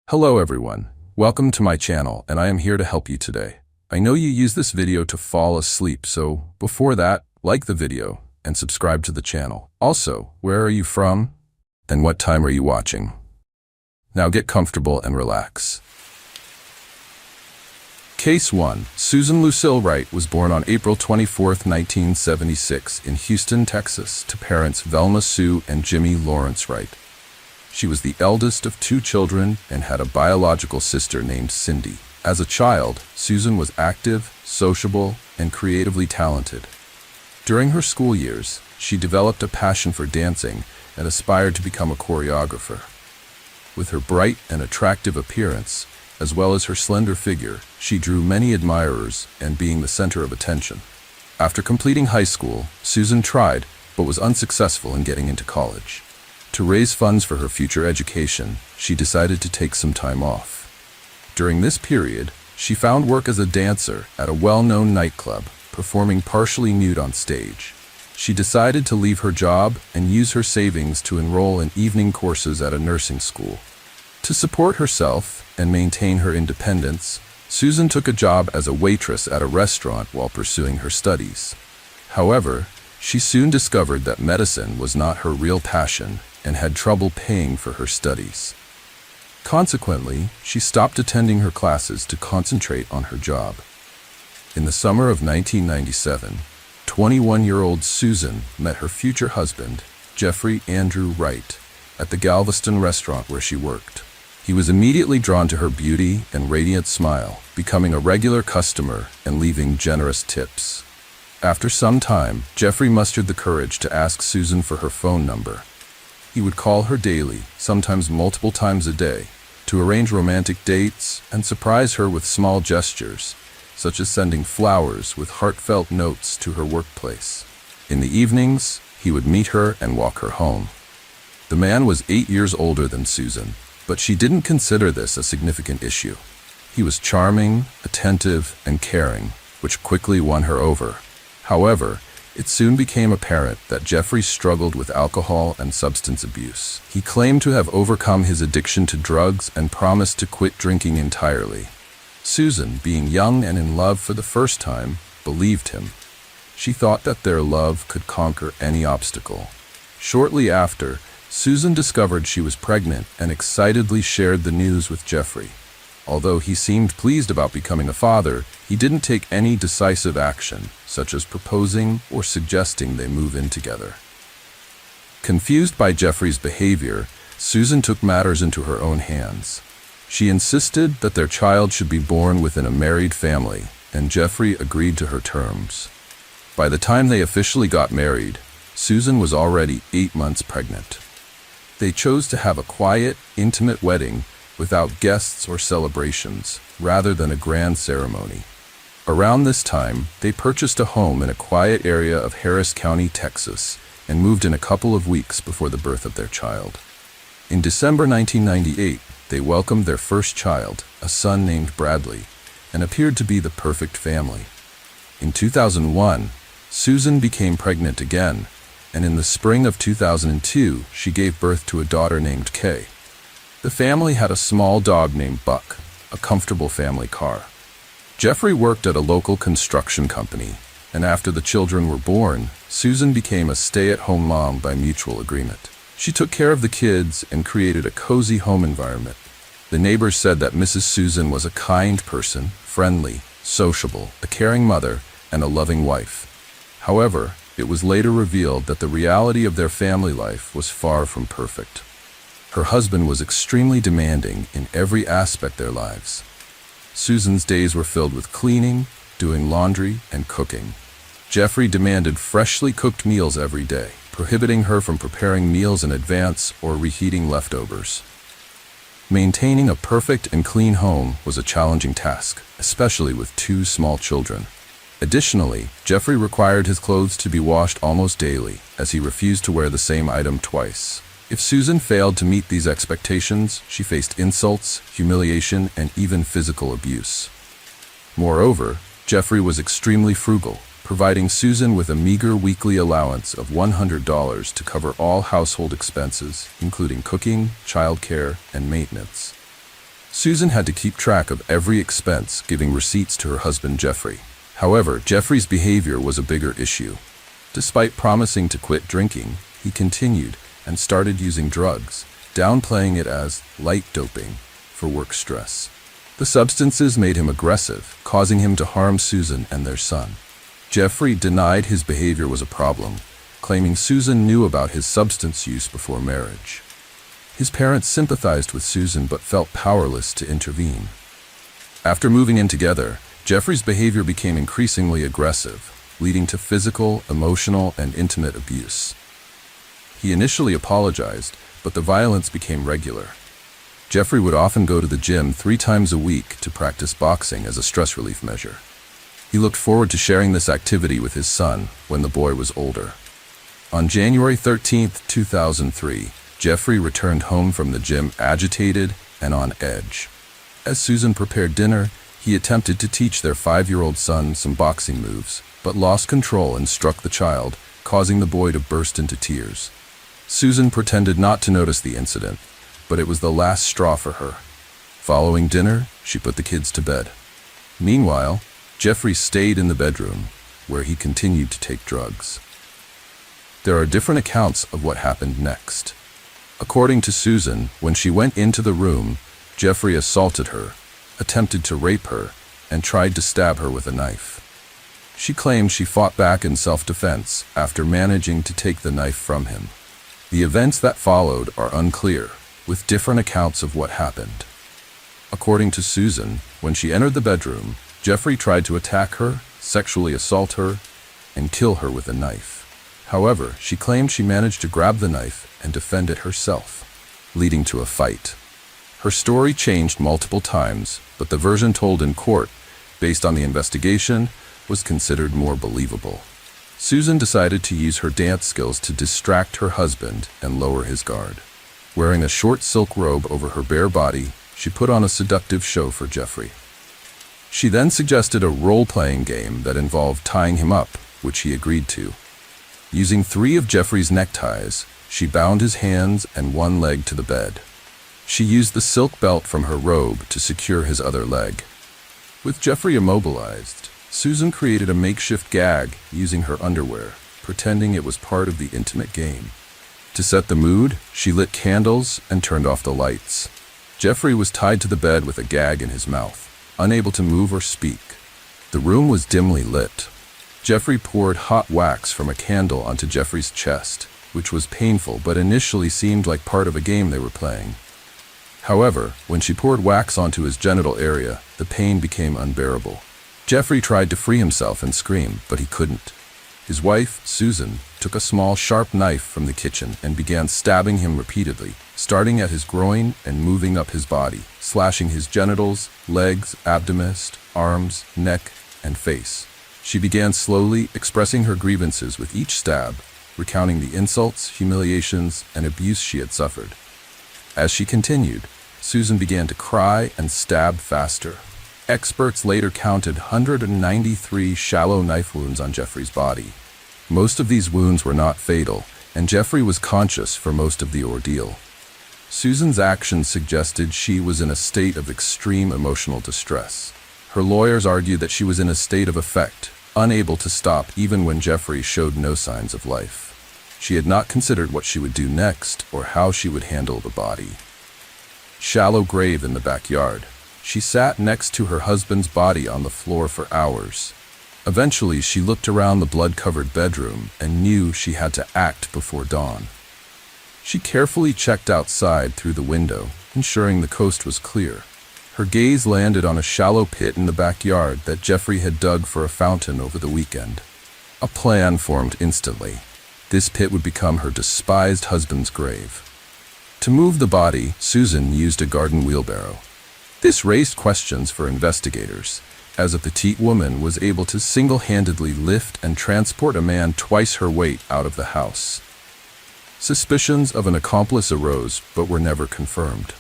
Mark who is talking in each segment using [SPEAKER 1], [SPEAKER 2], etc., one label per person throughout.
[SPEAKER 1] Hello everyone, welcome to my channel and I am here to help you today. I know you use this video to fall asleep, so before that, like the video and subscribe to the channel. Also, where are you from and what time are you watching? Now get comfortable and relax. Case 1. Susan Lucille Wright was born on April 24, 1976 in Houston, Texas to parents Velma Sue and Jimmy Lawrence Wright. She was the eldest of 2 children and had a biological sister named Cindy. As a child, Susan was active, sociable, and creatively talented. During her school years, she developed a passion for dancing and aspired to become a choreographer. With her bright and attractive appearance, as well as her slender figure, she drew many admirers and being the center of attention. After completing high school, Susan tried, but was unsuccessful in getting into college. To raise funds for her future education, she decided to take some time off. During this period, she found work as a dancer at a well-known nightclub, performing partially nude on stage. She decided to leave her job and use her savings to enroll in evening courses at a nursing school. To support herself and maintain her independence, Susan took a job as a waitress at a restaurant while pursuing her studies. However, she soon discovered that medicine was not her real passion and had trouble paying for her studies. Consequently, she stopped attending her classes to concentrate on her job. In the summer of 1997, 21-year-old Susan met her future husband, Jeffrey Andrew Wright, at the Galveston restaurant where she worked. He was immediately drawn to her beauty and radiant smile, becoming a regular customer and leaving generous tips. After some time, Jeffrey mustered the courage to ask Susan for her phone number. He would call her daily, sometimes multiple times a day, to arrange romantic dates and surprise her with small gestures, such as sending flowers with heartfelt notes to her workplace. In the evenings, he would meet her and walk her home. The man was 8 years older than Susan, but she didn't consider this a significant issue. He was charming, attentive, and caring, which quickly won her over. However, it soon became apparent that Jeffrey struggled with alcohol and substance abuse. He claimed to have overcome his addiction to drugs and promised to quit drinking entirely. Susan, being young and in love for the first time, believed him. She thought that their love could conquer any obstacle. Shortly after, Susan discovered she was pregnant and excitedly shared the news with Jeffrey. Although he seemed pleased about becoming a father, he didn't take any decisive action, such as proposing or suggesting they move in together. Confused by Jeffrey's behavior, Susan took matters into her own hands. She insisted that their child should be born within a married family, and Jeffrey agreed to her terms. By the time they officially got married, Susan was already 8 months pregnant. They chose to have a quiet, intimate wedding without guests or celebrations, rather than a grand ceremony. Around this time, they purchased a home in a quiet area of Harris County, Texas, and moved in a couple of weeks before the birth of their child. In December 1998, they welcomed their first child, a son named Bradley, and appeared to be the perfect family. In 2001, Susan became pregnant again, and in the spring of 2002, she gave birth to a daughter named Kay. The family had a small dog named Buck, a comfortable family car. Jeffrey worked at a local construction company, and after the children were born, Susan became a stay-at-home mom by mutual agreement. She took care of the kids and created a cozy home environment. The neighbors said that Mrs. Susan was a kind person, friendly, sociable, a caring mother, and a loving wife. However, it was later revealed that the reality of their family life was far from perfect. Her husband was extremely demanding in every aspect of their lives. Susan's days were filled with cleaning, doing laundry, and cooking. Jeffrey demanded freshly cooked meals every day, prohibiting her from preparing meals in advance or reheating leftovers. Maintaining a perfect and clean home was a challenging task, especially with 2 small children. Additionally, Jeffrey required his clothes to be washed almost daily, as he refused to wear the same item twice. If Susan failed to meet these expectations, she faced insults, humiliation, and even physical abuse. Moreover, Jeffrey was extremely frugal, providing Susan with a meager weekly allowance of $100 to cover all household expenses, including cooking, childcare, and maintenance. Susan had to keep track of every expense, giving receipts to her husband Jeffrey. However, Jeffrey's behavior was a bigger issue. Despite promising to quit drinking, he continued and started using drugs, downplaying it as light doping for work stress. The substances made him aggressive, causing him to harm Susan and their son. Jeffrey denied his behavior was a problem, claiming Susan knew about his substance use before marriage. His parents sympathized with Susan but felt powerless to intervene. After moving in together, Jeffrey's behavior became increasingly aggressive, leading to physical, emotional, and intimate abuse. He initially apologized, but the violence became regular. Jeffrey would often go to the gym 3 times a week to practice boxing as a stress relief measure. He looked forward to sharing this activity with his son when the boy was older. On January 13, 2003, Jeffrey returned home from the gym agitated and on edge. As Susan prepared dinner, he attempted to teach their 5-year-old son some boxing moves, but lost control and struck the child, causing the boy to burst into tears. Susan pretended not to notice the incident, but it was the last straw for her. Following dinner, she put the kids to bed. Meanwhile, Jeffrey stayed in the bedroom, where he continued to take drugs. There are different accounts of what happened next. According to Susan, when she went into the room, Jeffrey assaulted her, attempted to rape her, and tried to stab her with a knife. She claimed she fought back in self-defense after managing to take the knife from him. The events that followed are unclear, with different accounts of what happened. According to Susan, when she entered the bedroom, Jeffrey tried to attack her, sexually assault her, and kill her with a knife. However, she claimed she managed to grab the knife and defend it herself, leading to a fight. Her story changed multiple times, but the version told in court, based on the investigation, was considered more believable. Susan decided to use her dance skills to distract her husband and lower his guard. Wearing a short silk robe over her bare body, she put on a seductive show for Jeffrey. She then suggested a role-playing game that involved tying him up, which he agreed to. Using 3 of Jeffrey's neckties, she bound his hands and one leg to the bed. She used the silk belt from her robe to secure his other leg. With Jeffrey immobilized, Susan created a makeshift gag using her underwear, pretending it was part of the intimate game. To set the mood, she lit candles and turned off the lights. Jeffrey was tied to the bed with a gag in his mouth, unable to move or speak. The room was dimly lit. Jeffrey poured hot wax from a candle onto Jeffrey's chest, which was painful but initially seemed like part of a game they were playing. However, when she poured wax onto his genital area, the pain became unbearable. Jeffrey tried to free himself and scream, but he couldn't. His wife, Susan, took a small sharp knife from the kitchen and began stabbing him repeatedly, starting at his groin and moving up his body, slashing his genitals, legs, abdomen, arms, neck, and face. She began slowly expressing her grievances with each stab, recounting the insults, humiliations, and abuse she had suffered. As she continued, Susan began to cry and stab faster. Experts later counted 193 shallow knife wounds on Jeffrey's body. Most of these wounds were not fatal, and Jeffrey was conscious for most of the ordeal. Susan's actions suggested she was in a state of extreme emotional distress. Her lawyers argued that she was in a state of affect, unable to stop even when Jeffrey showed no signs of life. She had not considered what she would do next or how she would handle the body. Shallow grave in the backyard. She sat next to her husband's body on the floor for hours. Eventually, she looked around the blood-covered bedroom and knew she had to act before dawn. She carefully checked outside through the window, ensuring the coast was clear. Her gaze landed on a shallow pit in the backyard that Jeffrey had dug for a fountain over the weekend. A plan formed instantly. This pit would become her despised husband's grave. To move the body, Susan used a garden wheelbarrow. This raised questions for investigators, as a petite woman was able to single-handedly lift and transport a man twice her weight out of the house. Suspicions of an accomplice arose, but were never confirmed.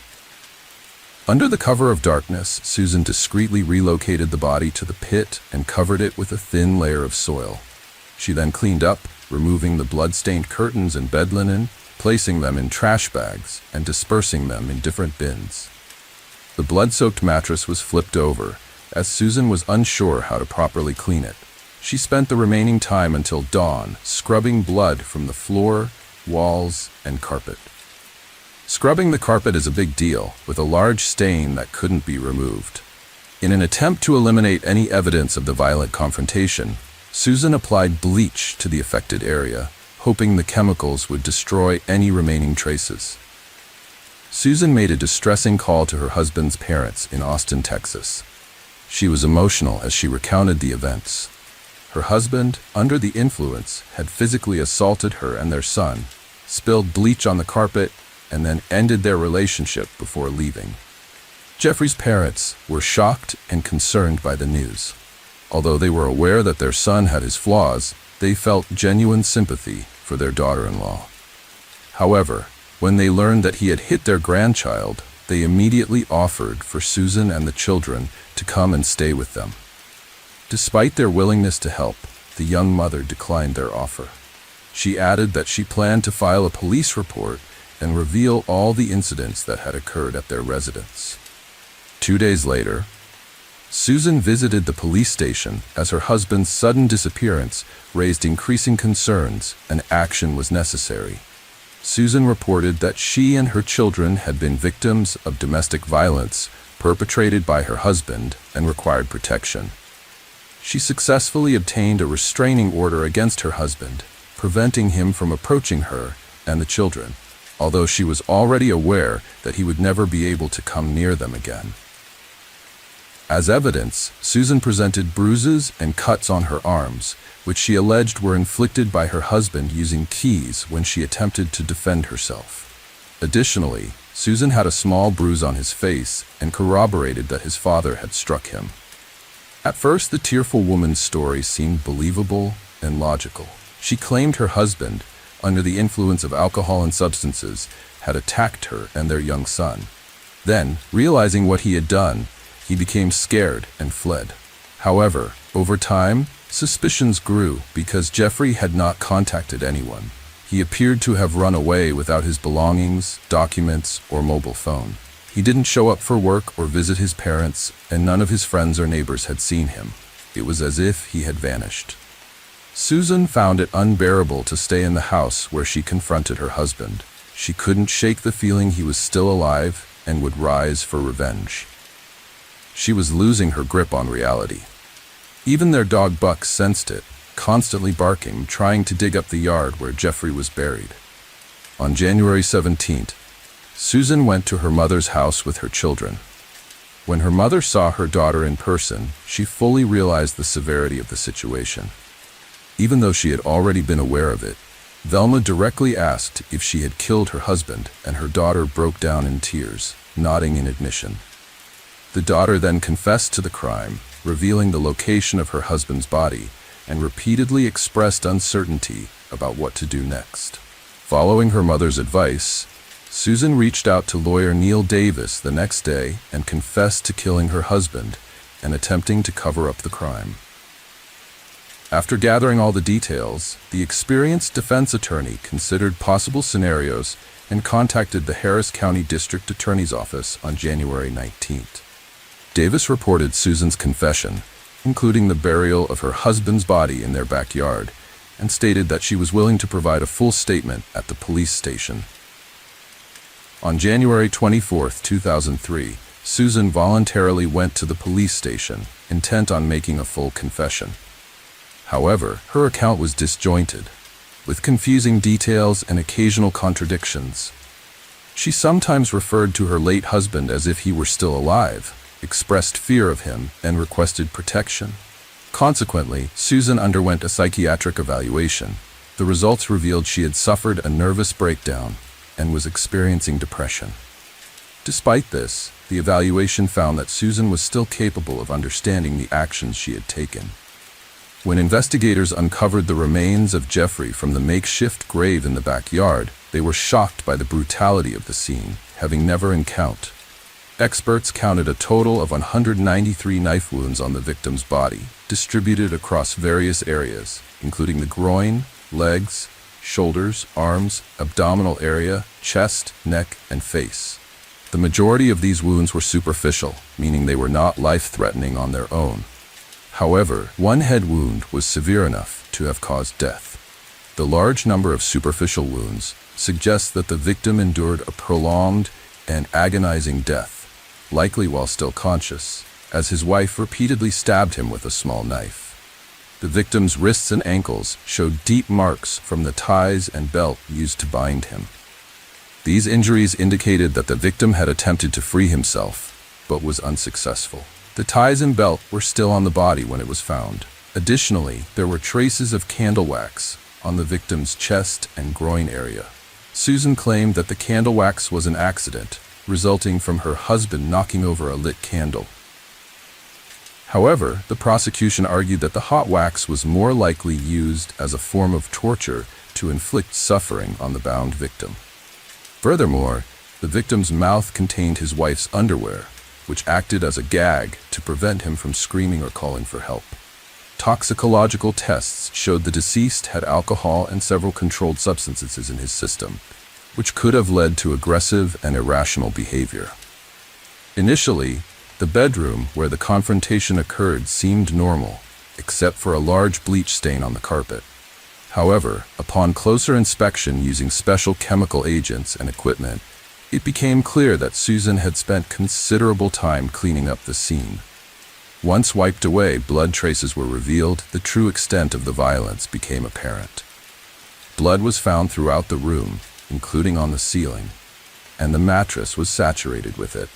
[SPEAKER 1] Under the cover of darkness, Susan discreetly relocated the body to the pit and covered it with a thin layer of soil. She then cleaned up, removing the blood-stained curtains and bed linen, placing them in trash bags and dispersing them in different bins. The blood-soaked mattress was flipped over, as Susan was unsure how to properly clean it. She spent the remaining time until dawn scrubbing blood from the floor, walls, and carpet. Scrubbing the carpet is a big deal, with a large stain that couldn't be removed. In an attempt to eliminate any evidence of the violent confrontation, Susan applied bleach to the affected area, hoping the chemicals would destroy any remaining traces. Susan made a distressing call to her husband's parents in Austin, Texas. She was emotional as she recounted the events. Her husband, under the influence, had physically assaulted her and their son, spilled bleach on the carpet, and then ended their relationship before leaving. Jeffrey's parents were shocked and concerned by the news. Although they were aware that their son had his flaws, they felt genuine sympathy for their daughter-in-law. However, when they learned that he had hit their grandchild, they immediately offered for Susan and the children to come and stay with them. Despite their willingness to help, the young mother declined their offer. She added that she planned to file a police report and reveal all the incidents that had occurred at their residence. 2 days later, Susan visited the police station as her husband's sudden disappearance raised increasing concerns and action was necessary. Susan reported that she and her children had been victims of domestic violence perpetrated by her husband and required protection. She successfully obtained a restraining order against her husband, preventing him from approaching her and the children, although she was already aware that he would never be able to come near them again. As evidence, Susan presented bruises and cuts on her arms, which she alleged were inflicted by her husband using keys when she attempted to defend herself. Additionally, Susan had a small bruise on his face and corroborated that his father had struck him. At first, the tearful woman's story seemed believable and logical. She claimed her husband, under the influence of alcohol and substances, had attacked her and their young son. Then, realizing what he had done, he became scared and fled. However, over time, suspicions grew because Jeffrey had not contacted anyone. He appeared to have run away without his belongings, documents, or mobile phone. He didn't show up for work or visit his parents, and none of his friends or neighbors had seen him. It was as if he had vanished. Susan found it unbearable to stay in the house where she confronted her husband. She couldn't shake the feeling he was still alive and would rise for revenge. She was losing her grip on reality. Even their dog Buck sensed it, constantly barking, trying to dig up the yard where Jeffrey was buried. On January 17th, Susan went to her mother's house with her children. When her mother saw her daughter in person, she fully realized the severity of the situation. Even though she had already been aware of it, Velma directly asked if she had killed her husband, and her daughter broke down in tears, nodding in admission. The daughter then confessed to the crime, revealing the location of her husband's body, and repeatedly expressed uncertainty about what to do next. Following her mother's advice, Susan reached out to lawyer Neil Davis the next day and confessed to killing her husband and attempting to cover up the crime. After gathering all the details, the experienced defense attorney considered possible scenarios and contacted the Harris County District Attorney's Office on January 19th. Davis reported Susan's confession, including the burial of her husband's body in their backyard, and stated that she was willing to provide a full statement at the police station. On January 24, 2003, Susan voluntarily went to the police station, intent on making a full confession. However, her account was disjointed, with confusing details and occasional contradictions. She sometimes referred to her late husband as if he were still alive, expressed fear of him, and requested protection. Consequently, Susan underwent a psychiatric evaluation. The results revealed she had suffered a nervous breakdown and was experiencing depression. Despite this, the evaluation found that Susan was still capable of understanding the actions she had taken. When investigators uncovered the remains of Jeffrey from the makeshift grave in the backyard, they were shocked by the brutality of the scene, having never encountered. Experts counted a total of 193 knife wounds on the victim's body, distributed across various areas, including the groin, legs, shoulders, arms, abdominal area, chest, neck, and face. The The majority of these wounds were superficial, meaning they were not life-threatening on their own. However, one head wound was severe enough to have caused death. The large number of superficial wounds suggests that the victim endured a prolonged and agonizing death, likely while still conscious, as his wife repeatedly stabbed him with a small knife. The victim's wrists and ankles showed deep marks from the ties and belt used to bind him. These injuries indicated that the victim had attempted to free himself, but was unsuccessful. The ties and belt were still on the body when it was found. Additionally, there were traces of candle wax on the victim's chest and groin area. Susan claimed that the candle wax was an accident, resulting from her husband knocking over a lit candle. However, the prosecution argued that the hot wax was more likely used as a form of torture to inflict suffering on the bound victim. Furthermore, the victim's mouth contained his wife's underwear, which acted as a gag to prevent him from screaming or calling for help. Toxicological tests showed the deceased had alcohol and several controlled substances in his system, which could have led to aggressive and irrational behavior. Initially, the bedroom where the confrontation occurred seemed normal, except for a large bleach stain on the carpet. However, upon closer inspection using special chemical agents and equipment, it became clear that Susan had spent considerable time cleaning up the scene. Once wiped away, blood traces were revealed. The true extent of the violence became apparent. Blood was found throughout the room, including on the ceiling, and the mattress was saturated with it.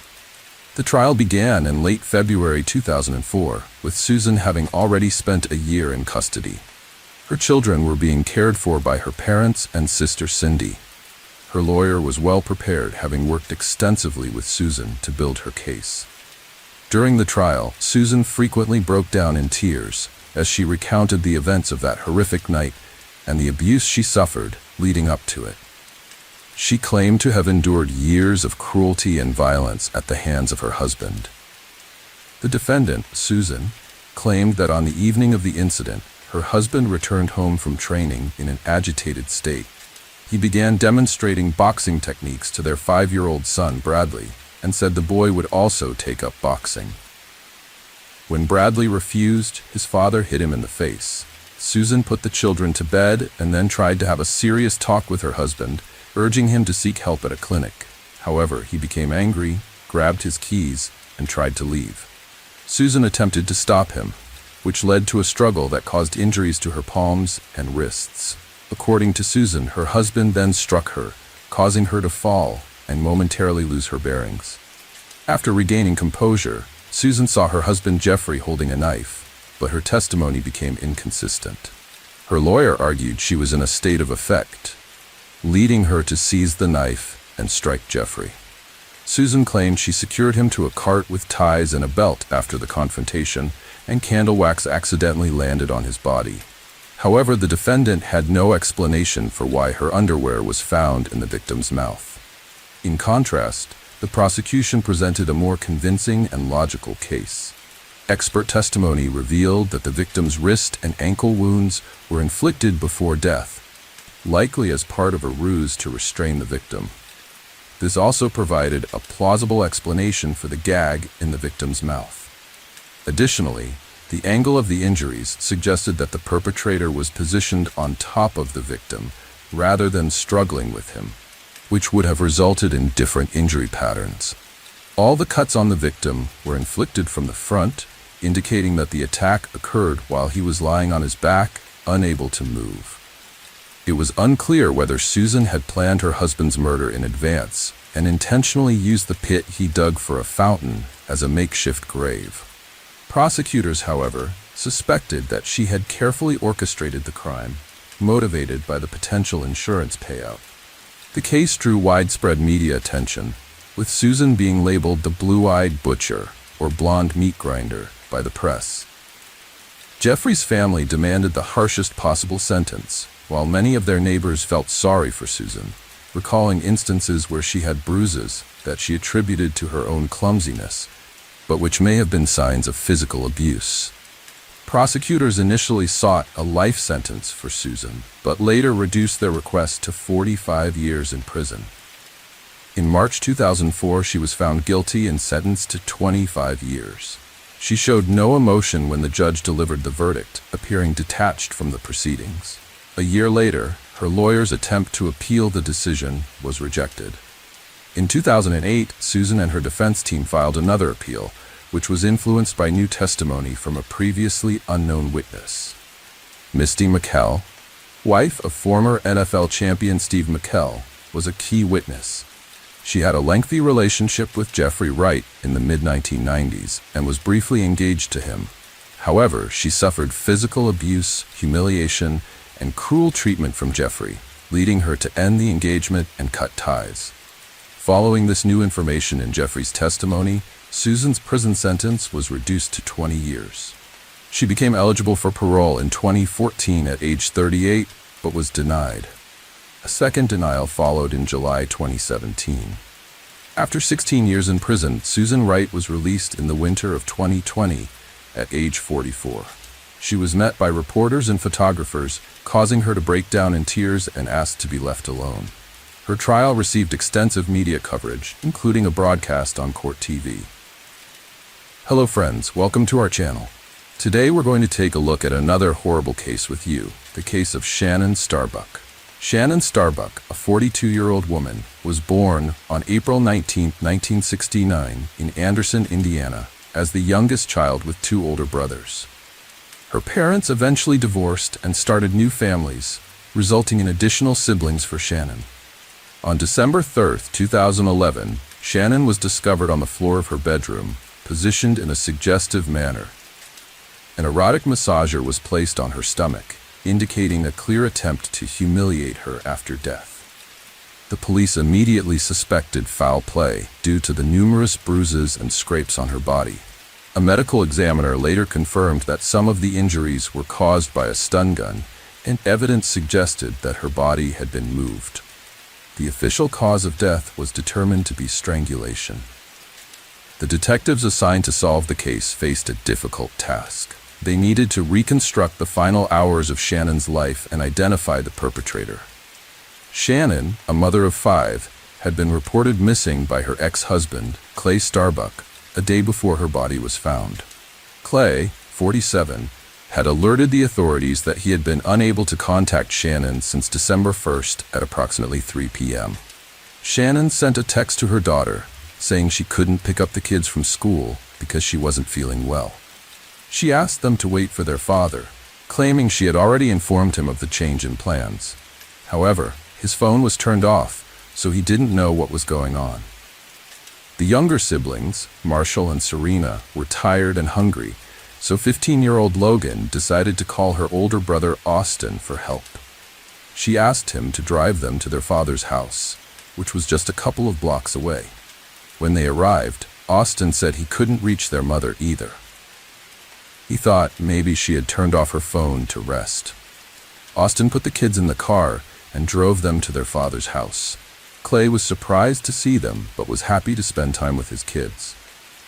[SPEAKER 1] The trial began in late February 2004, with Susan having already spent a year in custody. Her children were being cared for by her parents and sister Cindy. Her lawyer was well prepared, having worked extensively with Susan to build her case. During the trial, Susan frequently broke down in tears as she recounted the events of that horrific night and the abuse she suffered leading up to it. She claimed to have endured years of cruelty and violence at the hands of her husband. The defendant, Susan, claimed that on the evening of the incident, her husband returned home from training in an agitated state. He began demonstrating boxing techniques to their 5-year-old son, Bradley, and said the boy would also take up boxing. When Bradley refused, his father hit him in the face. Susan put the children to bed and then tried to have a serious talk with her husband, urging him to seek help at a clinic. However, he became angry, grabbed his keys, and tried to leave. Susan attempted to stop him, which led to a struggle that caused injuries to her palms and wrists. According to Susan, her husband then struck her, causing her to fall and momentarily lose her bearings. After regaining composure, Susan saw her husband Jeffrey holding a knife, but her testimony became inconsistent. Her lawyer argued she was in a state of affect, leading her to seize the knife and strike Jeffrey. Susan claimed she secured him to a cart with ties and a belt after the confrontation, and candle wax accidentally landed on his body. However, the defendant had no explanation for why her underwear was found in the victim's mouth. In contrast, the prosecution presented a more convincing and logical case. Expert testimony revealed that the victim's wrist and ankle wounds were inflicted before death, likely as part of a ruse to restrain the victim. This also provided a plausible explanation for the gag in the victim's mouth. Additionally, the angle of the injuries suggested that the perpetrator was positioned on top of the victim rather than struggling with him, which would have resulted in different injury patterns. All the cuts on the victim were inflicted from the front, indicating that the attack occurred while he was lying on his back, unable to move. It was unclear whether Susan had planned her husband's murder in advance and intentionally used the pit he dug for a fountain as a makeshift grave. Prosecutors, however, suspected that she had carefully orchestrated the crime, motivated by the potential insurance payout. The case drew widespread media attention, with Susan being labeled the blue-eyed butcher or blonde meat grinder by the press. Jeffrey's family demanded the harshest possible sentence, while many of their neighbors felt sorry for Susan, recalling instances where she had bruises that she attributed to her own clumsiness, but which may have been signs of physical abuse. Prosecutors initially sought a life sentence for Susan, but later reduced their request to 45 years in prison. In March 2004, she was found guilty and sentenced to 25 years. She showed no emotion when the judge delivered the verdict, appearing detached from the proceedings. A year later, her lawyer's attempt to appeal the decision was rejected. In 2008, Susan and her defense team filed another appeal, which was influenced by new testimony from a previously unknown witness. Misty McKell, wife of former NFL champion Steve McKell, was a key witness. She had a lengthy relationship with Jeffrey Wright in the mid-1990s and was briefly engaged to him. However, she suffered physical abuse, humiliation, and cruel treatment from Jeffrey, leading her to end the engagement and cut ties. Following this new information in Jeffrey's testimony, Susan's prison sentence was reduced to 20 years. She became eligible for parole in 2014 at age 38, but was denied. A second denial followed in July 2017. After 16 years in prison, Susan Wright was released in the winter of 2020 at age 44. She was met by reporters and photographers, causing her to break down in tears and asked to be left alone. Her trial received extensive media coverage, including a broadcast on Court TV. Hello friends, welcome to our channel. Today we're going to take a look at another horrible case with you, the case of Shannon Starbuck. Shannon Starbuck, a 42-year-old woman, was born on April 19, 1969 in Anderson, Indiana, as the youngest child with two older brothers. Her parents eventually divorced and started new families, resulting in additional siblings for Shannon. On December 3, 2011, Shannon was discovered on the floor of her bedroom, positioned in a suggestive manner. An erotic massager was placed on her stomach, indicating a clear attempt to humiliate her after death. The police immediately suspected foul play due to the numerous bruises and scrapes on her body. A medical examiner later confirmed that some of the injuries were caused by a stun gun, and evidence suggested that her body had been moved. The official cause of death was determined to be strangulation. The detectives assigned to solve the case faced a difficult task. They needed to reconstruct the final hours of Shannon's life and identify the perpetrator. Shannon, a mother of 5, had been reported missing by her ex-husband, Clay Starbuck, a day before her body was found. Clay, 47, had alerted the authorities that he had been unable to contact Shannon since December 1st at approximately 3 p.m. Shannon sent a text to her daughter, saying she couldn't pick up the kids from school because she wasn't feeling well. She asked them to wait for their father, claiming she had already informed him of the change in plans. However, his phone was turned off, so he didn't know what was going on. The younger siblings, Marshall and Serena, were tired and hungry, so 15-year-old Logan decided to call her older brother Austin for help. She asked him to drive them to their father's house, which was just a couple of blocks away. When they arrived, Austin said he couldn't reach their mother either. He thought maybe she had turned off her phone to rest. Austin put the kids in the car and drove them to their father's house. Clay was surprised to see them, but was happy to spend time with his kids.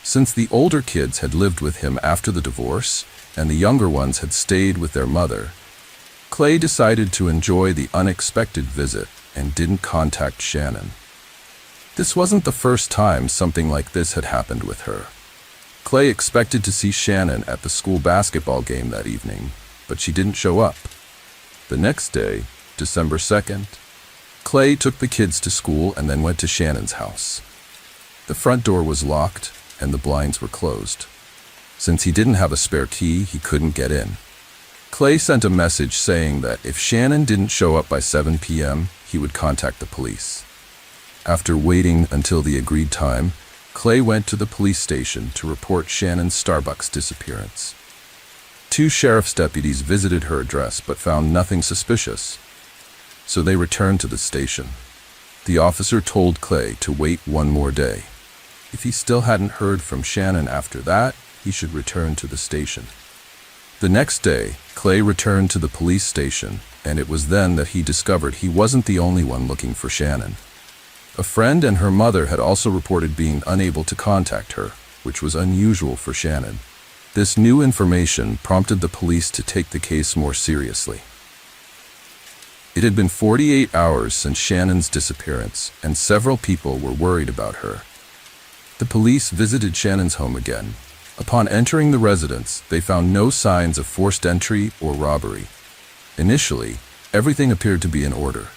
[SPEAKER 1] Since the older kids had lived with him after the divorce, and the younger ones had stayed with their mother, Clay decided to enjoy the unexpected visit and didn't contact Shannon. This wasn't the first time something like this had happened with her. Clay expected to see Shannon at the school basketball game that evening, but she didn't show up. The next day, December 2nd, Clay took the kids to school and then went to Shannon's house. The front door was locked and the blinds were closed. Since he didn't have a spare key, he couldn't get in. Clay sent a message saying that if Shannon didn't show up by 7 p.m., he would contact the police. After waiting until the agreed time, Clay went to the police station to report Shannon Starbuck's disappearance. 2 sheriff's deputies visited her address but found nothing suspicious, so they returned to the station. The officer told Clay to wait one more day. If he still hadn't heard from Shannon after that, he should return to the station. The next day, Clay returned to the police station, and it was then that he discovered he wasn't the only one looking for Shannon. A friend and her mother had also reported being unable to contact her, which was unusual for Shannon. This new information prompted the police to take the case more seriously. It had been 48 hours since Shannon's disappearance, and several people were worried about her. The police visited Shannon's home again. Upon entering the residence, they found no signs of forced entry or robbery. Initially, everything appeared to be in order.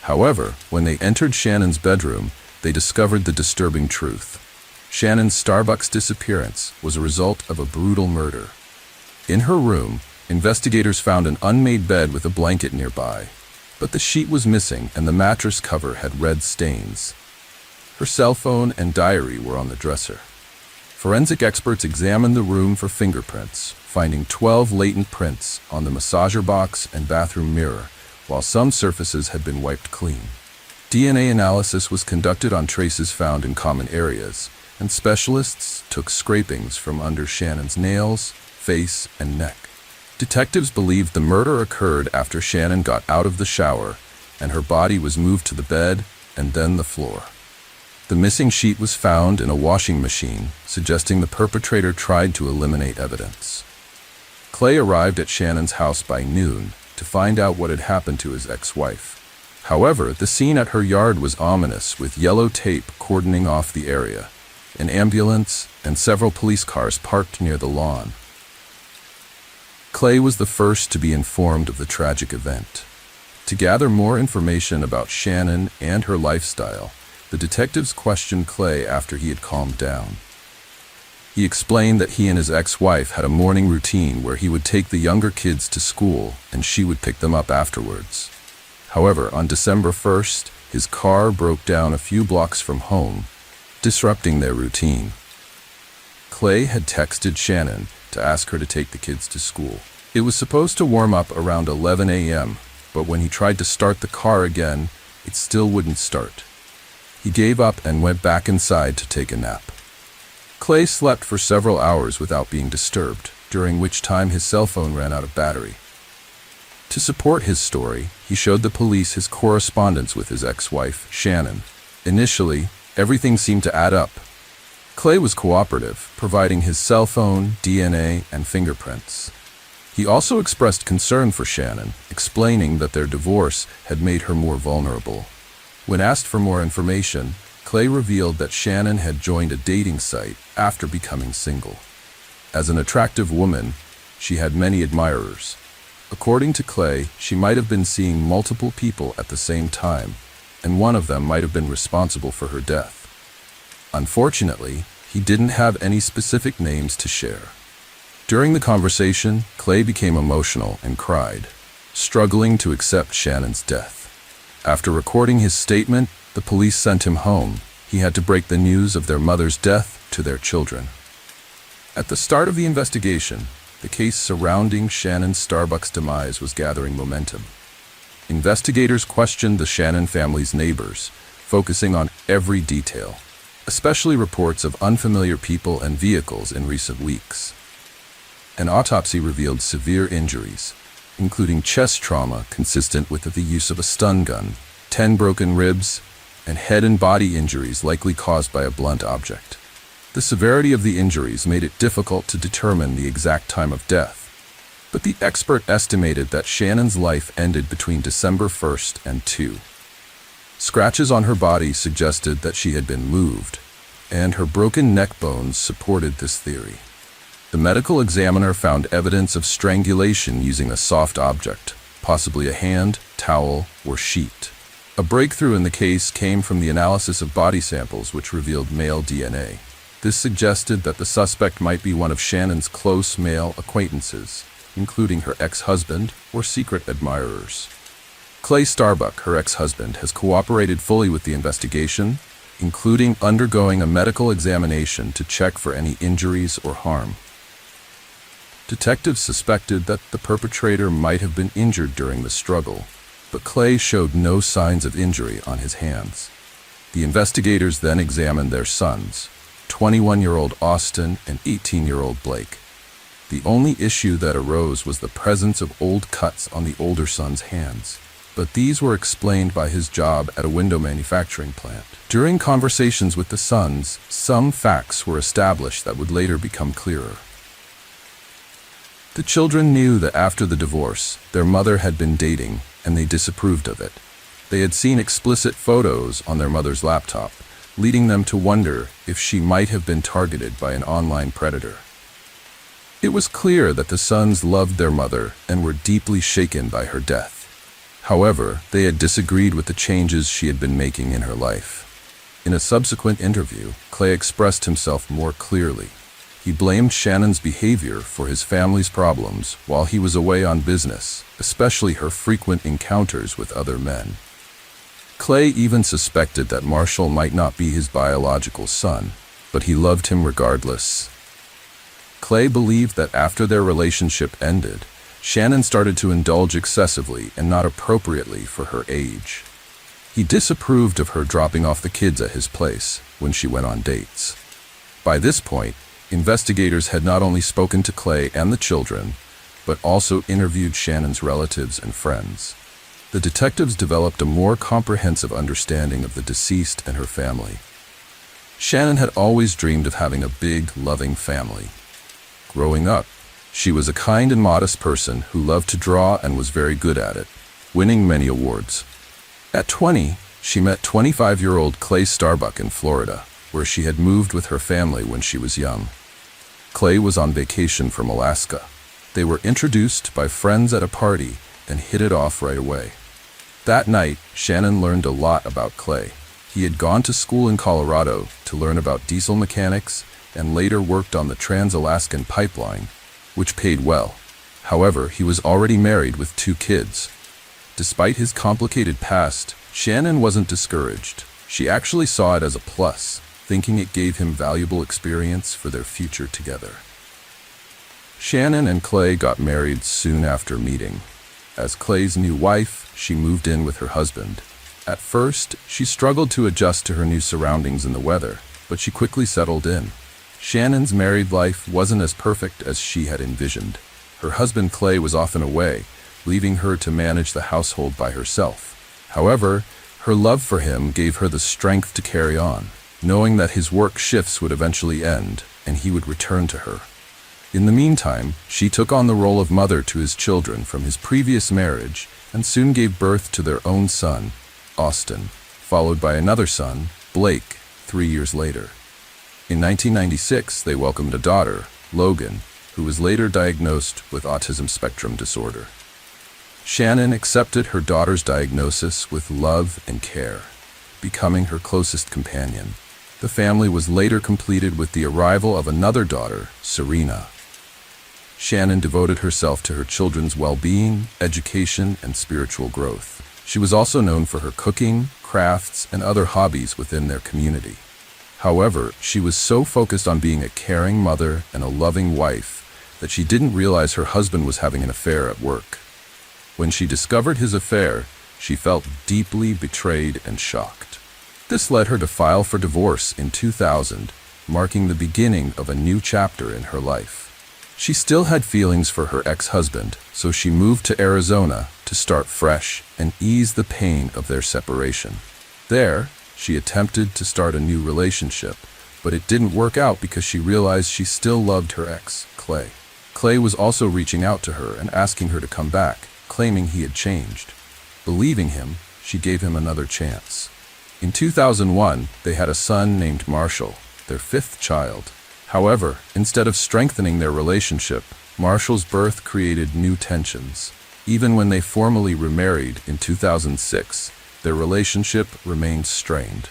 [SPEAKER 1] However, when they entered Shannon's bedroom, they discovered the disturbing truth. Shannon's Starbucks disappearance was a result of a brutal murder. In her room, investigators found an unmade bed with a blanket nearby, but the sheet was missing and the mattress cover had red stains. Her cell phone and diary were on the dresser. Forensic experts examined the room for fingerprints, finding 12 latent prints on the massager box and bathroom mirror, while some surfaces had been wiped clean. DNA analysis was conducted on traces found in common areas, and specialists took scrapings from under Shannon's nails, face, and neck. Detectives believed the murder occurred after Shannon got out of the shower, and her body was moved to the bed and then the floor. The missing sheet was found in a washing machine, suggesting the perpetrator tried to eliminate evidence. Clay arrived at Shannon's house by noon to find out what had happened to his ex-wife. However, the scene at her yard was ominous, with yellow tape cordoning off the area, an ambulance, and several police cars parked near the lawn. Clay was the first to be informed of the tragic event. To gather more information about Shannon and her lifestyle, the detectives questioned Clay after he had calmed down. He explained that he and his ex-wife had a morning routine where he would take the younger kids to school and she would pick them up afterwards. However, on December 1st, his car broke down a few blocks from home, disrupting their routine. Clay had texted Shannon to ask her to take the kids to school. It was supposed to warm up around 11 a.m., but when he tried to start the car again, it still wouldn't start. He gave up and went back inside to take a nap. Clay slept for several hours without being disturbed, during which time his cell phone ran out of battery. To support his story, he showed the police his correspondence with his ex-wife, Shannon. Initially, everything seemed to add up. Clay was cooperative, providing his cell phone, DNA, and fingerprints. He also expressed concern for Shannon, explaining that their divorce had made her more vulnerable. When asked for more information, Clay revealed that Shannon had joined a dating site after becoming single. As an attractive woman, she had many admirers. According to Clay, she might have been seeing multiple people at the same time, and one of them might have been responsible for her death. Unfortunately, he didn't have any specific names to share. During the conversation, Clay became emotional and cried, struggling to accept Shannon's death. After recording his statement, the police sent him home. He had to break the news of their mother's death to their children. At the start of the investigation, the case surrounding Shannon's Starbucks demise was gathering momentum. Investigators questioned the Shannon family's neighbors, focusing on every detail, especially reports of unfamiliar people and vehicles in recent weeks. An autopsy revealed severe injuries, including chest trauma consistent with the use of a stun gun, 10 broken ribs, and head and body injuries likely caused by a blunt object. The severity of the injuries made it difficult to determine the exact time of death, but the expert estimated that Shannon's life ended between December 1st and 2. Scratches on her body suggested that she had been moved, and her broken neck bones supported this theory. The medical examiner found evidence of strangulation using a soft object, possibly a hand, towel, or sheet. A breakthrough in the case came from the analysis of body samples, which revealed male DNA. This suggested that the suspect might be one of Shannon's close male acquaintances, including her ex-husband or secret admirers. Clay Starbuck, her ex-husband, has cooperated fully with the investigation, including undergoing a medical examination to check for any injuries or harm. Detectives suspected that the perpetrator might have been injured during the struggle, but Clay showed no signs of injury on his hands. The investigators then examined their sons, 21-year-old Austin and 18-year-old Blake. The only issue that arose was the presence of old cuts on the older son's hands, but these were explained by his job at a window manufacturing plant. During conversations with the sons, some facts were established that would later become clearer. The children knew that after the divorce, their mother had been dating, and they disapproved of it. They had seen explicit photos on their mother's laptop, leading them to wonder if she might have been targeted by an online predator. It was clear that the sons loved their mother and were deeply shaken by her death. However, they had disagreed with the changes she had been making in her life. In a subsequent interview, Clay expressed himself more clearly. He blamed Shannon's behavior for his family's problems while he was away on business, especially her frequent encounters with other men. Clay even suspected that Marshall might not be his biological son, but he loved him regardless. Clay believed that after their relationship ended, Shannon started to indulge excessively and not appropriately for her age. He disapproved of her dropping off the kids at his place when she went on dates. By this point, investigators had not only spoken to Clay and the children, but also interviewed Shannon's relatives and friends. The detectives developed a more comprehensive understanding of the deceased and her family. Shannon had always dreamed of having a big, loving family. Growing up, she was a kind and modest person who loved to draw and was very good at it, winning many awards. At 20, she met 25-year-old Clay Starbuck in Florida, where she had moved with her family when she was young. Clay was on vacation from Alaska. They were introduced by friends at a party and hit it off right away. That night, Shannon learned a lot about Clay. He had gone to school in Colorado to learn about diesel mechanics and later worked on the Trans-Alaskan Pipeline, which paid well. However, he was already married with 2 kids. Despite his complicated past, Shannon wasn't discouraged. She actually saw it as a plus, thinking it gave him valuable experience for their future together. Shannon and Clay got married soon after meeting. As Clay's new wife, she moved in with her husband. At first, she struggled to adjust to her new surroundings and the weather, but she quickly settled in. Shannon's married life wasn't as perfect as she had envisioned. Her husband Clay was often away, leaving her to manage the household by herself. However, her love for him gave her the strength to carry on, knowing that his work shifts would eventually end and he would return to her. In the meantime, she took on the role of mother to his children from his previous marriage and soon gave birth to their own son, Austin, followed by another son, Blake, 3 years later. In 1996, they welcomed a daughter, Logan, who was later diagnosed with autism spectrum disorder. Shannon accepted her daughter's diagnosis with love and care, becoming her closest companion. The family was later completed with the arrival of another daughter, Serena. Shannon devoted herself to her children's well-being, education, and spiritual growth. She was also known for her cooking, crafts, and other hobbies within their community. However, she was so focused on being a caring mother and a loving wife that she didn't realize her husband was having an affair at work. When she discovered his affair, she felt deeply betrayed and shocked. This led her to file for divorce in 2000, marking the beginning of a new chapter in her life. She still had feelings for her ex-husband, so she moved to Arizona to start fresh and ease the pain of their separation. There, she attempted to start a new relationship, but it didn't work out because she realized she still loved her ex, Clay. Clay was also reaching out to her and asking her to come back, claiming he had changed. Believing him, she gave him another chance. In 2001, they had a son named Marshall, their 5th child. However, instead of strengthening their relationship, Marshall's birth created new tensions. Even when they formally remarried in 2006, their relationship remained strained.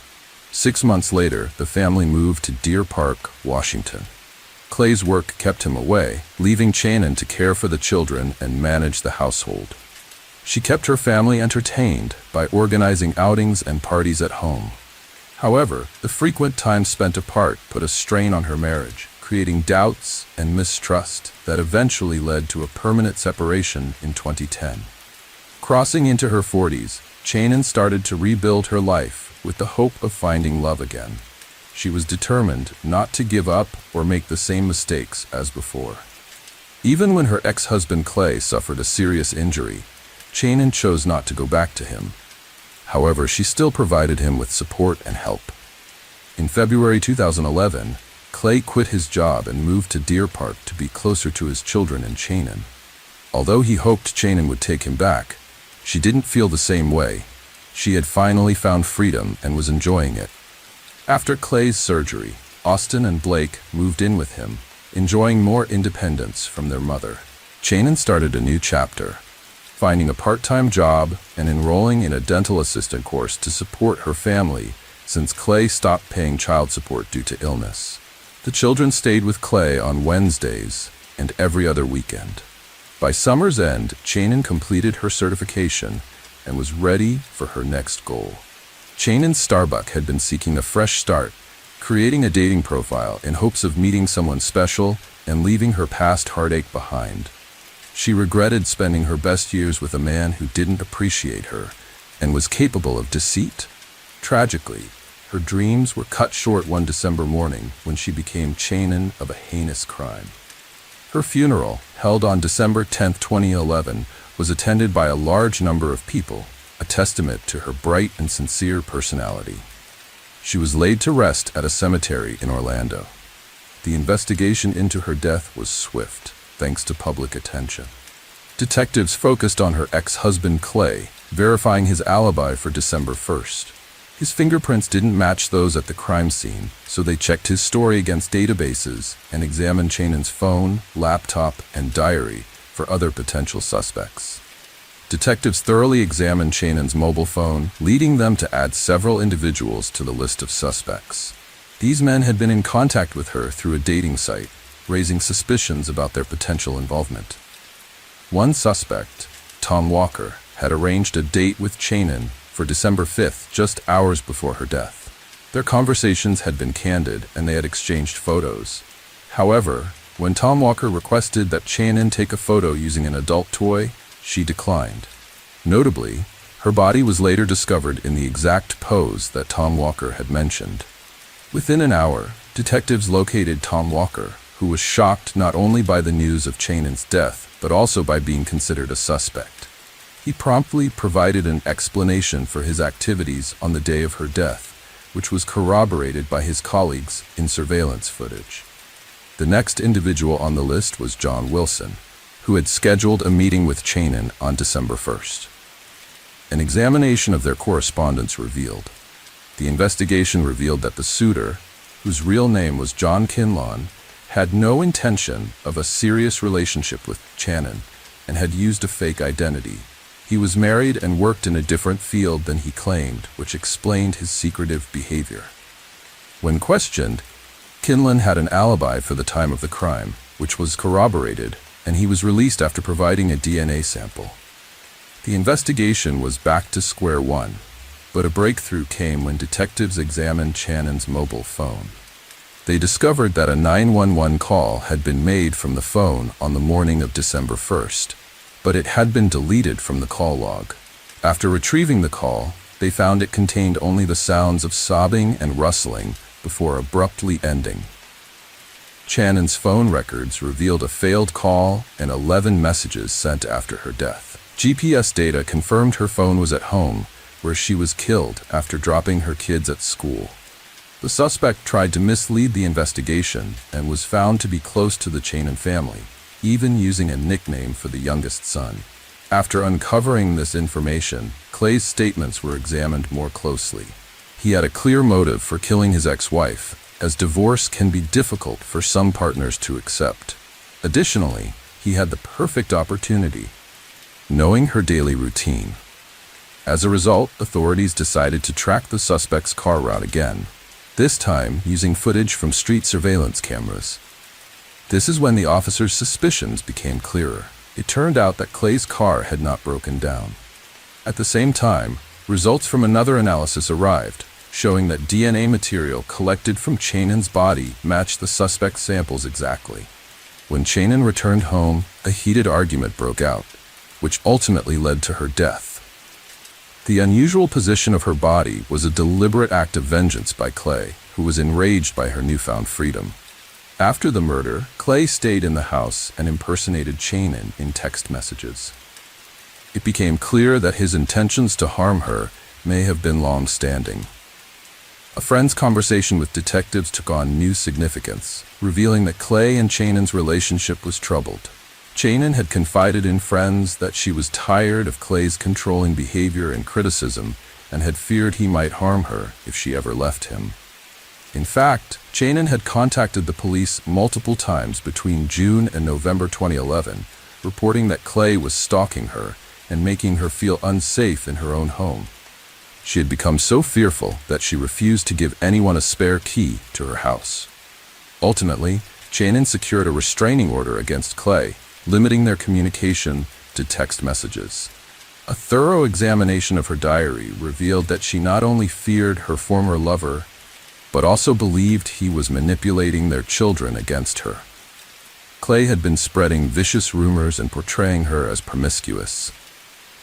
[SPEAKER 1] 6 months later, the family moved to Deer Park, Washington. Clay's work kept him away, leaving Shannon to care for the children and manage the household. She kept her family entertained by organizing outings and parties at home. However, the frequent time spent apart put a strain on her marriage, creating doubts and mistrust that eventually led to a permanent separation in 2010. Crossing into her 40s, Shannon started to rebuild her life with the hope of finding love again. She was determined not to give up or make the same mistakes as before. Even when her ex-husband Clay suffered a serious injury, Shannon chose not to go back to him. However, she still provided him with support and help. In February 2011, Clay quit his job and moved to Deer Park to be closer to his children and Shannon. Although he hoped Shannon would take him back, She didn't feel the same way. She had finally found freedom and was enjoying it. After Clay's surgery, Austin and Blake moved in with him, enjoying more independence from their mother. Chanin started a new chapter, finding a part-time job and enrolling in a dental assistant course to support her family since Clay stopped paying child support due to illness. The children stayed with Clay on Wednesdays and every other weekend. By summer's end, Chanin completed her certification and was ready for her next goal. Chanin Starbuck had been seeking a fresh start, creating a dating profile in hopes of meeting someone special and leaving her past heartache behind. She regretted spending her best years with a man who didn't appreciate her and was capable of deceit. Tragically, her dreams were cut short one December morning when she became Chanin of a heinous crime. Her funeral, held on December 10, 2011, was attended by a large number of people, a testament to her bright and sincere personality. She was laid to rest at a cemetery in Orlando. The investigation into her death was swift, thanks to public attention. Detectives focused on her ex-husband Clay, verifying his alibi for December 1st. His fingerprints didn't match those at the crime scene, so they checked his story against databases and examined Chanin's phone, laptop, and diary for other potential suspects. Detectives thoroughly examined Chanin's mobile phone, leading them to add several individuals to the list of suspects. These men had been in contact with her through a dating site, raising suspicions about their potential involvement. One suspect, Tom Walker, had arranged a date with Chanin for December 5th, just hours before her death. Their conversations had been candid and they had exchanged photos. However, when Tom Walker requested that Chanin take a photo using an adult toy, she declined. Notably, her body was later discovered in the exact pose that Tom Walker had mentioned. Within an hour, detectives located Tom Walker, who was shocked not only by the news of Chanin's death, but also by being considered a suspect. He promptly provided an explanation for his activities on the day of her death, which was corroborated by his colleagues in surveillance footage. The next individual on the list was John Wilson, who had scheduled a meeting with Chanin on December 1st. An examination of their correspondence revealed. The investigation revealed that the suitor, whose real name was John Kinlawn, had no intention of a serious relationship with Chanin and had used a fake identity. He was married and worked in a different field than he claimed, which explained his secretive behavior. When questioned, Kinlan had an alibi for the time of the crime, which was corroborated, and he was released after providing a DNA sample. The investigation was back to square one, but a breakthrough came when detectives examined Chanin's mobile phone. They discovered that a 911 call had been made from the phone on the morning of December 1st, but it had been deleted from the call log. After retrieving the call, they found it contained only the sounds of sobbing and rustling before abruptly ending. Chanin's phone records revealed a failed call and 11 messages sent after her death. GPS data confirmed her phone was at home, where she was killed after dropping her kids at school. The suspect tried to mislead the investigation and was found to be close to the Chanin family, even using a nickname for the youngest son. After uncovering this information, Clay's statements were examined more closely. He had a clear motive for killing his ex-wife, as divorce can be difficult for some partners to accept. Additionally, he had the perfect opportunity, knowing her daily routine. As a result, authorities decided to track the suspect's car route again, this time using footage from street surveillance cameras. This is when the officers' suspicions became clearer. It turned out that Clay's car had not broken down. At the same time, results from another analysis arrived, showing that DNA material collected from Chanin's body matched the suspect's samples exactly. When Chanin returned home, a heated argument broke out, which ultimately led to her death. The unusual position of her body was a deliberate act of vengeance by Clay, who was enraged by her newfound freedom. After the murder, Clay stayed in the house and impersonated Chanin in text messages. It became clear that his intentions to harm her may have been long-standing. A friend's conversation with detectives took on new significance, revealing that Clay and Chanin's relationship was troubled. Chanin had confided in friends that she was tired of Clay's controlling behavior and criticism and had feared he might harm her if she ever left him. In fact, Chanin had contacted the police multiple times between June and November 2011, reporting that Clay was stalking her and making her feel unsafe in her own home. She had become so fearful that she refused to give anyone a spare key to her house. Ultimately, Chanin secured a restraining order against Clay, limiting their communication to text messages. A thorough examination of her diary revealed that she not only feared her former lover, but also believed he was manipulating their children against her. Clay had been spreading vicious rumors and portraying her as promiscuous.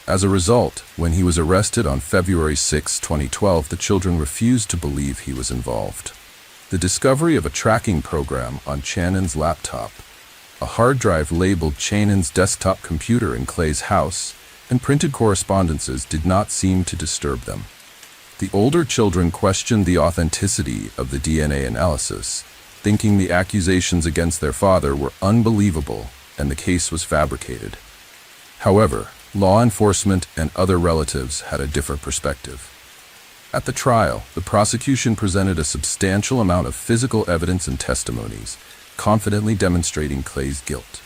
[SPEAKER 1] As a result, when he was arrested on February 6, 2012, the children refused to believe he was involved. The discovery of a tracking program on Chanin's laptop, a hard drive labeled Chanin's desktop computer in Clay's house, and printed correspondences did not seem to disturb them. The older children questioned the authenticity of the DNA analysis, thinking the accusations against their father were unbelievable and the case was fabricated. However, law enforcement and other relatives had a different perspective. At the trial, the prosecution presented a substantial amount of physical evidence and testimonies, confidently demonstrating Clay's guilt.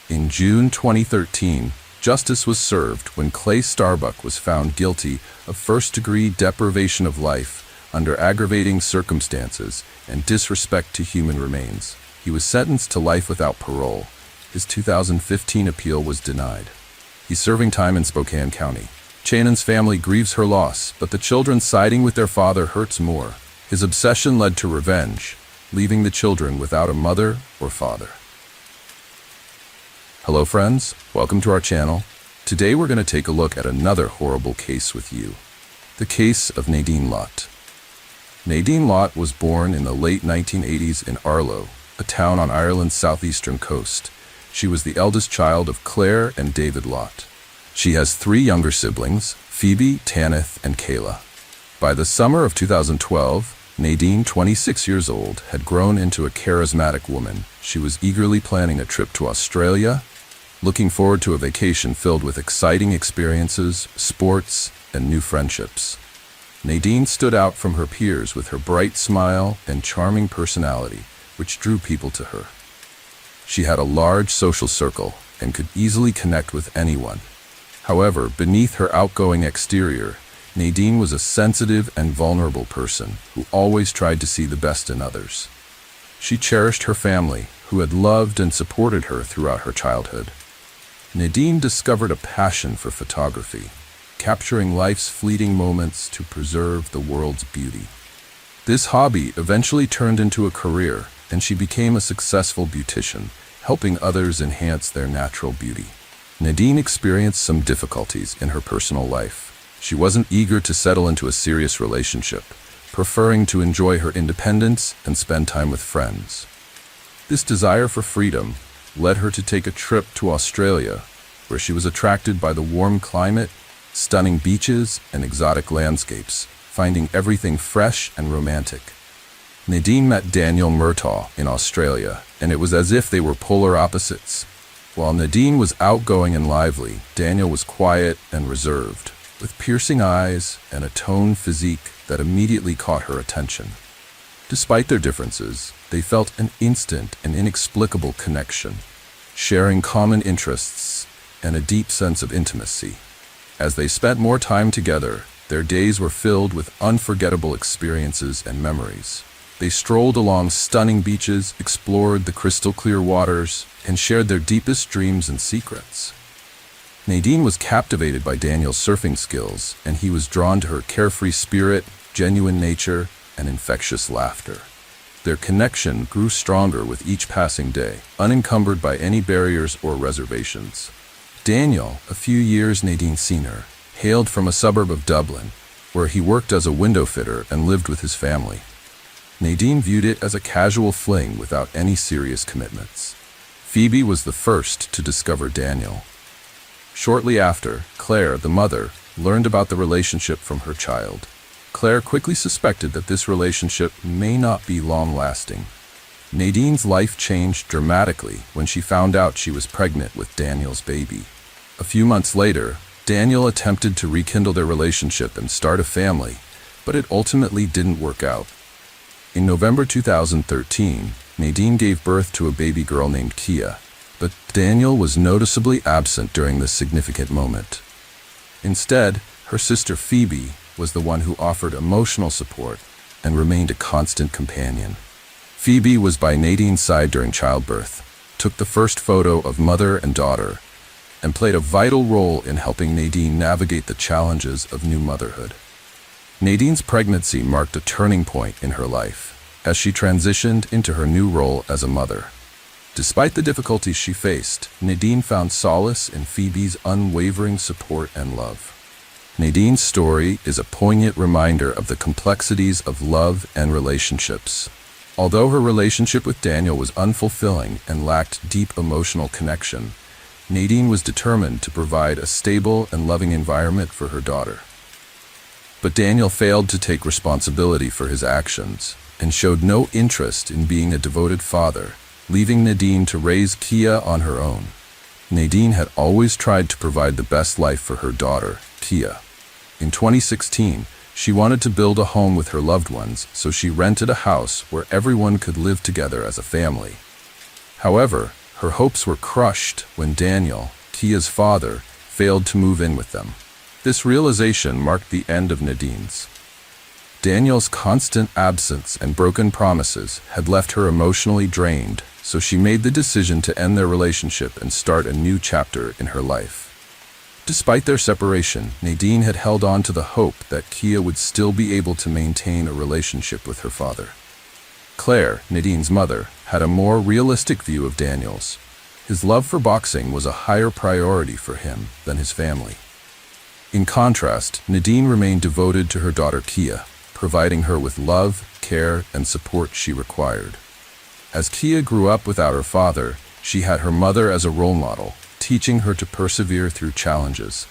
[SPEAKER 1] In June 2013, justice was served when Clay Starbuck was found guilty of first-degree deprivation of life under aggravating circumstances and disrespect to human remains. He was sentenced to life without parole. His 2015 appeal was denied. He's serving time in Spokane County. Chanin's family grieves her loss, but the children siding with their father hurts more. His obsession led to revenge, leaving the children without a mother or father. Hello friends, welcome to our channel. Today we're going to take a look at another horrible case with you. The case of Nadine Lott. Nadine Lott was born in the late 1980s in Arlo, a town on Ireland's southeastern coast. She was the eldest child of Claire and David Lott. She has 3 younger siblings, Phoebe, Tanith, and Kayla. By the summer of 2012, Nadine, 26 years old, had grown into a charismatic woman. She was eagerly planning a trip to Australia, looking forward to a vacation filled with exciting experiences, sports, and new friendships. Nadine stood out from her peers with her bright smile and charming personality, which drew people to her. She had a large social circle and could easily connect with anyone. However, beneath her outgoing exterior, Nadine was a sensitive and vulnerable person who always tried to see the best in others. She cherished her family, who had loved and supported her throughout her childhood. Nadine discovered a passion for photography, capturing life's fleeting moments to preserve the world's beauty. This hobby eventually turned into a career, and she became a successful beautician, helping others enhance their natural beauty. Nadine experienced some difficulties in her personal life. She wasn't eager to settle into a serious relationship, preferring to enjoy her independence and spend time with friends. This desire for freedom led her to take a trip to Australia, where she was attracted by the warm climate, stunning beaches, and exotic landscapes, finding everything fresh and romantic. Nadine met Daniel Murtaugh in Australia, and it was as if they were polar opposites. While Nadine was outgoing and lively, Daniel was quiet and reserved, with piercing eyes and a toned physique that immediately caught her attention. Despite their differences, they felt an instant and inexplicable connection, sharing common interests and a deep sense of intimacy. As they spent more time together, their days were filled with unforgettable experiences and memories. They strolled along stunning beaches, explored the crystal-clear waters, and shared their deepest dreams and secrets. Nadine was captivated by Daniel's surfing skills, and he was drawn to her carefree spirit, genuine nature, and infectious laughter. Their connection grew stronger with each passing day, unencumbered by any barriers or reservations. Daniel, a few years Nadine's senior, hailed from a suburb of Dublin, where he worked as a window fitter and lived with his family. Nadine viewed it as a casual fling without any serious commitments. Phoebe was the first to discover Daniel. Shortly after, Claire, the mother, learned about the relationship from her child. Claire quickly suspected that this relationship may not be long-lasting. Nadine's life changed dramatically when she found out she was pregnant with Daniel's baby. A few months later, Daniel attempted to rekindle their relationship and start a family, but it ultimately didn't work out. In November 2013, Nadine gave birth to a baby girl named Kia, but Daniel was noticeably absent during this significant moment. Instead, her sister Phoebe was the one who offered emotional support and remained a constant companion. Phoebe was by Nadine's side during childbirth, took the first photo of mother and daughter, and played a vital role in helping Nadine navigate the challenges of new motherhood. Nadine's pregnancy marked a turning point in her life as she transitioned into her new role as a mother. Despite the difficulties she faced, Nadine found solace in Phoebe's unwavering support and love. Nadine's story is a poignant reminder of the complexities of love and relationships. Although her relationship with Daniel was unfulfilling and lacked deep emotional connection, Nadine was determined to provide a stable and loving environment for her daughter. But Daniel failed to take responsibility for his actions and showed no interest in being a devoted father, leaving Nadine to raise Kia on her own. Nadine had always tried to provide the best life for her daughter, Kia. In 2016, she wanted to build a home with her loved ones, so she rented a house where everyone could live together as a family. However, her hopes were crushed when Daniel, Kia's father, failed to move in with them. This realization marked the end of Nadine's. Daniel's constant absence and broken promises had left her emotionally drained, so she made the decision to end their relationship and start a new chapter in her life. Despite their separation, Nadine had held on to the hope that Kia would still be able to maintain a relationship with her father. Claire, Nadine's mother, had a more realistic view of Daniel's. His love for boxing was a higher priority for him than his family. In contrast, Nadine remained devoted to her daughter Kia, providing her with love, care, and support she required. As Kia grew up without her father, she had her mother as a role model, teaching her to persevere through challenges.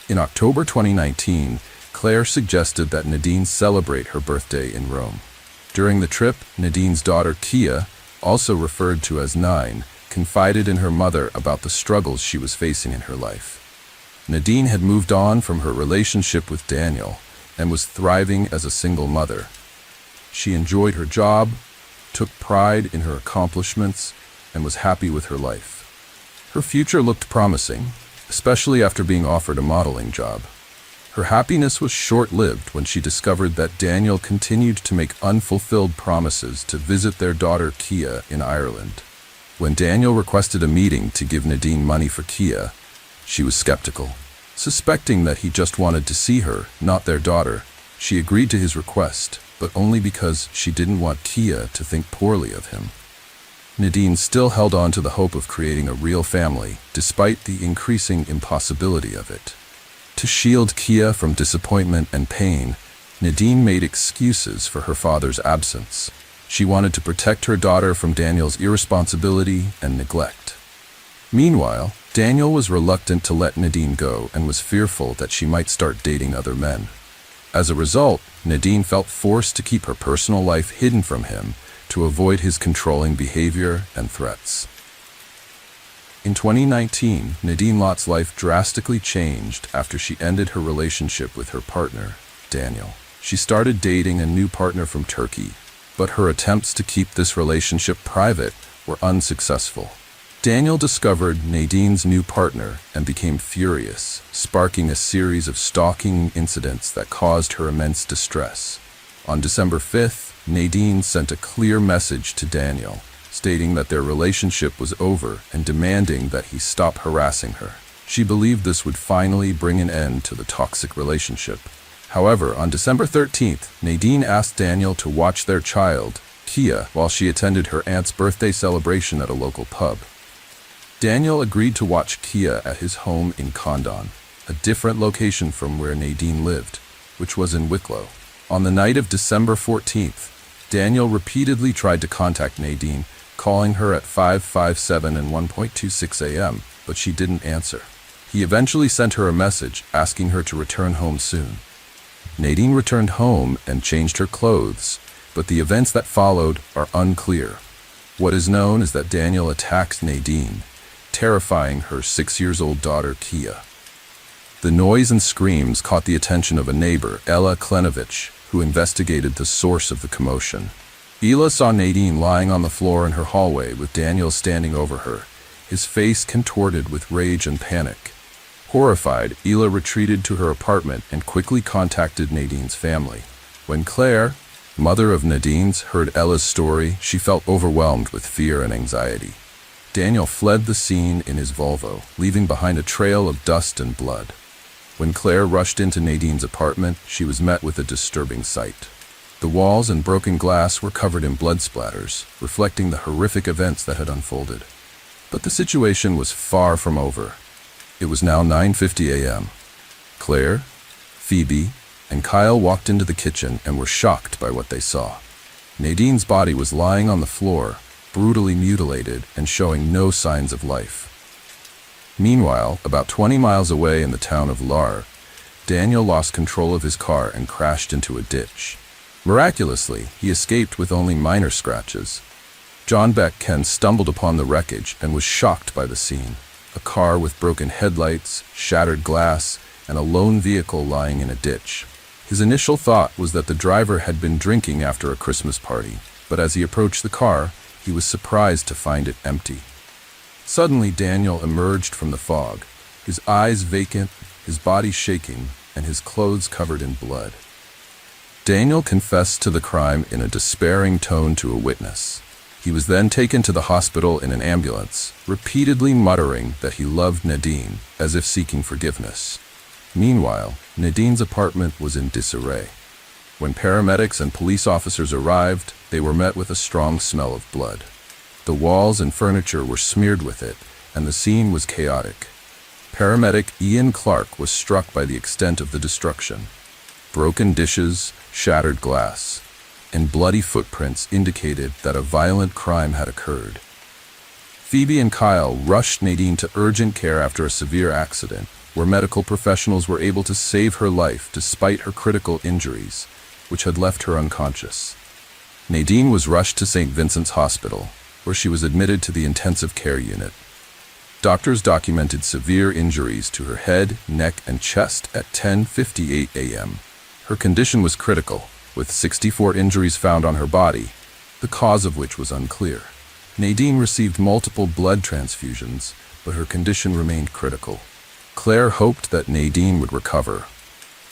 [SPEAKER 1] In October 2019, Claire suggested that Nadine celebrate her birthday in Rome. During the trip, Nadine's daughter Kia, also referred to as Nine, confided in her mother about the struggles she was facing in her life. Nadine had moved on from her relationship with Daniel and was thriving as a single mother. She enjoyed her job, took pride in her accomplishments, and was happy with her life. Her future looked promising, especially after being offered a modeling job. Her happiness was short-lived when she discovered that Daniel continued to make unfulfilled promises to visit their daughter Kia in Ireland. When Daniel requested a meeting to give Nadine money for Kia, she was skeptical. Suspecting that he just wanted to see her, not their daughter, she agreed to his request, but only because she didn't want Kia to think poorly of him. Nadine still held on to the hope of creating a real family, despite the increasing impossibility of it. To shield Kia from disappointment and pain, Nadine made excuses for her father's absence. She wanted to protect her daughter from Daniel's irresponsibility and neglect. Meanwhile, Daniel was reluctant to let Nadine go and was fearful that she might start dating other men. As a result, Nadine felt forced to keep her personal life hidden from him to avoid his controlling behavior and threats. In 2019, Nadine Lott's life drastically changed after she ended her relationship with her partner, Daniel. She started dating a new partner from Turkey, but her attempts to keep this relationship private were unsuccessful. Daniel discovered Nadine's new partner and became furious, sparking a series of stalking incidents that caused her immense distress. On December 5th, Nadine sent a clear message to Daniel, stating that their relationship was over and demanding that he stop harassing her. She believed this would finally bring an end to the toxic relationship. However, on December 13th, Nadine asked Daniel to watch their child, Kia, while she attended her aunt's birthday celebration at a local pub. Daniel agreed to watch Kia at his home in Condon, a different location from where Nadine lived, which was in Wicklow. On the night of December 14th, Daniel repeatedly tried to contact Nadine, calling her at 5:57 and 1:26 a.m., but she didn't answer. He eventually sent her a message asking her to return home soon. Nadine returned home and changed her clothes, but the events that followed are unclear. What is known is that Daniel attacked Nadine, terrifying her 6-year-old daughter, Kia. The noise and screams caught the attention of a neighbor, Ella Klenovich, who investigated the source of the commotion. Ella saw Nadine lying on the floor in her hallway with Daniel standing over her, his face contorted with rage and panic. Horrified, Ella retreated to her apartment and quickly contacted Nadine's family. When Claire, mother of Nadine's, heard Ella's story, she felt overwhelmed with fear and anxiety. Daniel fled the scene in his Volvo, leaving behind a trail of dust and blood. When Claire rushed into Nadine's apartment, she was met with a disturbing sight. The walls and broken glass were covered in blood splatters, reflecting the horrific events that had unfolded. But the situation was far from over. It was now 9:50 a.m. Claire, Phoebe, and Kyle walked into the kitchen and were shocked by what they saw. Nadine's body was lying on the floor, brutally mutilated and showing no signs of life. Meanwhile, about 20 miles away in the town of Lar, Daniel lost control of his car and crashed into a ditch. Miraculously, he escaped with only minor scratches. John Ken stumbled upon the wreckage and was shocked by the scene. A car with broken headlights, shattered glass, and a lone vehicle lying in a ditch. His initial thought was that the driver had been drinking after a Christmas party, but as he approached the car, he was surprised to find it empty. Suddenly, Daniel emerged from the fog, his eyes vacant, his body shaking, and his clothes covered in blood. Daniel confessed to the crime in a despairing tone to a witness. He was then taken to the hospital in an ambulance, repeatedly muttering that he loved Nadine, as if seeking forgiveness. Meanwhile, Nadine's apartment was in disarray. When paramedics and police officers arrived, they were met with a strong smell of blood. The walls and furniture were smeared with it, and the scene was chaotic. Paramedic Ian Clark was struck by the extent of the destruction. Broken dishes, shattered glass, and bloody footprints indicated that a violent crime had occurred. Phoebe and Kyle rushed Nadine to urgent care after a severe accident, where medical professionals were able to save her life despite her critical injuries, which had left her unconscious. Nadine was rushed to St. Vincent's Hospital, where she was admitted to the intensive care unit. Doctors documented severe injuries to her head, neck, and chest at 10:58 a.m. Her condition was critical, with 64 injuries found on her body, the cause of which was unclear. Nadine received multiple blood transfusions, but her condition remained critical. Claire hoped that Nadine would recover.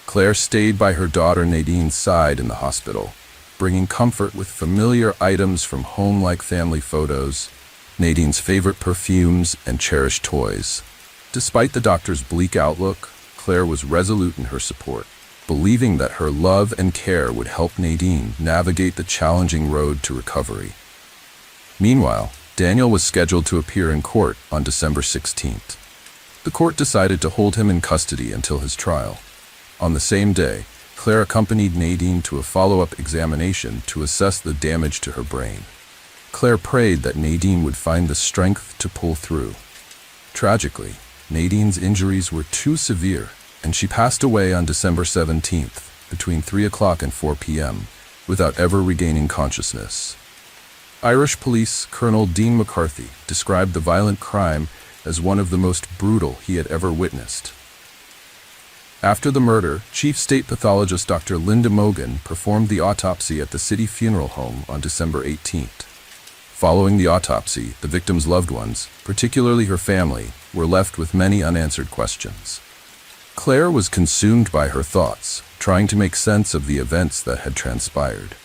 [SPEAKER 1] Claire stayed by her daughter Nadine's side in the hospital, bringing comfort with familiar items from home like family photos, Nadine's favorite perfumes, and cherished toys. Despite the doctor's bleak outlook, Claire was resolute in her support, believing that her love and care would help Nadine navigate the challenging road to recovery. Meanwhile, Daniel was scheduled to appear in court on December 16th. The court decided to hold him in custody until his trial. On the same day, Claire accompanied Nadine to a follow-up examination to assess the damage to her brain. Claire prayed that Nadine would find the strength to pull through. Tragically, Nadine's injuries were too severe, and she passed away on December 17th, between 3 o'clock and 4 p.m., without ever regaining consciousness. Irish Police Colonel Dean McCarthy described the violent crime as one of the most brutal he had ever witnessed. After the murder, Chief State Pathologist Dr. Linda Mogan performed the autopsy at the city funeral home on December 18th. Following the autopsy, the victim's loved ones, particularly her family, were left with many unanswered questions. Claire was consumed by her thoughts, trying to make sense of the events that had transpired.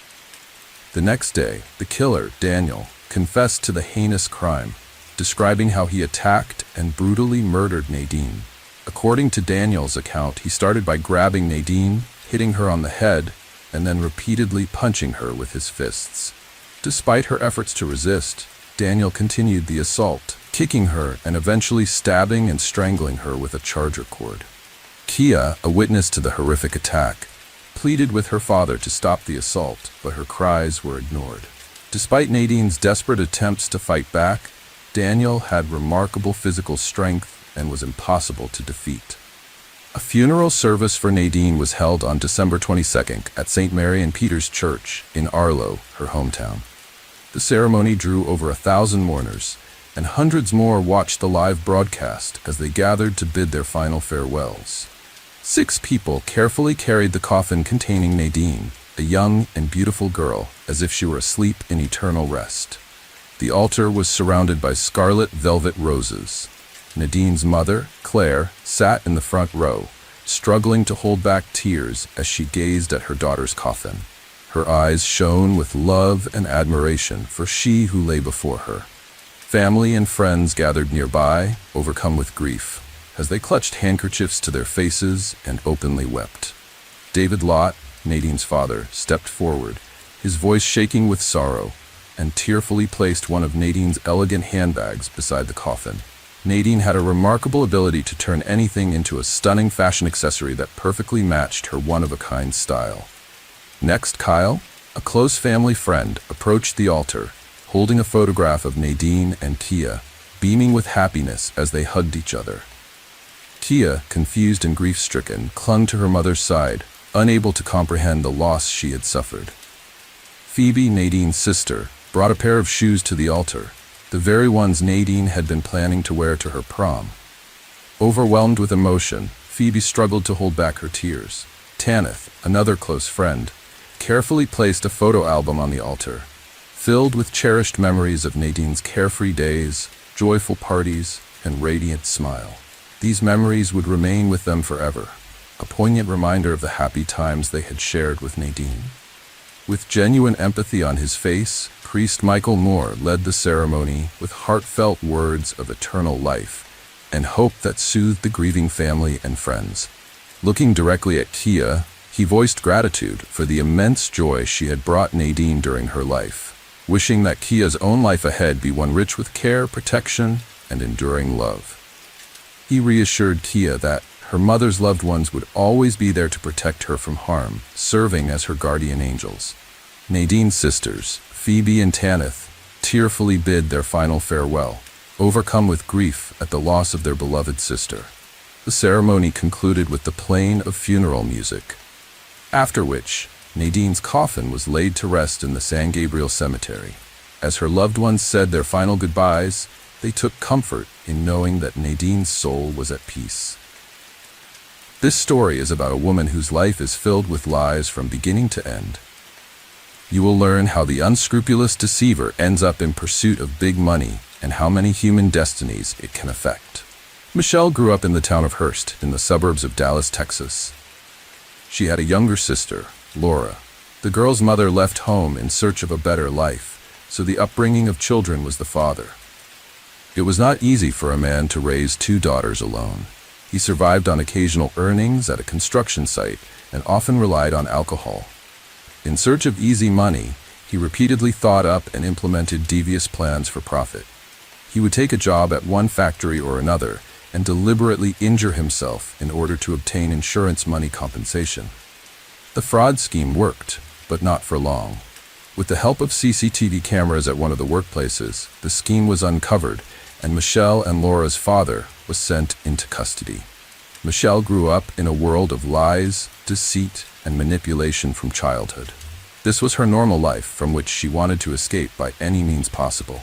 [SPEAKER 1] The next day, the killer, Daniel, confessed to the heinous crime, describing how he attacked and brutally murdered Nadine. According to Daniel's account, he started by grabbing Nadine, hitting her on the head, and then repeatedly punching her with his fists. Despite her efforts to resist, Daniel continued the assault, kicking her and eventually stabbing and strangling her with a charger cord. Kia, a witness to the horrific attack, pleaded with her father to stop the assault, but her cries were ignored. Despite Nadine's desperate attempts to fight back, Daniel had remarkable physical strength and was impossible to defeat. A funeral service for Nadine was held on December 22nd at St. Mary and Peter's Church in Arlo, her hometown. The ceremony drew over 1,000 mourners, and hundreds more watched the live broadcast as they gathered to bid their final farewells. 6 people carefully carried the coffin containing Nadine, a young and beautiful girl, as if she were asleep in eternal rest. The altar was surrounded by scarlet velvet roses. Nadine's mother, Claire, sat in the front row, struggling to hold back tears as she gazed at her daughter's coffin. Her eyes shone with love and admiration for she who lay before her. Family and friends gathered nearby, overcome with grief, as they clutched handkerchiefs to their faces and openly wept. David Lott, Nadine's father, stepped forward, his voice shaking with sorrow, and tearfully placed one of Nadine's elegant handbags beside the coffin. Nadine had a remarkable ability to turn anything into a stunning fashion accessory that perfectly matched her one-of-a-kind style. Next, Kyle, a close family friend, approached the altar, holding a photograph of Nadine and Kia, beaming with happiness as they hugged each other. Kia, confused and grief-stricken, clung to her mother's side, unable to comprehend the loss she had suffered. Phoebe, Nadine's sister, brought a pair of shoes to the altar, the very ones Nadine had been planning to wear to her prom. Overwhelmed with emotion, Phoebe struggled to hold back her tears. Tanith, another close friend, carefully placed a photo album on the altar, filled with cherished memories of Nadine's carefree days, joyful parties, and radiant smile. These memories would remain with them forever, a poignant reminder of the happy times they had shared with Nadine. With genuine empathy on his face, Priest Michael Moore led the ceremony with heartfelt words of eternal life and hope that soothed the grieving family and friends. Looking directly at Kia, he voiced gratitude for the immense joy she had brought Nadine during her life, wishing that Kia's own life ahead be one rich with care, protection, and enduring love. He reassured Kia that her mother's loved ones would always be there to protect her from harm, serving as her guardian angels. Nadine's sisters, Phoebe and Tanith, tearfully bid their final farewell, overcome with grief at the loss of their beloved sister. The ceremony concluded with the playing of funeral music, after which Nadine's coffin was laid to rest in the San Gabriel Cemetery. As her loved ones said their final goodbyes, they took comfort in knowing that Nadine's soul was at peace. This story is about a woman whose life is filled with lies from beginning to end. You will learn how the unscrupulous deceiver ends up in pursuit of big money and how many human destinies it can affect. Michelle grew up in the town of Hurst, in the suburbs of Dallas, Texas. She had a younger sister, Laura. The girl's mother left home in search of a better life, so the upbringing of children was the father. It was not easy for a man to raise 2 daughters alone. He survived on occasional earnings at a construction site and often relied on alcohol. In search of easy money, he repeatedly thought up and implemented devious plans for profit. He would take a job at one factory or another and deliberately injure himself in order to obtain insurance money compensation. The fraud scheme worked, but not for long. With the help of CCTV cameras at one of the workplaces, the scheme was uncovered, and Michelle and Laura's father was sent into custody. Michelle grew up in a world of lies, deceit, and manipulation from childhood. This was her normal life from which she wanted to escape by any means possible.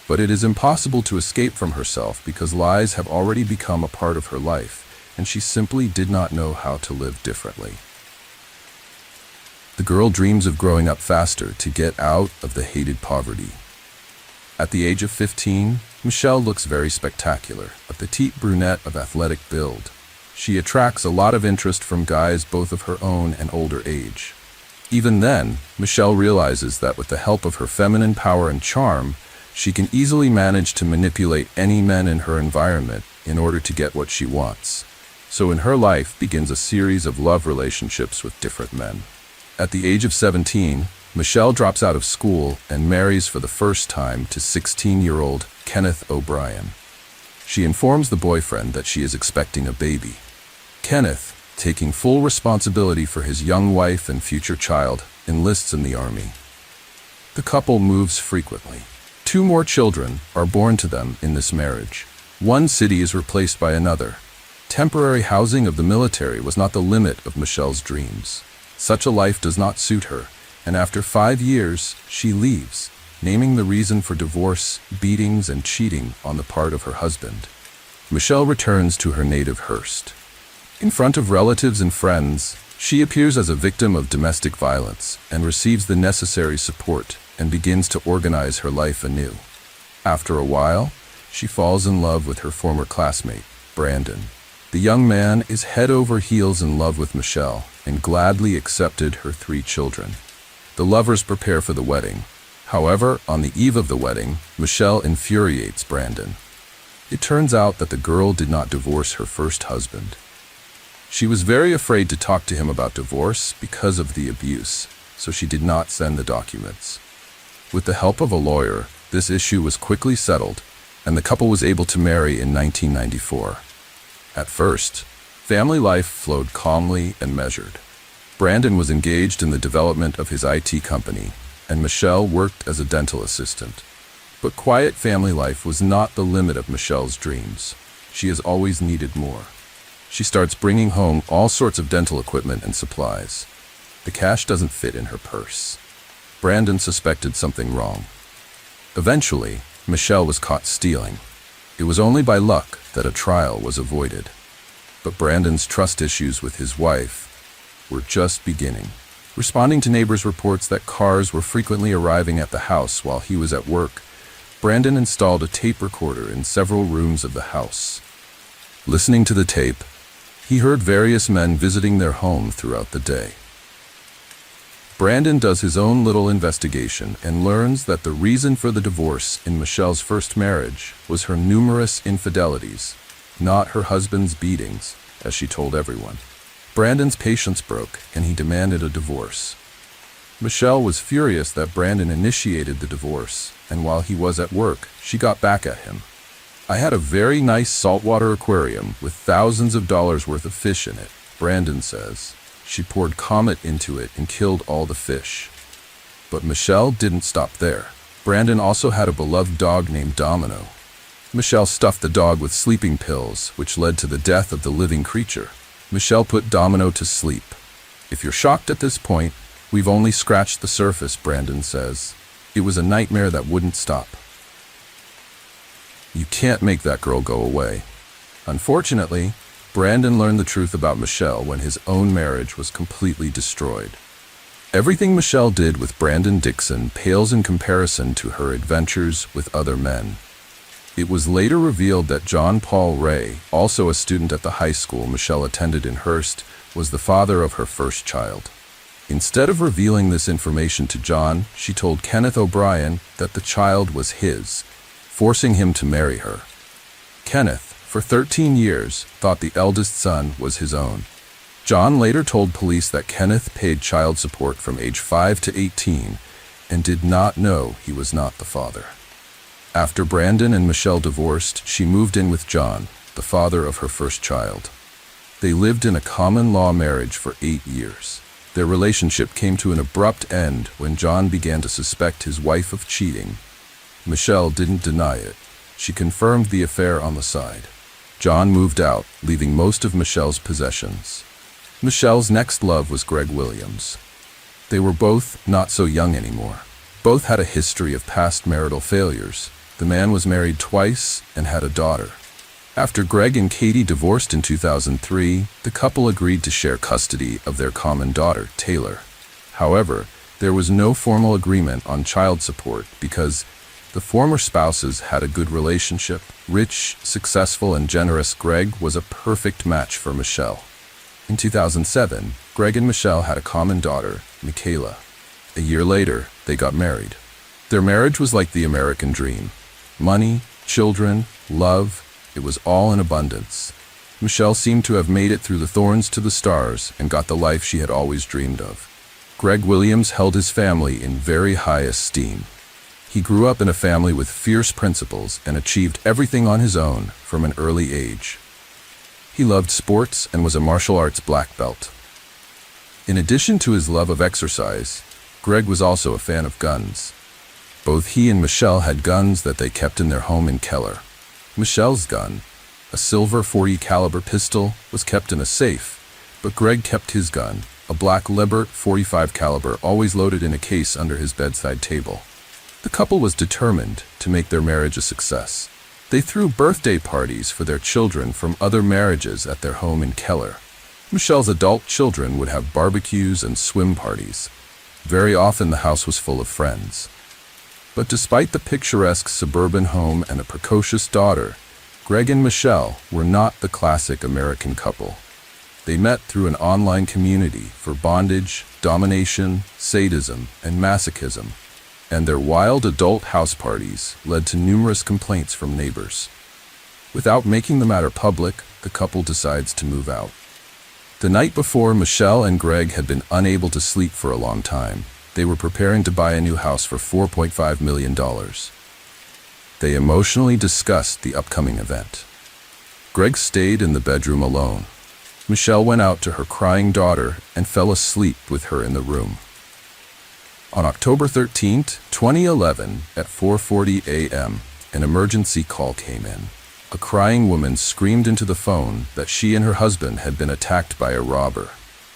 [SPEAKER 1] But it is impossible to escape from herself because lies have already become a part of her life, and she simply did not know how to live differently. The girl dreams of growing up faster to get out of the hated poverty. At the age of 15, Michelle looks very spectacular, a petite brunette of athletic build. She attracts a lot of interest from guys both of her own and older age. Even then, Michelle realizes that with the help of her feminine power and charm, she can easily manage to manipulate any men in her environment in order to get what she wants. So in her life begins a series of love relationships with different men. At the age of 17, Michelle drops out of school and marries for the first time to 16-year-old Kenneth O'Brien. She informs the boyfriend that she is expecting a baby. Kenneth, taking full responsibility for his young wife and future child, enlists in the army. The couple moves frequently. 2 more children are born to them in this marriage. One city is replaced by another. Temporary housing of the military was not the limit of Michelle's dreams. Such a life does not suit her, and after 5 years, she leaves. naming the reason for divorce: beatings and cheating on the part of her husband. Michelle returns to her native Hearst. In front of relatives and friends, she appears as a victim of domestic violence and receives the necessary support and begins to organize her life anew. After a while, she falls in love with her former classmate, Brandon. The young man is head over heels in love with Michelle and gladly accepted her 3 children. The lovers prepare for the wedding. However, on the eve of the wedding, Michelle infuriates Brandon. It turns out that the girl did not divorce her first husband. She was very afraid to talk to him about divorce because of the abuse, so she did not send the documents. With the help of a lawyer, this issue was quickly settled, and the couple was able to marry in 1994. At first, family life flowed calmly and measured. Brandon was engaged in the development of his IT company, and Michelle worked as a dental assistant. But quiet family life was not the limit of Michelle's dreams. She has always needed more. She starts bringing home all sorts of dental equipment and supplies. The cash doesn't fit in her purse. Brandon suspected something wrong. Eventually, Michelle was caught stealing. It was only by luck that a trial was avoided. But Brandon's trust issues with his wife were just beginning. Responding to neighbors' reports that cars were frequently arriving at the house while he was at work, Brandon installed a tape recorder in several rooms of the house. Listening to the tape, he heard various men visiting their home throughout the day. Brandon does his own little investigation and learns that the reason for the divorce in Michelle's first marriage was her numerous infidelities, not her husband's beatings, as she told everyone. Brandon's patience broke and he demanded a divorce. Michelle was furious that Brandon initiated the divorce, and while he was at work, she got back at him. "I had a very nice saltwater aquarium with thousands of dollars worth of fish in it," Brandon says. "She poured Comet into it and killed all the fish." But Michelle didn't stop there. Brandon also had a beloved dog named Domino. Michelle stuffed the dog with sleeping pills, which led to the death of the living creature. Michelle put Domino to sleep. "If you're shocked at this point, we've only scratched the surface," Brandon says. "It was a nightmare that wouldn't stop. You can't make that girl go away." Unfortunately, Brandon learned the truth about Michelle when his own marriage was completely destroyed. Everything Michelle did with Brandon Dixon pales in comparison to her adventures with other men. It was later revealed that John Paul Ray, also a student at the high school Michelle attended in Hearst, was the father of her first child. Instead of revealing this information to John, she told Kenneth O'Brien that the child was his, forcing him to marry her. Kenneth, for 13 years, thought the eldest son was his own. John later told police that Kenneth paid child support from age 5 to 18 and did not know he was not the father. After Brandon and Michelle divorced, she moved in with John, the father of her first child. They lived in a common-law marriage for 8 years. Their relationship came to an abrupt end when John began to suspect his wife of cheating. Michelle didn't deny it. She confirmed the affair on the side. John moved out, leaving most of Michelle's possessions. Michelle's next love was Greg Williams. They were both not so young anymore. Both had a history of past marital failures. The man was married twice and had a daughter. After Greg and Katie divorced in 2003, the couple agreed to share custody of their common daughter, Taylor. However, there was no formal agreement on child support because the former spouses had a good relationship. Rich, successful, and generous Greg was a perfect match for Michelle. In 2007, Greg and Michelle had a common daughter, Michaela. A year later, they got married. Their marriage was like the American dream. Money, children, love, it was all in abundance. Michelle seemed to have made it through the thorns to the stars and got the life she had always dreamed of. Greg Williams held his family in very high esteem. He grew up in a family with fierce principles and achieved everything on his own from an early age. He loved sports and was a martial arts black belt. In addition to his love of exercise, Greg was also a fan of guns. Both he and Michelle had guns that they kept in their home in Keller. Michelle's gun, a silver .40 caliber pistol, was kept in a safe, but Greg kept his gun, a black Lebert .45 caliber, always loaded in a case under his bedside table. The couple was determined to make their marriage a success. They threw birthday parties for their children from other marriages at their home in Keller. Michelle's adult children would have barbecues and swim parties. Very often the house was full of friends. But despite the picturesque suburban home and a precocious daughter, Greg and Michelle were not the classic American couple. They met through an online community for bondage, domination, sadism, and masochism, and their wild adult house parties led to numerous complaints from neighbors. Without making the matter public, the couple decides to move out. The night before Michelle and Greg had been unable to sleep for a long time, they were preparing to buy a new house for $4.5 million. They emotionally discussed the upcoming event. Greg stayed in the bedroom alone. Michelle went out to her crying daughter and fell asleep with her in the room. On October 13, 2011, at 4:40 a.m., an emergency call came in. A crying woman screamed into the phone that she and her husband had been attacked by a robber.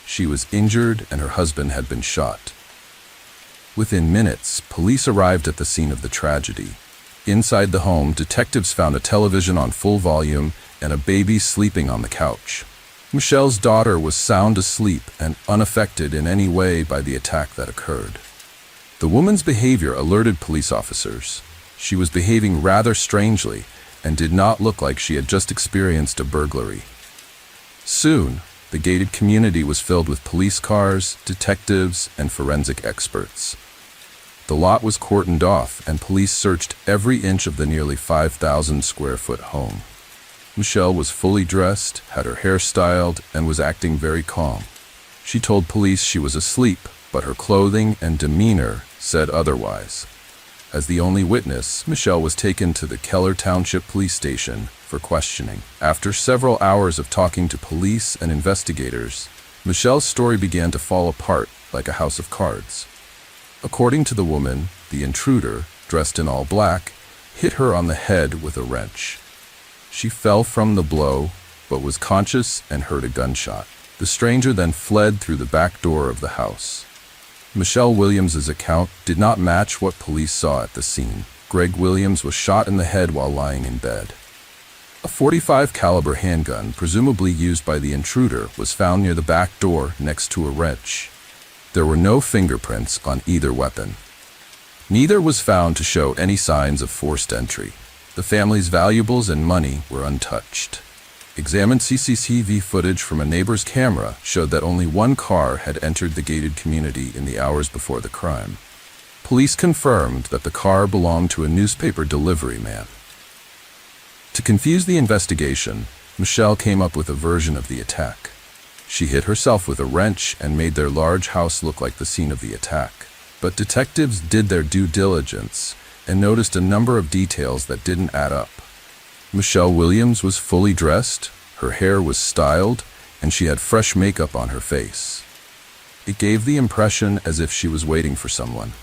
[SPEAKER 1] She was injured and her husband had been shot. Within minutes, police arrived at the scene of the tragedy. Inside the home, detectives found a television on full volume and a baby sleeping on the couch. Michelle's daughter was sound asleep and unaffected in any way by the attack that occurred. The woman's behavior alerted police officers. She was behaving rather strangely and did not look like she had just experienced a burglary. Soon, the gated community was filled with police cars, detectives, and forensic experts. The lot was cordoned off, and police searched every inch of the nearly 5,000 square foot home. Michelle was fully dressed, had her hair styled, and was acting very calm. She told police she was asleep, but her clothing and demeanor said otherwise. As the only witness, Michelle was taken to the Keller Township Police Station for questioning. After several hours of talking to police and investigators, Michelle's story began to fall apart like a house of cards. According to the woman, the intruder, dressed in all black, hit her on the head with a wrench. She fell from the blow, but was conscious and heard a gunshot. The stranger then fled through the back door of the house. Michelle Williams's account did not match what police saw at the scene. Greg Williams was shot in the head while lying in bed. A .45 caliber handgun, presumably used by the intruder, was found near the back door next to a wrench. There were no fingerprints on either weapon. Neither was found to show any signs of forced entry. The family's valuables and money were untouched. Examined CCTV footage from a neighbor's camera showed that only one car had entered the gated community in the hours before the crime. Police confirmed that the car belonged to a newspaper delivery man. To confuse the investigation, Michelle came up with a version of the attack. She hit herself with a wrench and made their large house look like the scene of the attack. But detectives did their due diligence and noticed a number of details that didn't add up. Michelle Williams was fully dressed, her hair was styled, and she had fresh makeup on her face. It gave the impression as if she was waiting for someone.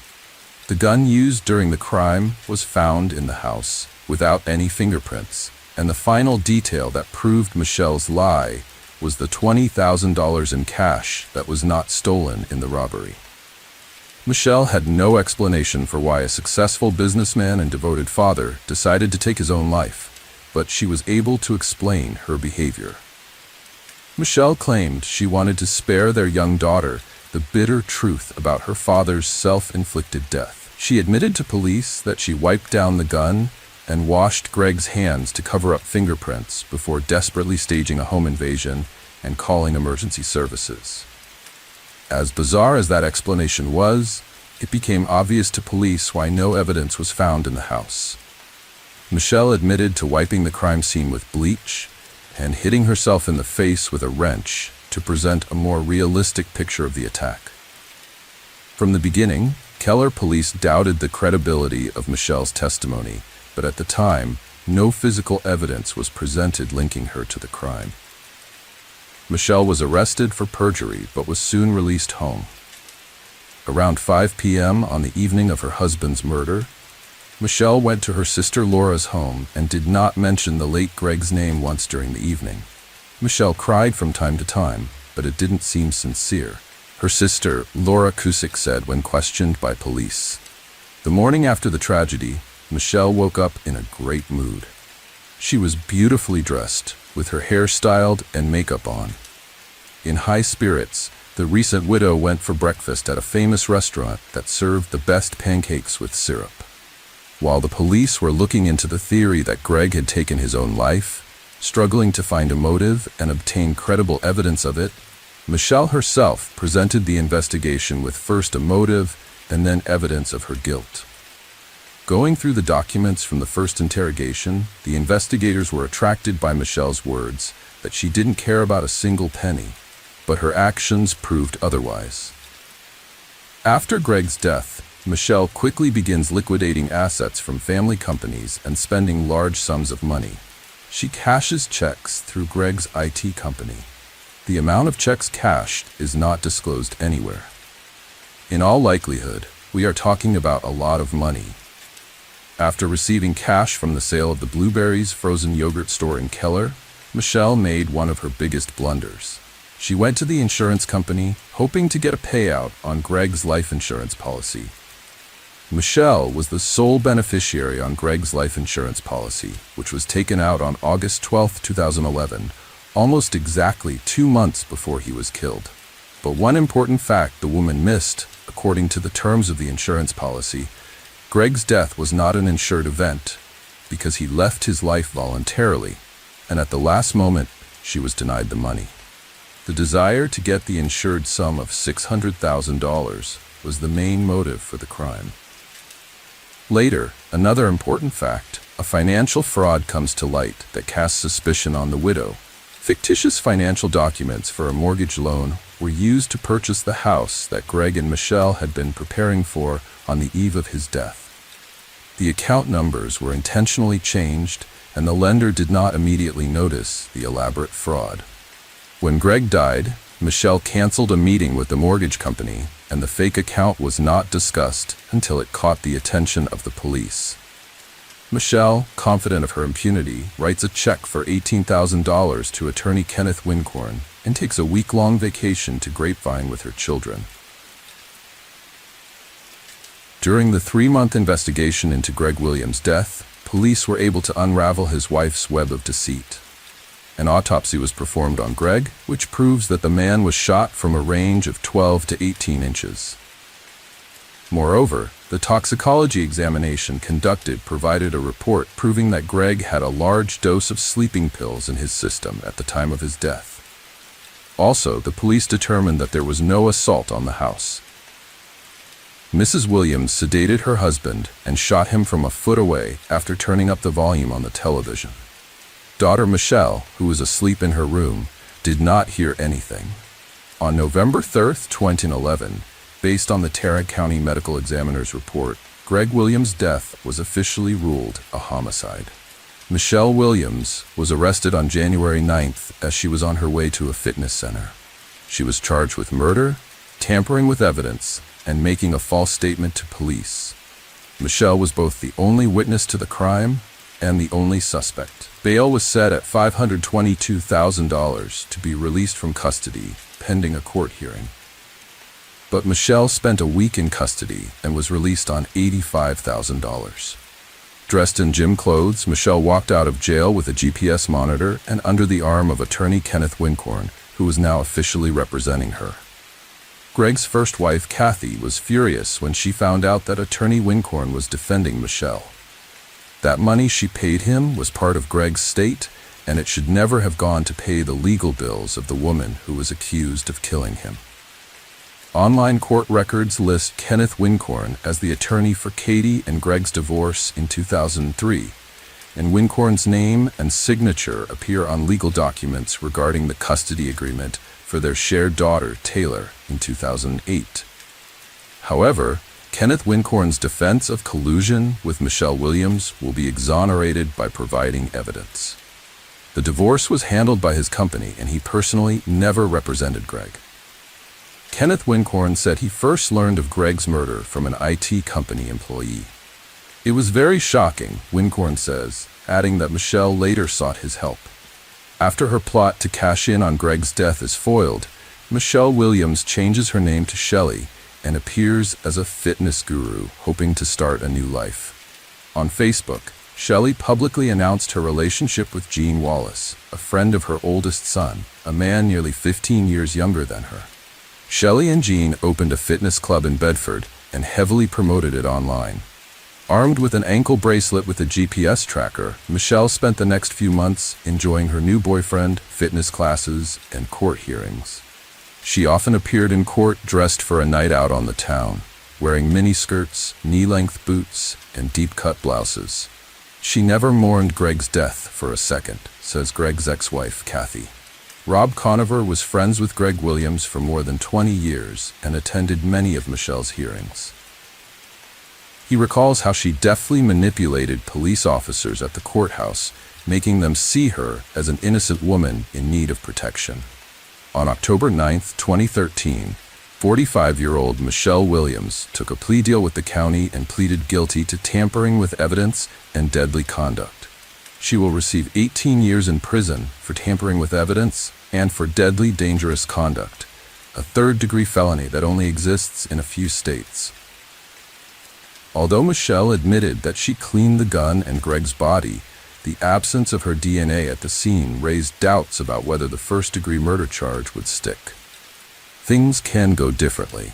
[SPEAKER 1] The gun used during the crime was found in the house without any fingerprints, and the final detail that proved Michelle's lie was the $20,000 in cash that was not stolen in the robbery. Michelle had no explanation for why a successful businessman and devoted father decided to take his own life, but she was able to explain her behavior. Michelle claimed she wanted to spare their young daughter the bitter truth about her father's self-inflicted death. She admitted to police that she wiped down the gun and washed Greg's hands to cover up fingerprints before desperately staging a home invasion and calling emergency services. As bizarre as that explanation was, it became obvious to police why no evidence was found in the house. Michelle admitted to wiping the crime scene with bleach and hitting herself in the face with a wrench to present a more realistic picture of the attack. From the beginning, Keller police doubted the credibility of Michelle's testimony, but at the time, no physical evidence was presented linking her to the crime. Michelle was arrested for perjury but was soon released home. Around 5 p.m. on the evening of her husband's murder, Michelle went to her sister Laura's home and did not mention the late Greg's name once during the evening. Michelle cried from time to time, but it didn't seem sincere. Her sister, Laura Cusick, said when questioned by police, The morning after the tragedy, Michelle woke up in a great mood. She was beautifully dressed, with her hair styled and makeup on. In high spirits, the recent widow went for breakfast at a famous restaurant that served the best pancakes with syrup. While the police were looking into the theory that Greg had taken his own life, struggling to find a motive and obtain credible evidence of it, Michelle herself presented the investigation with first a motive and then evidence of her guilt. Going through the documents from the first interrogation, the investigators were attracted by Michelle's words that she didn't care about a single penny, but her actions proved otherwise. After Greg's death, Michelle quickly begins liquidating assets from family companies and spending large sums of money. She cashes checks through Greg's IT company. The amount of checks cashed is not disclosed anywhere. In all likelihood, we are talking about a lot of money. After receiving cash from the sale of the Blueberries frozen yogurt store in Keller, Michelle made one of her biggest blunders. She went to the insurance company, hoping to get a payout on Greg's life insurance policy. Michelle was the sole beneficiary on Greg's life insurance policy, which was taken out on August 12, 2011, almost exactly 2 months before he was killed. But one important fact the woman missed, according to the terms of the insurance policy, Greg's death was not an insured event, because he left his life voluntarily, and at the last moment, she was denied the money. The desire to get the insured sum of $600,000 was the main motive for the crime. Later, another important fact, a financial fraud comes to light that casts suspicion on the widow. Fictitious financial documents for a mortgage loan were used to purchase the house that Greg and Michelle had been preparing for on the eve of his death. The account numbers were intentionally changed, and the lender did not immediately notice the elaborate fraud. When Greg died, Michelle canceled a meeting with the mortgage company, and the fake account was not discussed until it caught the attention of the police. Michelle, confident of her impunity, writes a check for $18,000 to attorney Kenneth Wincorn and takes a week-long vacation to Grapevine with her children. During the 3-month investigation into Greg Williams' death, police were able to unravel his wife's web of deceit. An autopsy was performed on Greg, which proves that the man was shot from a range of 12 to 18 inches. Moreover, the toxicology examination conducted provided a report proving that Greg had a large dose of sleeping pills in his system at the time of his death. Also, the police determined that there was no assault on the house. Mrs. Williams sedated her husband and shot him from a foot away after turning up the volume on the television. Daughter Michelle, who was asleep in her room, did not hear anything. On November 3, 2011, based on the Tarrant County Medical Examiner's report, Greg Williams' death was officially ruled a homicide. Michelle Williams was arrested on January 9th as she was on her way to a fitness center. She was charged with murder, tampering with evidence, and making a false statement to police. Michelle was both the only witness to the crime and the only suspect. Bail was set at $522,000 to be released from custody, pending a court hearing. But Michelle spent a week in custody and was released on $85,000. Dressed in gym clothes, Michelle walked out of jail with a GPS monitor and under the arm of attorney Kenneth Wincorn, who was now officially representing her. Greg's first wife, Kathy, was furious when she found out that attorney Wincorn was defending Michelle. That money she paid him was part of Greg's estate, and it should never have gone to pay the legal bills of the woman who was accused of killing him. Online court records list Kenneth Wincorn as the attorney for Katie and Greg's divorce in 2003, and Wincorn's name and signature appear on legal documents regarding the custody agreement for their shared daughter, Taylor, in 2008. However, Kenneth Wincorn's defense of collusion with Michelle Williams will be exonerated by providing evidence. The divorce was handled by his company, and he personally never represented Greg. Kenneth Wincorn said he first learned of Greg's murder from an IT company employee. It was very shocking, Wincorn says, adding that Michelle later sought his help. After her plot to cash in on Greg's death is foiled, Michelle Williams changes her name to Shelley and appears as a fitness guru hoping to start a new life. On Facebook, Shelley publicly announced her relationship with Gene Wallace, a friend of her oldest son, a man nearly 15 years younger than her. Shelley and Gene opened a fitness club in Bedford and heavily promoted it online. Armed with an ankle bracelet with a GPS tracker, Michelle spent the next few months enjoying her new boyfriend, fitness classes, and court hearings. She often appeared in court dressed for a night out on the town, wearing miniskirts, knee-length boots, and deep-cut blouses. She never mourned Greg's death for a second, says Greg's ex-wife, Kathy. Rob Conover was friends with Greg Williams for more than 20 years and attended many of Michelle's hearings. He recalls how she deftly manipulated police officers at the courthouse, making them see her as an innocent woman in need of protection. On October 9, 2013, 45-year-old Michelle Williams took a plea deal with the county and pleaded guilty to tampering with evidence and deadly conduct. She will receive 18 years in prison for tampering with evidence and for deadly dangerous conduct, a third-degree felony that only exists in a few states. Although Michelle admitted that she cleaned the gun and Greg's body, the absence of her DNA at the scene raised doubts about whether the first-degree murder charge would stick. Things can go differently.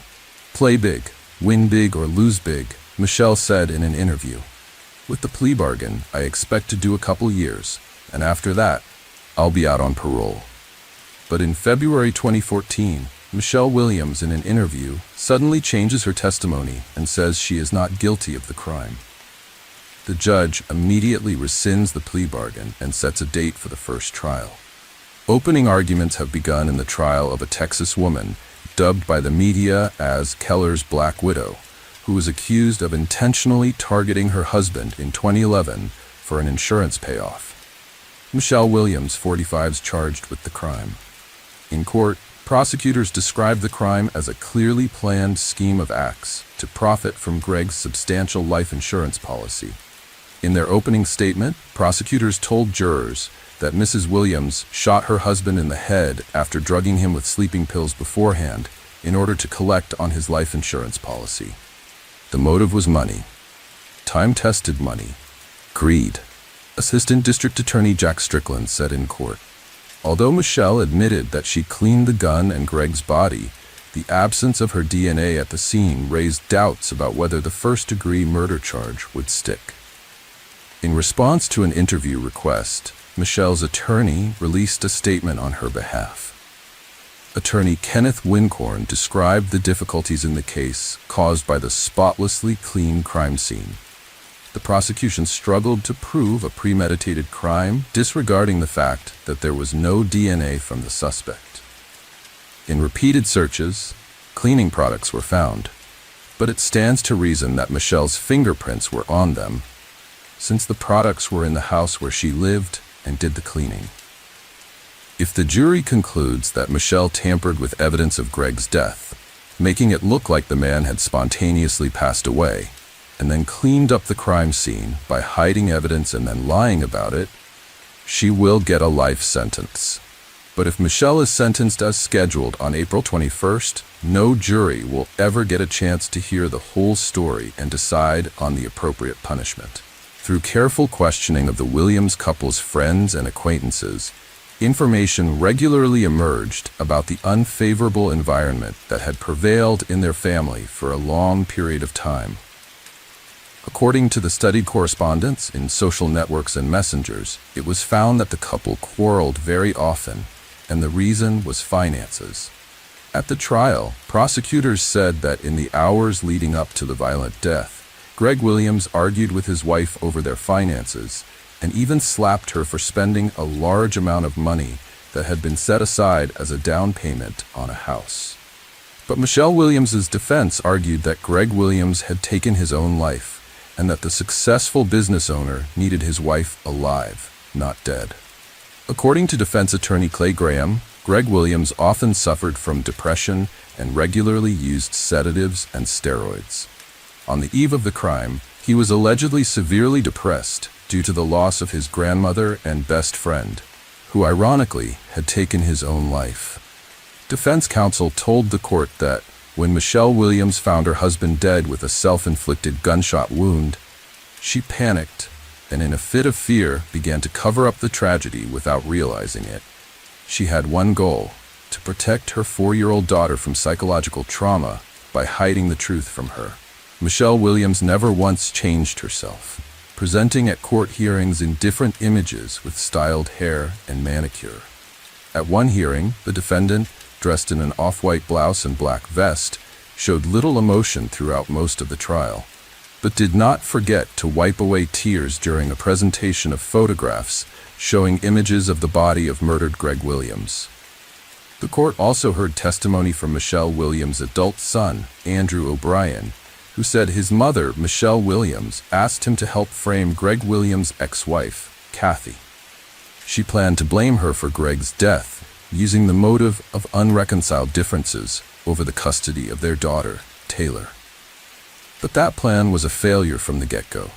[SPEAKER 1] Play big, win big, or lose big, Michelle said in an interview. With the plea bargain, I expect to do a couple years, and after that, I'll be out on parole. But in February 2014, Michelle Williams, in an interview, suddenly changes her testimony and says she is not guilty of the crime. The judge immediately rescinds the plea bargain and sets a date for the first trial. Opening arguments have begun in the trial of a Texas woman, dubbed by the media as Keller's Black Widow, who was accused of intentionally targeting her husband in 2011 for an insurance payoff. Michelle Williams, 45, is charged with the crime. In court, prosecutors described the crime as a clearly planned scheme of acts to profit from Greg's substantial life insurance policy. In their opening statement, prosecutors told jurors that Mrs. Williams shot her husband in the head after drugging him with sleeping pills beforehand in order to collect on his life insurance policy. The motive was money. Time-tested money. Greed. Assistant District Attorney Jack Strickland said in court. Although Michelle admitted that she cleaned the gun and Greg's body, the absence of her DNA at the scene raised doubts about whether the first-degree murder charge would stick. In response to an interview request, Michelle's attorney released a statement on her behalf. Attorney Kenneth Wincorn described the difficulties in the case caused by the spotlessly clean crime scene. The prosecution struggled to prove a premeditated crime, disregarding the fact that there was no DNA from the suspect. In repeated searches, cleaning products were found, but it stands to reason that Michelle's fingerprints were on them, since the products were in the house where she lived and did the cleaning. If the jury concludes that Michelle tampered with evidence of Greg's death, making it look like the man had spontaneously passed away, and then cleaned up the crime scene by hiding evidence and then lying about it, she will get a life sentence. But if Michelle is sentenced as scheduled on April 21st, no jury will ever get a chance to hear the whole story and decide on the appropriate punishment. Through careful questioning of the Williams couple's friends and acquaintances, information regularly emerged about the unfavorable environment that had prevailed in their family for a long period of time. According to the studied correspondence in social networks and messengers, it was found that the couple quarreled very often, and the reason was finances. At the trial, prosecutors said that in the hours leading up to the violent death, Greg Williams argued with his wife over their finances and even slapped her for spending a large amount of money that had been set aside as a down payment on a house. But Michelle Williams's defense argued that Greg Williams had taken his own life and that the successful business owner needed his wife alive, not dead. According to defense attorney Clay Graham, Greg Williams often suffered from depression and regularly used sedatives and steroids. On the eve of the crime, he was allegedly severely depressed due to the loss of his grandmother and best friend, who ironically had taken his own life. Defense counsel told the court that When Michelle Williams found her husband dead with a self-inflicted gunshot wound, she panicked and in a fit of fear began to cover up the tragedy without realizing it. She had one goal: to protect her 4-year-old daughter from psychological trauma by hiding the truth from her. Michelle Williams never once changed herself, presenting at court hearings in different images with styled hair and manicure. At one hearing, the defendant, dressed in an off-white blouse and black vest, showed little emotion throughout most of the trial, but did not forget to wipe away tears during a presentation of photographs showing images of the body of murdered Greg Williams. The court also heard testimony from Michelle Williams' adult son, Andrew O'Brien, who said his mother, Michelle Williams, asked him to help frame Greg Williams' ex-wife, Kathy. She planned to blame her for Greg's death, using the motive of unreconciled differences over the custody of their daughter, Taylor. But that plan was a failure from the get-go.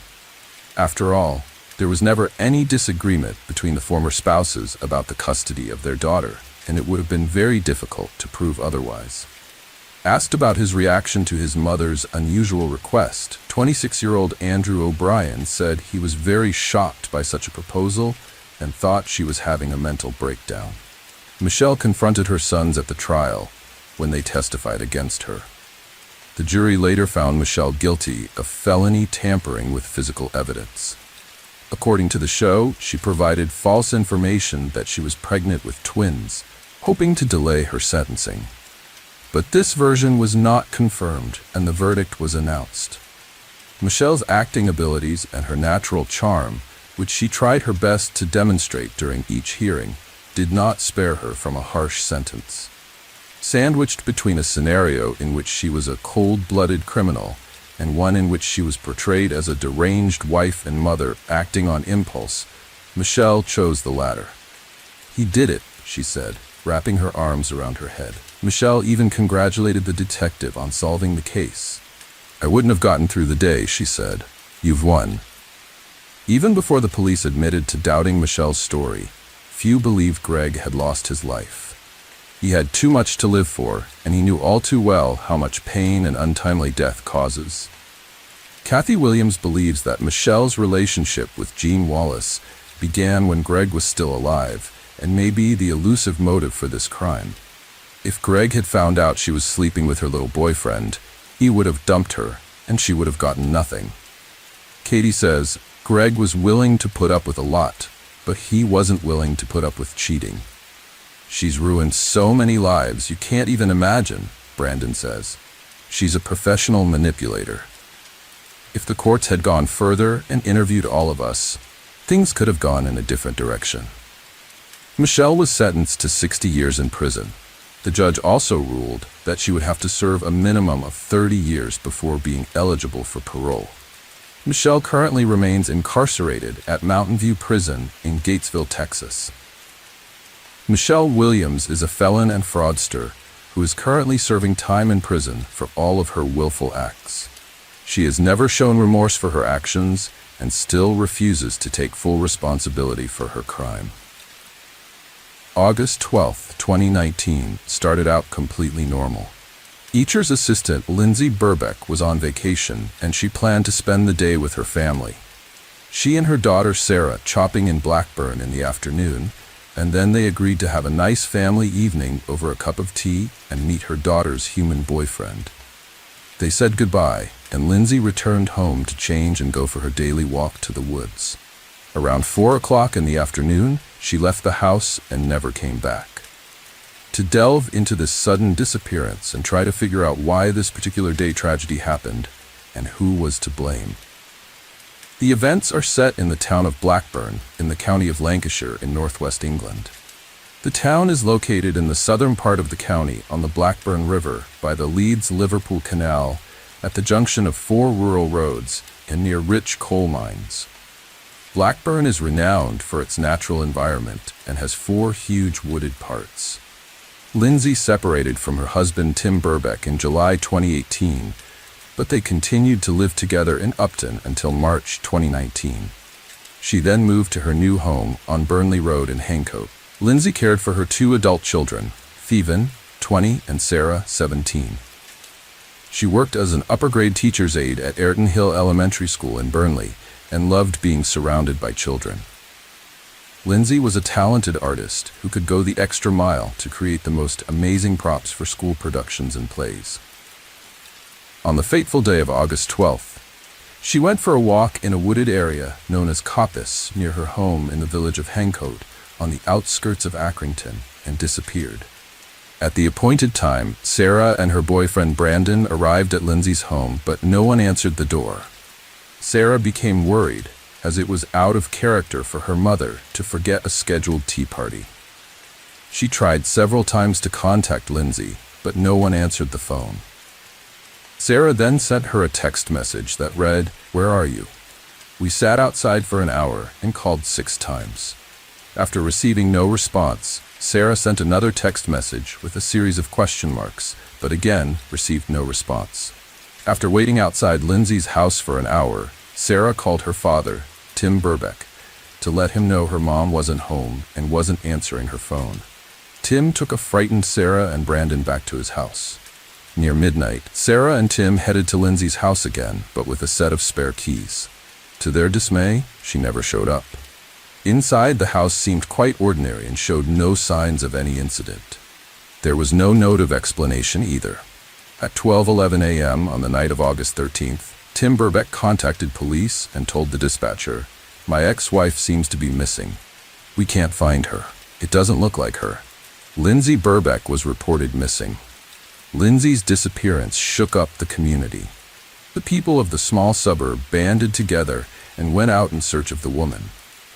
[SPEAKER 1] After all, there was never any disagreement between the former spouses about the custody of their daughter, and it would have been very difficult to prove otherwise. Asked about his reaction to his mother's unusual request, 26-year-old Andrew O'Brien said he was very shocked by such a proposal and thought she was having a mental breakdown. Michelle confronted her sons at the trial when they testified against her. The jury later found Michelle guilty of felony tampering with physical evidence. According to the show, she provided false information that she was pregnant with twins, hoping to delay her sentencing. But this version was not confirmed, and the verdict was announced. Michelle's acting abilities and her natural charm, which she tried her best to demonstrate during each hearing, did not spare her from a harsh sentence. Sandwiched between a scenario in which she was a cold-blooded criminal and one in which she was portrayed as a deranged wife and mother acting on impulse, Michelle chose the latter. "He did it," she said, wrapping her arms around her head. Michelle even congratulated the detective on solving the case. "I wouldn't have gotten through the day," she said. "You've won." Even before the police admitted to doubting Michelle's story, few believed Greg had lost his life. He had too much to live for, and he knew all too well how much pain and untimely death causes. Kathy Williams believes that Michelle's relationship with Gene Wallace began when Greg was still alive, and may be the elusive motive for this crime. If Greg had found out she was sleeping with her little boyfriend, he would have dumped her, and she would have gotten nothing. Katie says, Greg was willing to put up with a lot, but he wasn't willing to put up with cheating. "She's ruined so many lives you can't even imagine," Brandon says. "She's a professional manipulator." If the courts had gone further and interviewed all of us, things could have gone in a different direction. Michelle was sentenced to 60 years in prison. The judge also ruled that she would have to serve a minimum of 30 years before being eligible for parole. Michelle currently remains incarcerated at Mountain View Prison in Gatesville, Texas. Michelle Williams is a felon and fraudster who is currently serving time in prison for all of her willful acts. She has never shown remorse for her actions and still refuses to take full responsibility for her crime. August 12, 2019 started out completely normal. Eacher's assistant, Lindsay Burbeck, was on vacation and she planned to spend the day with her family. She and her daughter Sarah chopping in Blackburn in the afternoon, and then they agreed to have a nice family evening over a cup of tea and meet her daughter's human boyfriend. They said goodbye, and Lindsay returned home to change and go for her daily walk to the woods. Around 4 o'clock in the afternoon, she left the house and never came back. To delve into this sudden disappearance and try to figure out why this particular day tragedy happened and who was to blame. The events are set in the town of Blackburn in the county of Lancashire in northwest England. The town is located in the southern part of the county on the Blackburn River by the Leeds-Liverpool Canal at the junction of 4 rural roads and near rich coal mines. Blackburn is renowned for its natural environment and has 4 huge wooded parts. Lindsay separated from her husband Tim Burbeck in July 2018, but they continued to live together in Upton until March 2019. She then moved to her new home on Burnley Road in Hancote. Lindsay cared for her 2 adult children, Theven, 20, and Sarah, 17. She worked as an upper-grade teacher's aide at Ayrton Hill Elementary School in Burnley and loved being surrounded by children. Lindsay was a talented artist who could go the extra mile to create the most amazing props for school productions and plays. On the fateful day of August 12th, she went for a walk in a wooded area known as Coppice near her home in the village of Hencote on the outskirts of Accrington and disappeared. At the appointed time, Sarah and her boyfriend Brandon arrived at Lindsay's home, but no one answered the door. Sarah became worried, as it was out of character for her mother to forget a scheduled tea party. She tried several times to contact Lindsay, but no one answered the phone. Sarah then sent her a text message that read, "Where are you? We sat outside for an hour and called 6 times." After receiving no response, Sarah sent another text message with a series of question marks, but again received no response. After waiting outside Lindsay's house for an hour, Sarah called her father, Tim Burbeck, to let him know her mom wasn't home and wasn't answering her phone. Tim took a frightened Sarah and Brandon back to his house. Near midnight, Sarah and Tim headed to Lindsay's house again, but with a set of spare keys. To their dismay, she never showed up. Inside, the house seemed quite ordinary and showed no signs of any incident. There was no note of explanation either. At 12:11 a.m. on the night of August 13th, Tim Burbeck contacted police and told the dispatcher, "My ex-wife seems to be missing. We can't find her. It doesn't look like her." Lindsay Burbeck was reported missing. Lindsay's disappearance shook up the community. The people of the small suburb banded together and went out in search of the woman.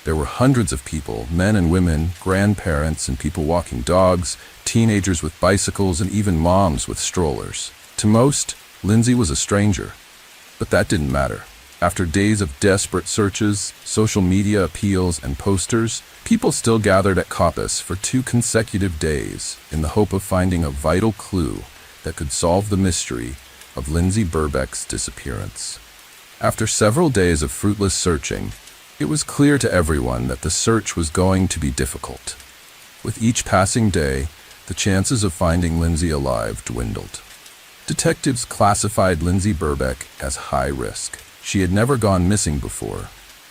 [SPEAKER 1] There were hundreds of people, men and women, grandparents and people walking dogs, teenagers with bicycles, and even moms with strollers. To most, Lindsay was a stranger. But that didn't matter. After days of desperate searches, social media appeals, and posters, people still gathered at Coppice for 2 consecutive days in the hope of finding a vital clue that could solve the mystery of Lindsay Burbeck's disappearance. After several days of fruitless searching, it was clear to everyone that the search was going to be difficult. With each passing day, the chances of finding Lindsay alive dwindled. Detectives classified Lindsay Burbeck as high risk. She had never gone missing before,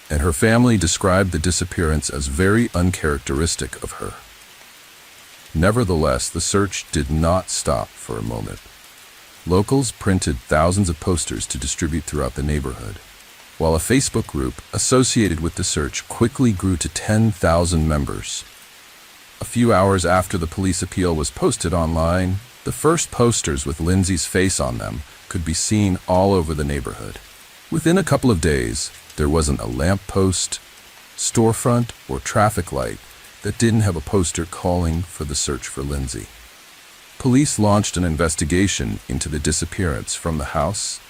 [SPEAKER 1] and her family described the disappearance as very uncharacteristic of her. Nevertheless, the search did not stop for a moment. Locals printed thousands of posters to distribute throughout the neighborhood, while a Facebook group associated with the search quickly grew to 10,000 members. A few hours after the police appeal was posted online, the first posters with Lindsay's face on them could be seen all over the neighborhood. Within a couple of days, there wasn't a lamppost, storefront, or traffic light that didn't have a poster calling for the search for Lindsay. Police launched an investigation into the disappearance from the house,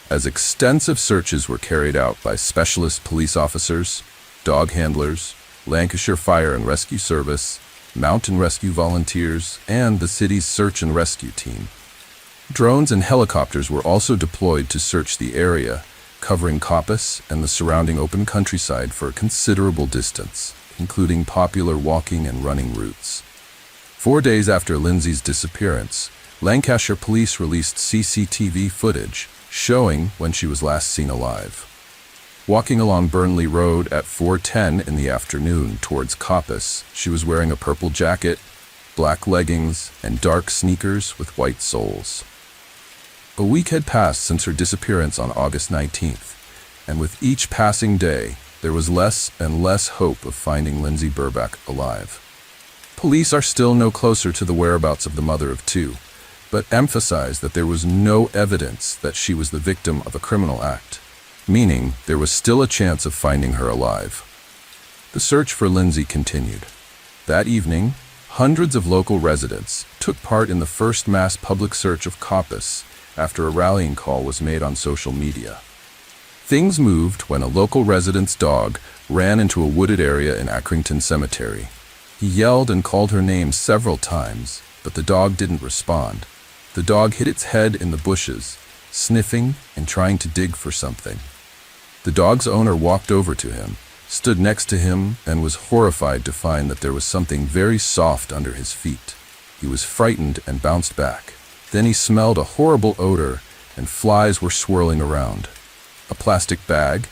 [SPEAKER 1] as extensive searches were carried out by specialist police officers, dog handlers, Lancashire Fire and Rescue Service, mountain rescue volunteers, and the city's search and rescue team. Drones and helicopters were also deployed to search the area, covering Coppice and the surrounding open countryside for a considerable distance, including popular walking and running routes. 4 days after Lindsay's disappearance, Lancashire police released CCTV footage showing when she was last seen alive. Walking along Burnley Road at 4:10 in the afternoon towards Coppice, she was wearing a purple jacket, black leggings, and dark sneakers with white soles. A week had passed since her disappearance on August 19th, and with each passing day, there was less and less hope of finding Lindsay Burbeck alive. Police are still no closer to the whereabouts of the mother of 2, but emphasize that there was no evidence that she was the victim of a criminal act, meaning there was still a chance of finding her alive. The search for Lindsay continued. That evening, hundreds of local residents took part in the first mass public search of Coppice after a rallying call was made on social media. Things moved when a local resident's dog ran into a wooded area in Accrington Cemetery. He yelled and called her name several times, but the dog didn't respond. The dog hid its head in the bushes, sniffing and trying to dig for something. The dog's owner walked over to him, stood next to him, and was horrified to find that there was something very soft under his feet. He was frightened and bounced back. Then he smelled a horrible odor and flies were swirling around. A plastic bag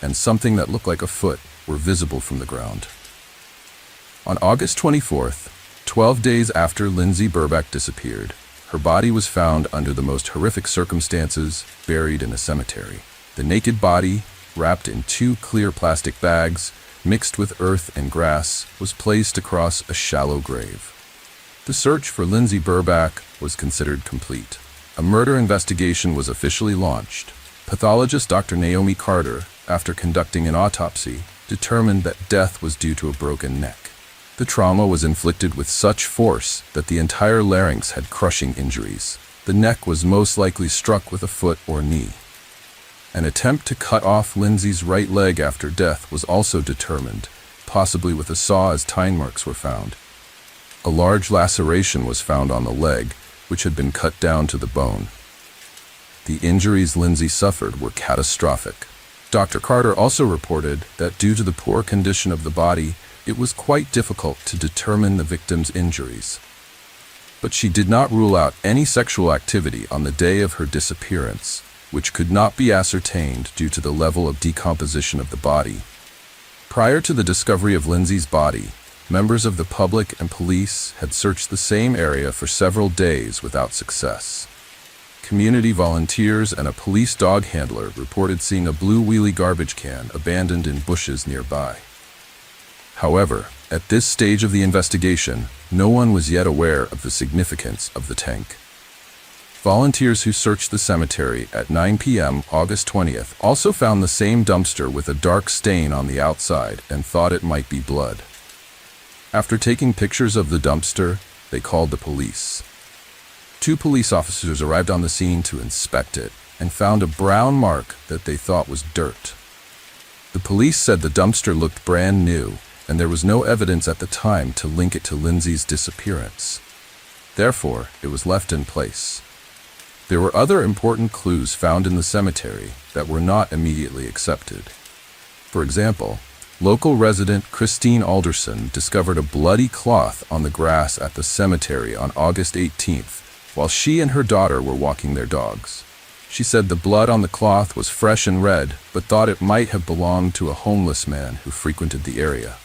[SPEAKER 1] and something that looked like a foot were visible from the ground. On August 24th, 12 days after Lindsay Burback disappeared, her body was found under the most horrific circumstances, buried in a cemetery. The naked body, wrapped in 2 clear plastic bags, mixed with earth and grass, was placed across a shallow grave. The search for Lindsay Burback was considered complete. A murder investigation was officially launched. Pathologist Dr. Naomi Carter, after conducting an autopsy, determined that death was due to a broken neck. The trauma was inflicted with such force that the entire larynx had crushing injuries. The neck was most likely struck with a foot or knee. An attempt to cut off Lindsay's right leg after death was also determined, possibly with a saw, as tine marks were found. A large laceration was found on the leg, which had been cut down to the bone. The injuries Lindsay suffered were catastrophic. Dr. Carter also reported that due to the poor condition of the body, it was quite difficult to determine the victim's injuries. But she did not rule out any sexual activity on the day of her disappearance, which could not be ascertained due to the level of decomposition of the body. Prior to the discovery of Lindsay's body, members of the public and police had searched the same area for several days without success. Community volunteers and a police dog handler reported seeing a blue wheelie garbage can abandoned in bushes nearby. However, at this stage of the investigation, no one was yet aware of the significance of the tank. Volunteers who searched the cemetery at 9 p.m. August 20th also found the same dumpster with a dark stain on the outside and thought it might be blood. After taking pictures of the dumpster, they called the police. 2 police officers arrived on the scene to inspect it and found a brown mark that they thought was dirt. The police said the dumpster looked brand new, and there was no evidence at the time to link it to Lindsay's disappearance. Therefore, it was left in place. There were other important clues found in the cemetery that were not immediately accepted. For example, local resident Christine Alderson discovered a bloody cloth on the grass at the cemetery on August 18th, while she and her daughter were walking their dogs. She said the blood on the cloth was fresh and red, but thought it might have belonged to a homeless man who frequented the area.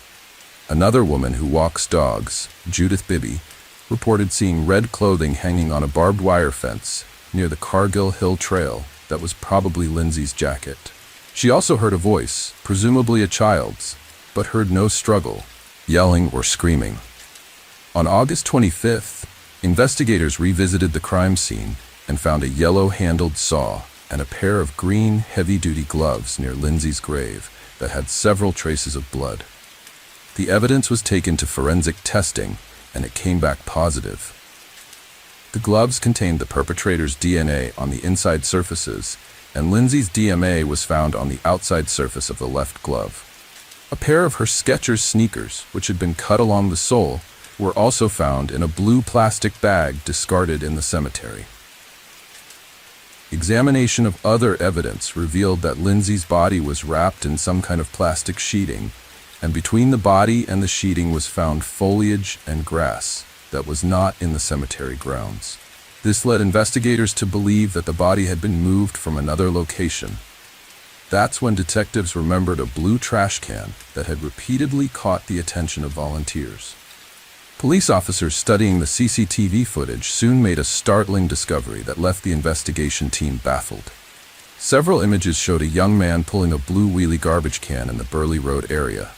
[SPEAKER 1] Another woman who walks dogs, Judith Bibby, reported seeing red clothing hanging on a barbed wire fence near the Cargill Hill Trail that was probably Lindsay's jacket. She also heard a voice, presumably a child's, but heard no struggle, yelling or screaming. On August 25th, investigators revisited the crime scene and found a yellow-handled saw and a pair of green, heavy-duty gloves near Lindsay's grave that had several traces of blood. The evidence was taken to forensic testing, and it came back positive. The gloves contained the perpetrator's DNA on the inside surfaces, and Lindsay's DNA was found on the outside surface of the left glove. A pair of her Skechers sneakers, which had been cut along the sole, were also found in a blue plastic bag discarded in the cemetery. Examination of other evidence revealed that Lindsay's body was wrapped in some kind of plastic sheeting, and between the body and the sheeting was found foliage and grass that was not in the cemetery grounds. This led investigators to believe that the body had been moved from another location. That's when detectives remembered a blue trash can that had repeatedly caught the attention of volunteers. Police officers studying the CCTV footage soon made a startling discovery that left the investigation team baffled. Several images showed a young man pulling a blue wheelie garbage can in the Burley Road area.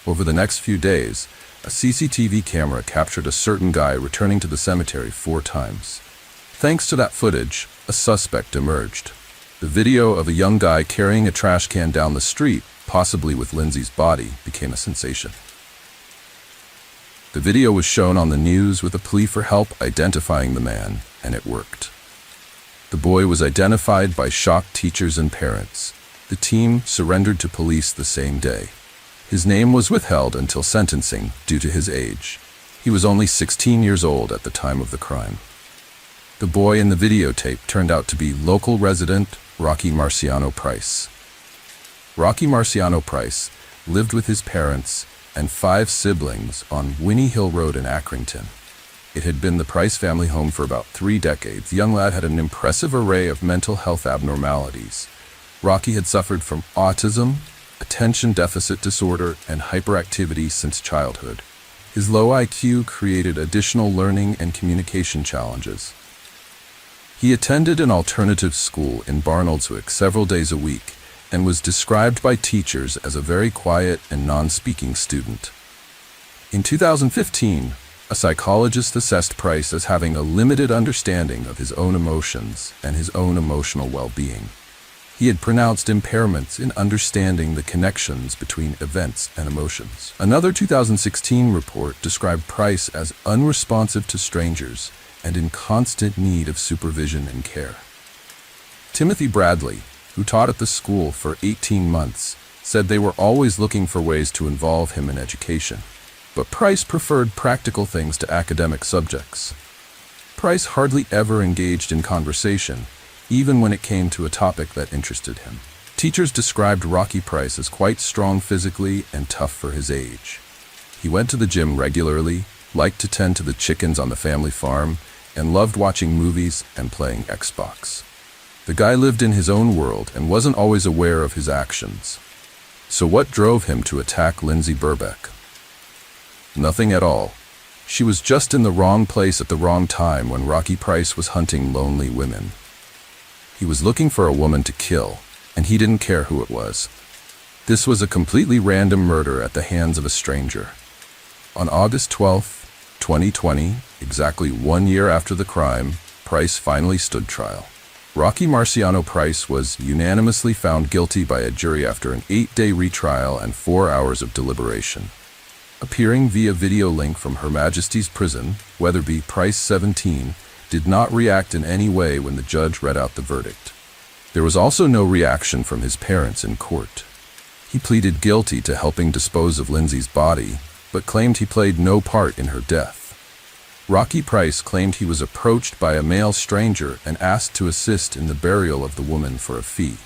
[SPEAKER 1] Over the next few days, a CCTV camera captured a certain guy returning to the cemetery 4 times. Thanks to that footage, a suspect emerged. The video of a young guy carrying a trash can down the street, possibly with Lindsay's body, became a sensation. The video was shown on the news with a plea for help identifying the man, and it worked. The boy was identified by shocked teachers and parents. The team surrendered to police the same day. His name was withheld until sentencing due to his age. He was only 16 years old at the time of the crime. The boy in the videotape turned out to be local resident Rocky Marciano Price. Rocky Marciano Price lived with his parents and 5 siblings on Winnie Hill Road in Accrington. It had been the Price family home for about 3 decades. The young lad had an impressive array of mental health abnormalities. Rocky had suffered from autism, attention deficit disorder, and hyperactivity since childhood. His low IQ created additional learning and communication challenges. He attended an alternative school in Barnoldswick several days a week and was described by teachers as a very quiet and non-speaking student. In 2015, a psychologist assessed Price as having a limited understanding of his own emotions and his own emotional well-being. He had pronounced impairments in understanding the connections between events and emotions. Another 2016 report described Price as unresponsive to strangers and in constant need of supervision and care. Timothy Bradley, who taught at the school for 18 months, said they were always looking for ways to involve him in education. But Price preferred practical things to academic subjects. Price hardly ever engaged in conversation, even when it came to a topic that interested him. Teachers described Rocky Price as quite strong physically and tough for his age. He went to the gym regularly, liked to tend to the chickens on the family farm, and loved watching movies and playing Xbox. The guy lived in his own world and wasn't always aware of his actions. So what drove him to attack Lindsay Burbeck? Nothing at all. She was just in the wrong place at the wrong time when Rocky Price was hunting lonely women. He was looking for a woman to kill, and he didn't care who it was. This was a completely random murder at the hands of a stranger. On August 12, 2020, exactly 1 year after the crime, Price finally stood trial. Rocky Marciano Price was unanimously found guilty by a jury after an 8-day retrial and 4 hours of deliberation. Appearing via video link from Her Majesty's Prison, Weatherby Price 17 did not react in any way when the judge read out the verdict. There was also no reaction from his parents in court. He pleaded guilty to helping dispose of Lindsay's body, but claimed he played no part in her death. Rocky Price claimed he was approached by a male stranger and asked to assist in the burial of the woman for a fee.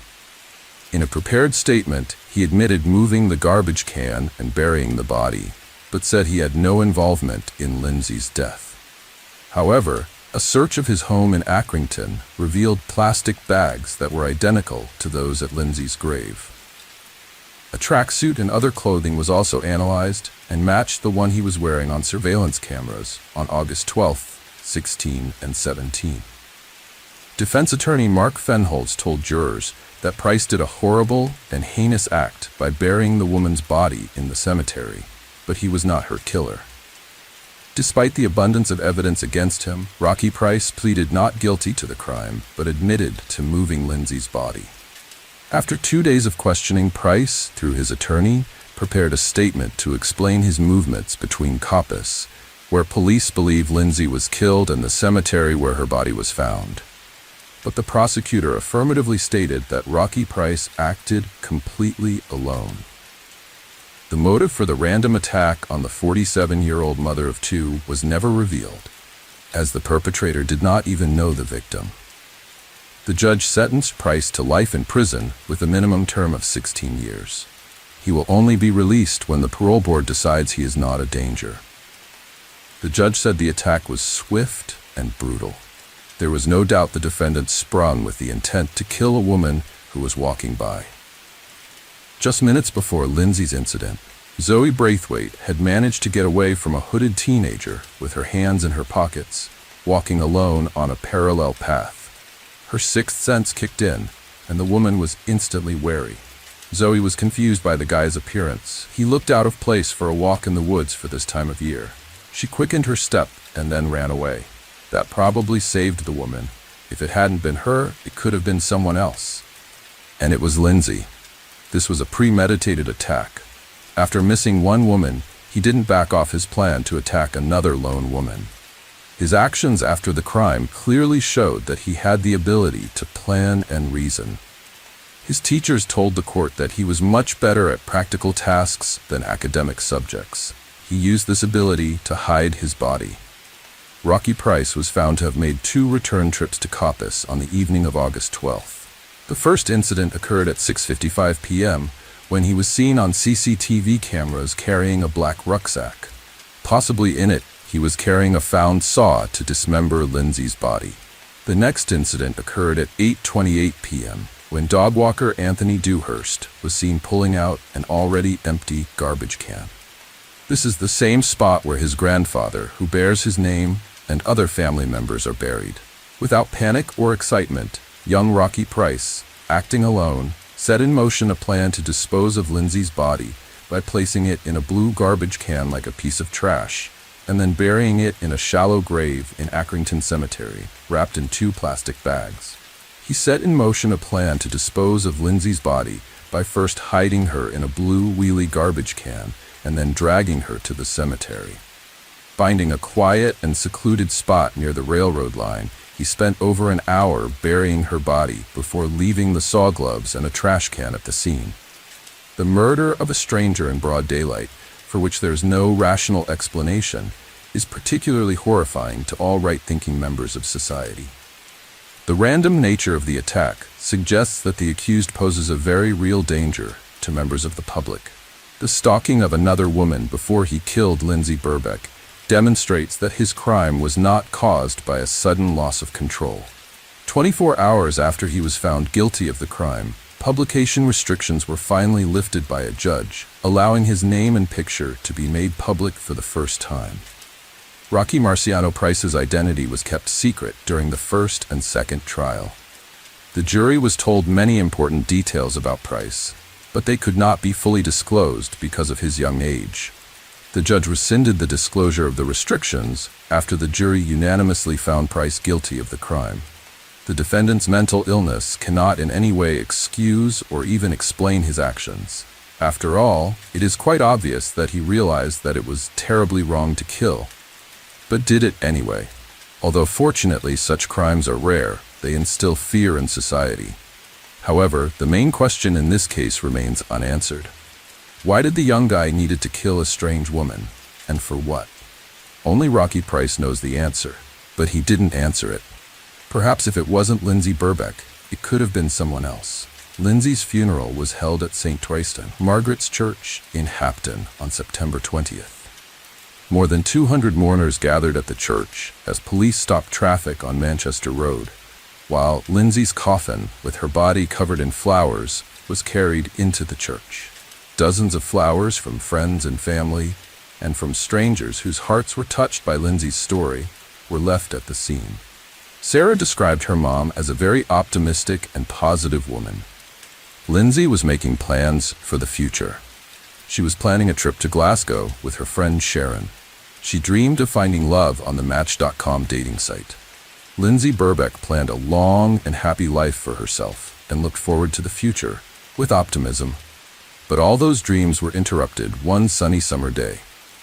[SPEAKER 1] In a prepared statement, he admitted moving the garbage can and burying the body, but said he had no involvement in Lindsay's death. However, a search of his home in Accrington revealed plastic bags that were identical to those at Lindsay's grave. A tracksuit and other clothing was also analyzed and matched the one he was wearing on surveillance cameras on August 12, 16, and 17. Defense attorney Mark Fenholz told jurors that Price did a horrible and heinous act by burying the woman's body in the cemetery, but he was not her killer. Despite the abundance of evidence against him, Rocky Price pleaded not guilty to the crime, but admitted to moving Lindsay's body. After 2 days of questioning, Price, through his attorney, prepared a statement to explain his movements between Coppice, where police believe Lindsay was killed, and the cemetery where her body was found. But the prosecutor affirmatively stated that Rocky Price acted completely alone. The motive for the random attack on the 47-year-old mother of 2 was never revealed, as the perpetrator did not even know the victim. The judge sentenced Price to life in prison with a minimum term of 16 years. He will only be released when the parole board decides he is not a danger. The judge said the attack was swift and brutal. There was no doubt the defendant sprung with the intent to kill a woman who was walking by. Just minutes before Lindsay's incident, Zoe Braithwaite had managed to get away from a hooded teenager with her hands in her pockets, walking alone on a parallel path. Her sixth sense kicked in, and the woman was instantly wary. Zoe was confused by the guy's appearance. He looked out of place for a walk in the woods for this time of year. She quickened her step and then ran away. That probably saved the woman. If it hadn't been her, it could have been someone else. And it was Lindsay. This was a premeditated attack. After missing one woman, he didn't back off his plan to attack another lone woman. His actions after the crime clearly showed that he had the ability to plan and reason. His teachers told the court that he was much better at practical tasks than academic subjects. He used this ability to hide his body. Rocky Price was found to have made 2 return trips to Coppice on the evening of August 12th. The first incident occurred at 6:55 p.m. when he was seen on CCTV cameras carrying a black rucksack. Possibly in it, He was carrying a found saw to dismember Lindsay's body. The next incident occurred at 8:28 p.m. when dogwalker Anthony Dewhurst was seen pulling out an already empty garbage can. This is the same spot where his grandfather, who bears his name, and other family members are buried. Without panic or excitement, young Rocky Price, acting alone, set in motion a plan to dispose of Lindsay's body by placing it in a blue garbage can like a piece of trash, and then burying it in a shallow grave in Accrington Cemetery, wrapped in 2 plastic bags. He set in motion a plan to dispose of Lindsay's body by first hiding her in a blue wheelie garbage can and then dragging her to the cemetery. Finding a quiet and secluded spot near the railroad line, he spent over an hour burying her body before leaving the saw gloves and a trash can at the scene. The murder of a stranger in broad daylight, for which there is no rational explanation, is particularly horrifying to all right-thinking members of society. The random nature of the attack suggests that the accused poses a very real danger to members of the public. The stalking of another woman before he killed Lindsay Burbeck demonstrates that his crime was not caused by a sudden loss of control. 24 hours after he was found guilty of the crime, publication restrictions were finally lifted by a judge, allowing his name and picture to be made public for the first time. Rocky Marciano Price's identity was kept secret during the first and second trial. The jury was told many important details about Price, but they could not be fully disclosed because of his young age. The judge rescinded the disclosure of the restrictions after the jury unanimously found Price guilty of the crime. The defendant's mental illness cannot in any way excuse or even explain his actions. After all, it is quite obvious that he realized that it was terribly wrong to kill, but did it anyway. Although fortunately such crimes are rare, they instill fear in society. However, the main question in this case remains unanswered. Why did the young guy needed to kill a strange woman, and for what? Only Rocky Price knows the answer, but he didn't answer it. Perhaps if it wasn't Lindsay Burbeck, it could have been someone else. Lindsay's funeral was held at St. Troyston, Margaret's Church in Hapton on September 20th. More than 200 mourners gathered at the church as police stopped traffic on Manchester Road, while Lindsay's coffin, with her body covered in flowers, was carried into the church. Dozens of flowers from friends and family, and from strangers whose hearts were touched by Lindsay's story, were left at the scene. Sarah described her mom as a very optimistic and positive woman. Lindsay was making plans for the future. She was planning a trip to Glasgow with her friend Sharon. She dreamed of finding love on the Match.com dating site. Lindsay Burbeck planned a long and happy life for herself and looked forward to the future with optimism. But all those dreams were interrupted one sunny summer day.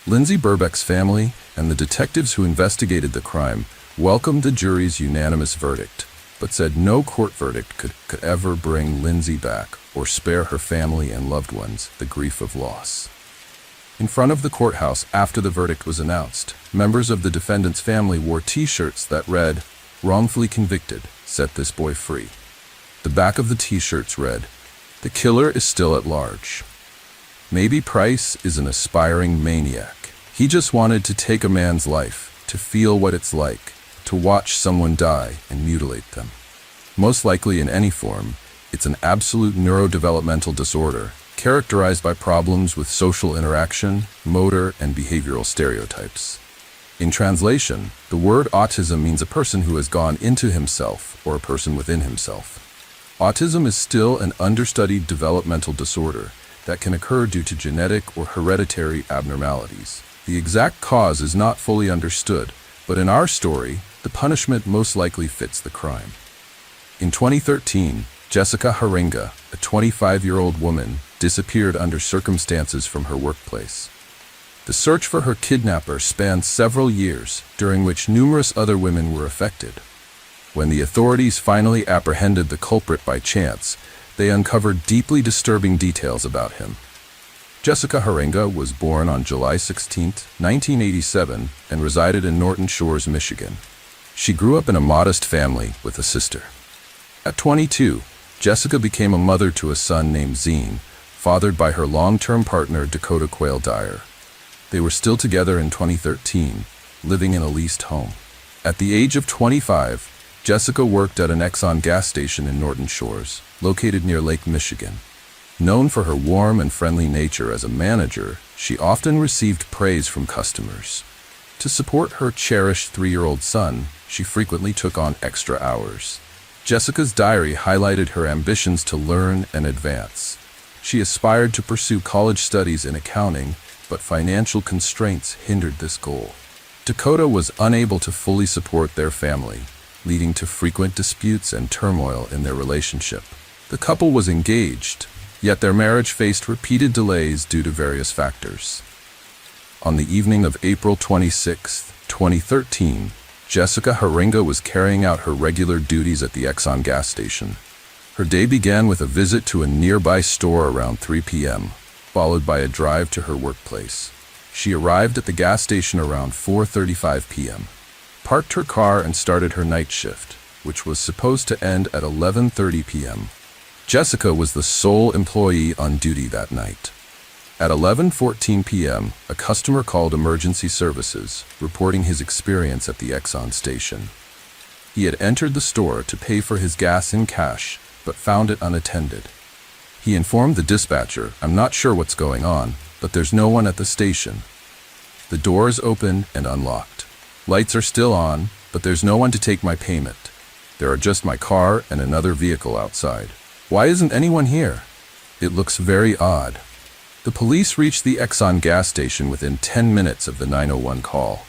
[SPEAKER 1] Lindsay Burbeck's family and the detectives who investigated the crime welcomed the jury's unanimous verdict, but said no court verdict could ever bring Lindsay back or spare her family and loved ones the grief of loss. In front of the courthouse after the verdict was announced, members of the defendant's family wore T-shirts that read, "Wrongfully convicted, set this boy free." The back of the T-shirts read, "The killer is still at large. Maybe Price is an aspiring maniac. He just wanted to take a man's life, to feel what it's like, to watch someone die and mutilate them. Most likely in any form, it's an absolute neurodevelopmental disorder characterized by problems with social interaction, motor, and behavioral stereotypes." In translation, the word autism means a person who has gone into himself or a person within himself. Autism is still an understudied developmental disorder that can occur due to genetic or hereditary abnormalities. The exact cause is not fully understood, but in our story, the punishment most likely fits the crime. In 2013, Jessica Haringa, a 25-year-old woman, disappeared under circumstances from her workplace. The search for her kidnapper spanned several years, during which numerous other women were affected. When the authorities finally apprehended the culprit by chance, they uncovered deeply disturbing details about him. Jessica Haringa was born on July 16, 1987, and resided in Norton Shores, Michigan. She grew up in a modest family with a sister. At 22, Jessica became a mother to a son named Zine, fathered by her long-term partner Dakota Quayle Dyer. They were still together in 2013, living in a leased home. At the age of 25, Jessica worked at an Exxon gas station in Norton Shores, located near Lake Michigan. Known for her warm and friendly nature as a manager, she often received praise from customers. To support her cherished 3-year-old son, she frequently took on extra hours. Jessica's diary highlighted her ambitions to learn and advance. She aspired to pursue college studies in accounting, but financial constraints hindered this goal. Dakota was unable to fully support their family, leading to frequent disputes and turmoil in their relationship. The couple was engaged, yet their marriage faced repeated delays due to various factors. On the evening of April 26, 2013, Jessica Haringa was carrying out her regular duties at the Exxon gas station. Her day began with a visit to a nearby store around 3 p.m., followed by a drive to her workplace. She arrived at the gas station around 4:35 p.m., parked her car and started her night shift, which was supposed to end at 11:30 p.m. Jessica was the sole employee on duty that night. At 11:14 p.m., a customer called emergency services, reporting his experience at the Exxon station. He had entered the store to pay for his gas in cash, but found it unattended. He informed the dispatcher, "I'm not sure what's going on, but there's no one at the station. The door is open and unlocked. Lights are still on, but there's no one to take my payment. There are just my car and another vehicle outside. Why isn't anyone here? It looks very odd." The police reached the Exxon gas station within 10 minutes of the 911 call.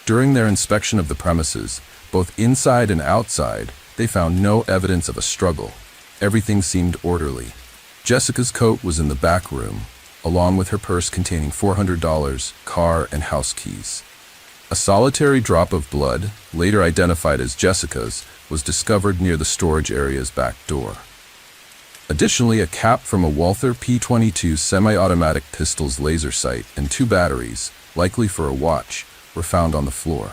[SPEAKER 1] During their inspection of the premises, both inside and outside, they found no evidence of a struggle. Everything seemed orderly. Jessica's coat was in the back room, along with her purse containing $400, car, and house keys. A solitary drop of blood, later identified as Jessica's, was discovered near the storage area's back door. Additionally, a cap from a Walther P22 semi-automatic pistol's laser sight and 2 batteries, likely for a watch, were found on the floor.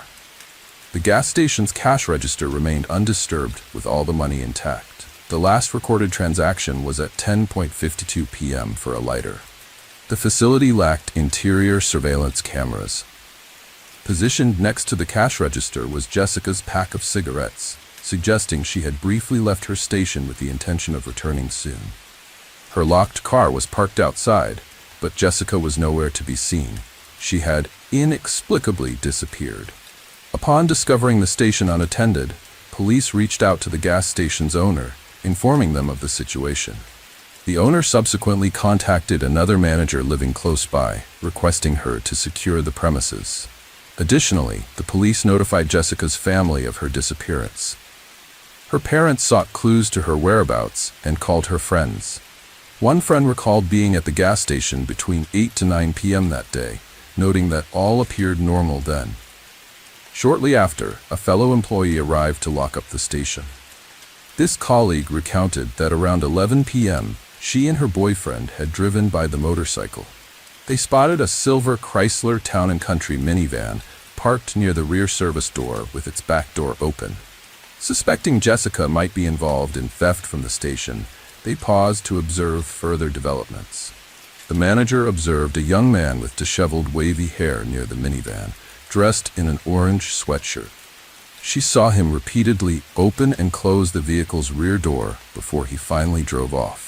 [SPEAKER 1] The gas station's cash register remained undisturbed with all the money intact. The last recorded transaction was at 10:52 p.m. for a lighter. The facility lacked interior surveillance cameras. Positioned next to the cash register was Jessica's pack of cigarettes, suggesting she had briefly left her station with the intention of returning soon. Her locked car was parked outside, but Jessica was nowhere to be seen. She had inexplicably disappeared. Upon discovering the station unattended, police reached out to the gas station's owner, informing them of the situation. The owner subsequently contacted another manager living close by, requesting her to secure the premises. Additionally, the police notified Jessica's family of her disappearance. Her parents sought clues to her whereabouts and called her friends. One friend recalled being at the gas station between 8 to 9 p.m. that day, noting that all appeared normal then. Shortly after, a fellow employee arrived to lock up the station. This colleague recounted that around 11 p.m., she and her boyfriend had driven by the motorcycle. They spotted a silver Chrysler Town & Country minivan parked near the rear service door with its back door open. Suspecting Jessica might be involved in theft from the station, they paused to observe further developments. The manager observed a young man with disheveled wavy hair near the minivan, dressed in an orange sweatshirt. She saw him repeatedly open and close the vehicle's rear door before he finally drove off.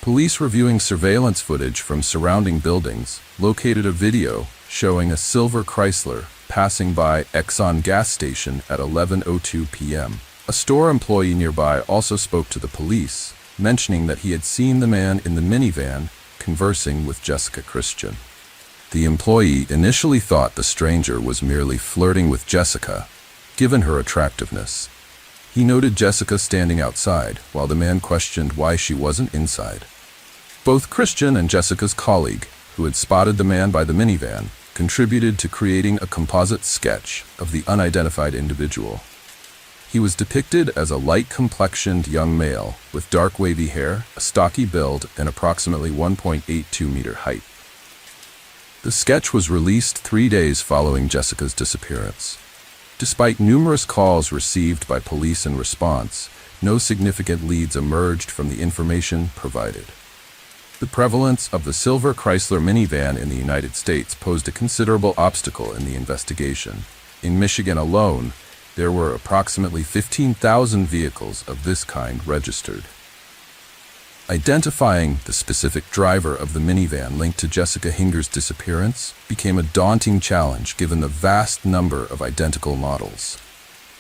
[SPEAKER 1] Police reviewing surveillance footage from surrounding buildings located a video showing a silver Chrysler passing by Exxon gas station at 11:02 p.m. A store employee nearby also spoke to the police, mentioning that he had seen the man in the minivan conversing with Jessica Christian. The employee initially thought the stranger was merely flirting with Jessica, given her attractiveness. He noted Jessica standing outside, while the man questioned why she wasn't inside. Both Christian and Jessica's colleague, who had spotted the man by the minivan, contributed to creating a composite sketch of the unidentified individual. He was depicted as a light-complexioned young male with dark wavy hair, a stocky build, and approximately 1.82-meter height. The sketch was released 3 days following Jessica's disappearance. Despite numerous calls received by police in response, no significant leads emerged from the information provided. The prevalence of the silver Chrysler minivan in the United States posed a considerable obstacle in the investigation. In Michigan alone, there were approximately 15,000 vehicles of this kind registered. Identifying the specific driver of the minivan linked to Jessica Hinger's disappearance became a daunting challenge given the vast number of identical models.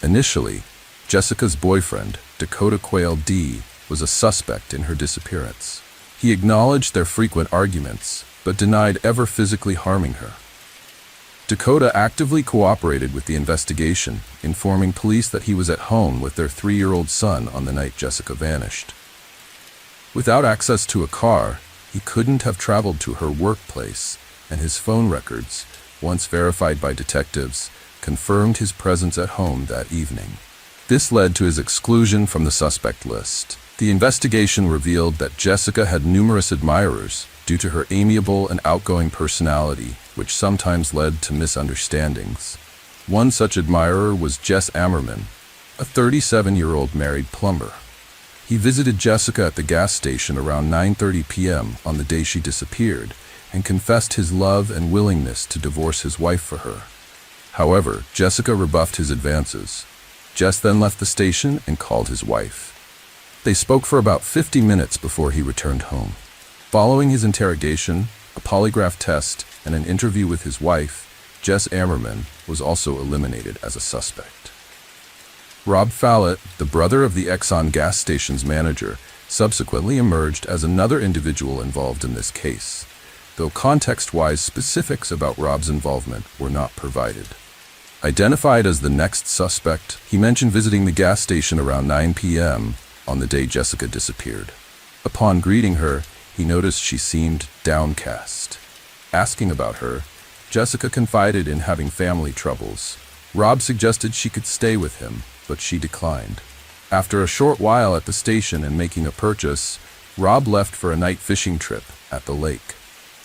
[SPEAKER 1] Initially, Jessica's boyfriend, Dakota Quayle D., was a suspect in her disappearance. He acknowledged their frequent arguments, but denied ever physically harming her. Dakota actively cooperated with the investigation, informing police that he was at home with their 3-year-old son on the night Jessica vanished. Without access to a car, he couldn't have traveled to her workplace, and his phone records, once verified by detectives, confirmed his presence at home that evening. This led to his exclusion from the suspect list. The investigation revealed that Jessica had numerous admirers due to her amiable and outgoing personality, which sometimes led to misunderstandings. One such admirer was Jess Ammerman, a 37-year-old married plumber. He visited Jessica at the gas station around 9:30 p.m. on the day she disappeared and confessed his love and willingness to divorce his wife for her. However, Jessica rebuffed his advances. Jess then left the station and called his wife. They spoke for about 50 minutes before he returned home. Following his interrogation, a polygraph test, and an interview with his wife, Jess Ammerman was also eliminated as a suspect. Rob Fallett, the brother of the Exxon gas station's manager, subsequently emerged as another individual involved in this case, though context-wise specifics about Rob's involvement were not provided. Identified as the next suspect, he mentioned visiting the gas station around 9 p.m. on the day Jessica disappeared. Upon greeting her, he noticed she seemed downcast. Asking about her, Jessica confided in having family troubles. Rob suggested she could stay with him, but she declined. After a short while at the station and making a purchase, Rob left for a night fishing trip at the lake.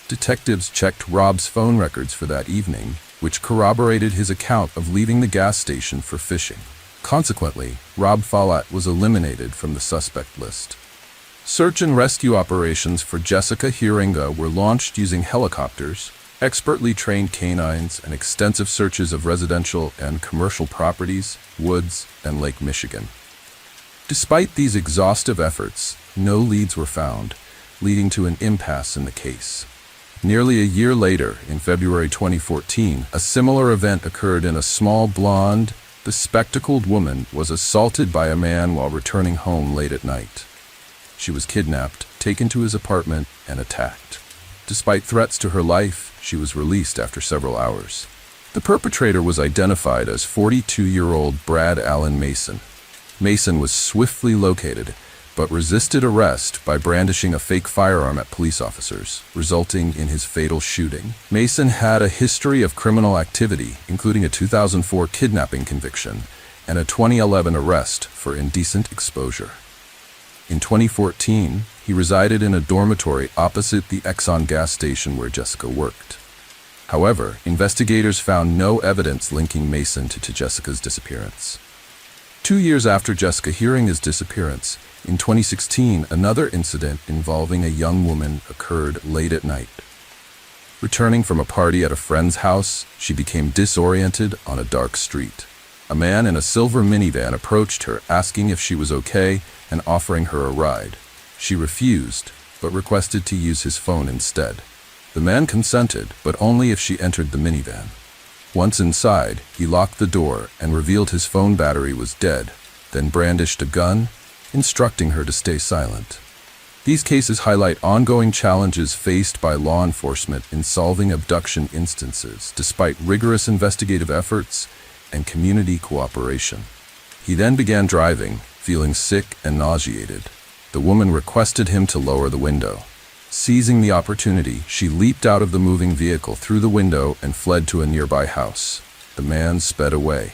[SPEAKER 1] Detectives checked Rob's phone records for that evening, which corroborated his account of leaving the gas station for fishing. Consequently, Rob Fallett was eliminated from the suspect list. Search and rescue operations for Jessica Hinger were launched using helicopters, expertly trained canines, and extensive searches of residential and commercial properties, woods, and Lake Michigan. Despite these exhaustive efforts, no leads were found, leading to an impasse in the case. Nearly a year later, in February 2014, a similar event occurred in a small blonde, bespectacled woman was assaulted by a man while returning home late at night. She was kidnapped, taken to his apartment, and attacked. Despite threats to her life, she was released after several hours. The perpetrator was identified as 42-year-old Brad Allen Mason. Mason was swiftly located, but resisted arrest by brandishing a fake firearm at police officers, resulting in his fatal shooting. Mason had a history of criminal activity, including a 2004 kidnapping conviction and a 2011 arrest for indecent exposure. In 2014, he resided in a dormitory opposite the Exxon gas station where Jessica worked. However, investigators found no evidence linking Mason to Jessica's disappearance. 2 years after Jessica Hinger's disappearance, in 2016, another incident involving a young woman occurred late at night. Returning from a party at a friend's house, she became disoriented on a dark street. A man in a silver minivan approached her, asking if she was okay and offering her a ride. She refused, but requested to use his phone instead. The man consented, but only if she entered the minivan. Once inside, he locked the door and revealed his phone battery was dead, then brandished a gun, instructing her to stay silent. These cases highlight ongoing challenges faced by law enforcement in solving abduction instances, despite rigorous investigative efforts and community cooperation. He then began driving, feeling sick and nauseated. The woman requested him to lower the window. Seizing the opportunity, she leaped out of the moving vehicle through the window and fled to a nearby house. The man sped away.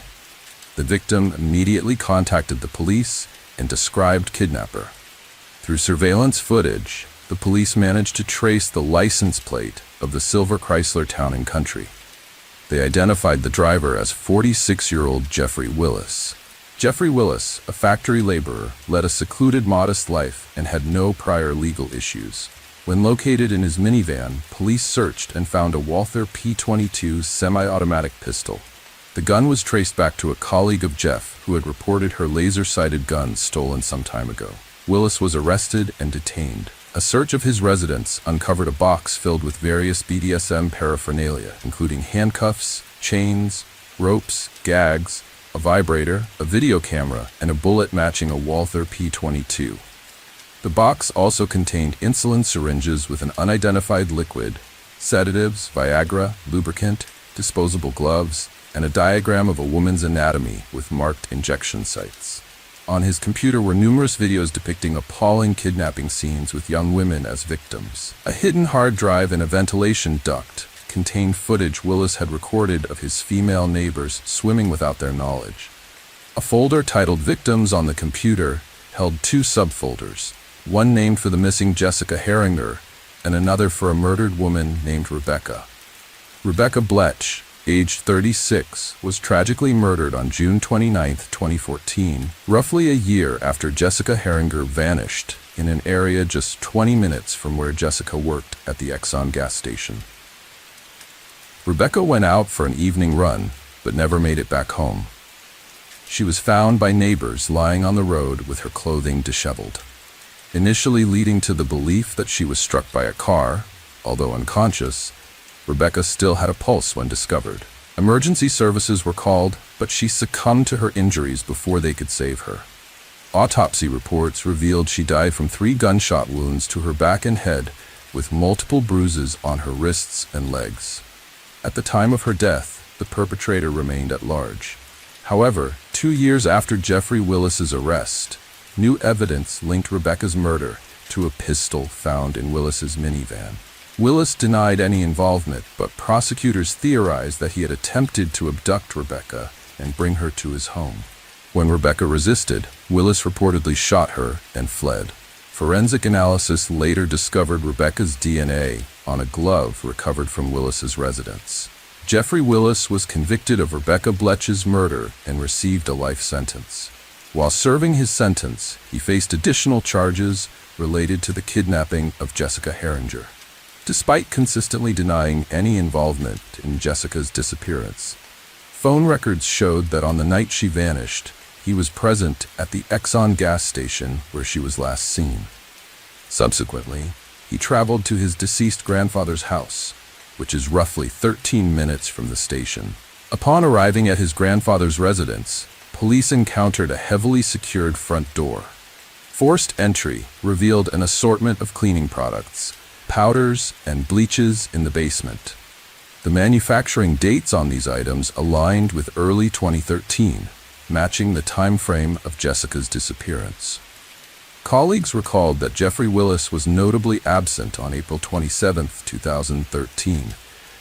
[SPEAKER 1] The victim immediately contacted the police and described kidnapper. Through surveillance footage, the police managed to trace the license plate of the silver Chrysler Town & Country. They identified the driver as 46-year-old Jeffrey Willis. Jeffrey Willis, a factory laborer, led a secluded, modest life and had no prior legal issues. When located in his minivan, police searched and found a Walther P22 semi-automatic pistol. The gun was traced back to a colleague of Jeff who had reported her laser-sighted gun stolen some time ago. Willis was arrested and detained. A search of his residence uncovered a box filled with various BDSM paraphernalia, including handcuffs, chains, ropes, gags, a vibrator, a video camera, and a bullet matching a Walther P22. The box also contained insulin syringes with an unidentified liquid, sedatives, Viagra, lubricant, disposable gloves, and a diagram of a woman's anatomy with marked injection sites. On his computer were numerous videos depicting appalling kidnapping scenes with young women as victims. A hidden hard drive and a ventilation duct contained footage Willis had recorded of his female neighbors swimming without their knowledge. A folder titled Victims on the computer held two subfolders, one named for the missing Jessica Herringer and another for a murdered woman named Rebecca. Rebecca Bletch, aged 36, was tragically murdered on June 29, 2014, roughly a year after Jessica Herringer vanished in an area just 20 minutes from where Jessica worked at the Exxon gas station. Rebecca went out for an evening run, but never made it back home. She was found by neighbors lying on the road with her clothing disheveled, initially leading to the belief that she was struck by a car. Although unconscious, Rebecca still had a pulse when discovered. Emergency services were called, but she succumbed to her injuries before they could save her. Autopsy reports revealed she died from 3 gunshot wounds to her back and head, with multiple bruises on her wrists and legs. At the time of her death, the perpetrator remained at large. However, 2 years after Jeffrey Willis's arrest, new evidence linked Rebecca's murder to a pistol found in Willis's minivan. Willis denied any involvement, but prosecutors theorized that he had attempted to abduct Rebecca and bring her to his home. When Rebecca resisted, Willis reportedly shot her and fled. Forensic analysis later discovered Rebecca's DNA on a glove recovered from Willis's residence. Jeffrey Willis was convicted of Rebecca Bletch's murder and received a life sentence. While serving his sentence, he faced additional charges related to the kidnapping of Jessica Herringer. Despite consistently denying any involvement in Jessica's disappearance, phone records showed that on the night she vanished, he was present at the Exxon gas station where she was last seen. Subsequently, he traveled to his deceased grandfather's house, which is roughly 13 minutes from the station. Upon arriving at his grandfather's residence, police encountered a heavily secured front door. Forced entry revealed an assortment of cleaning products, powders, and bleaches in the basement. The manufacturing dates on these items aligned with early 2013, matching the time frame of Jessica's disappearance. Colleagues recalled that Jeffrey Willis was notably absent on April 27, 2013,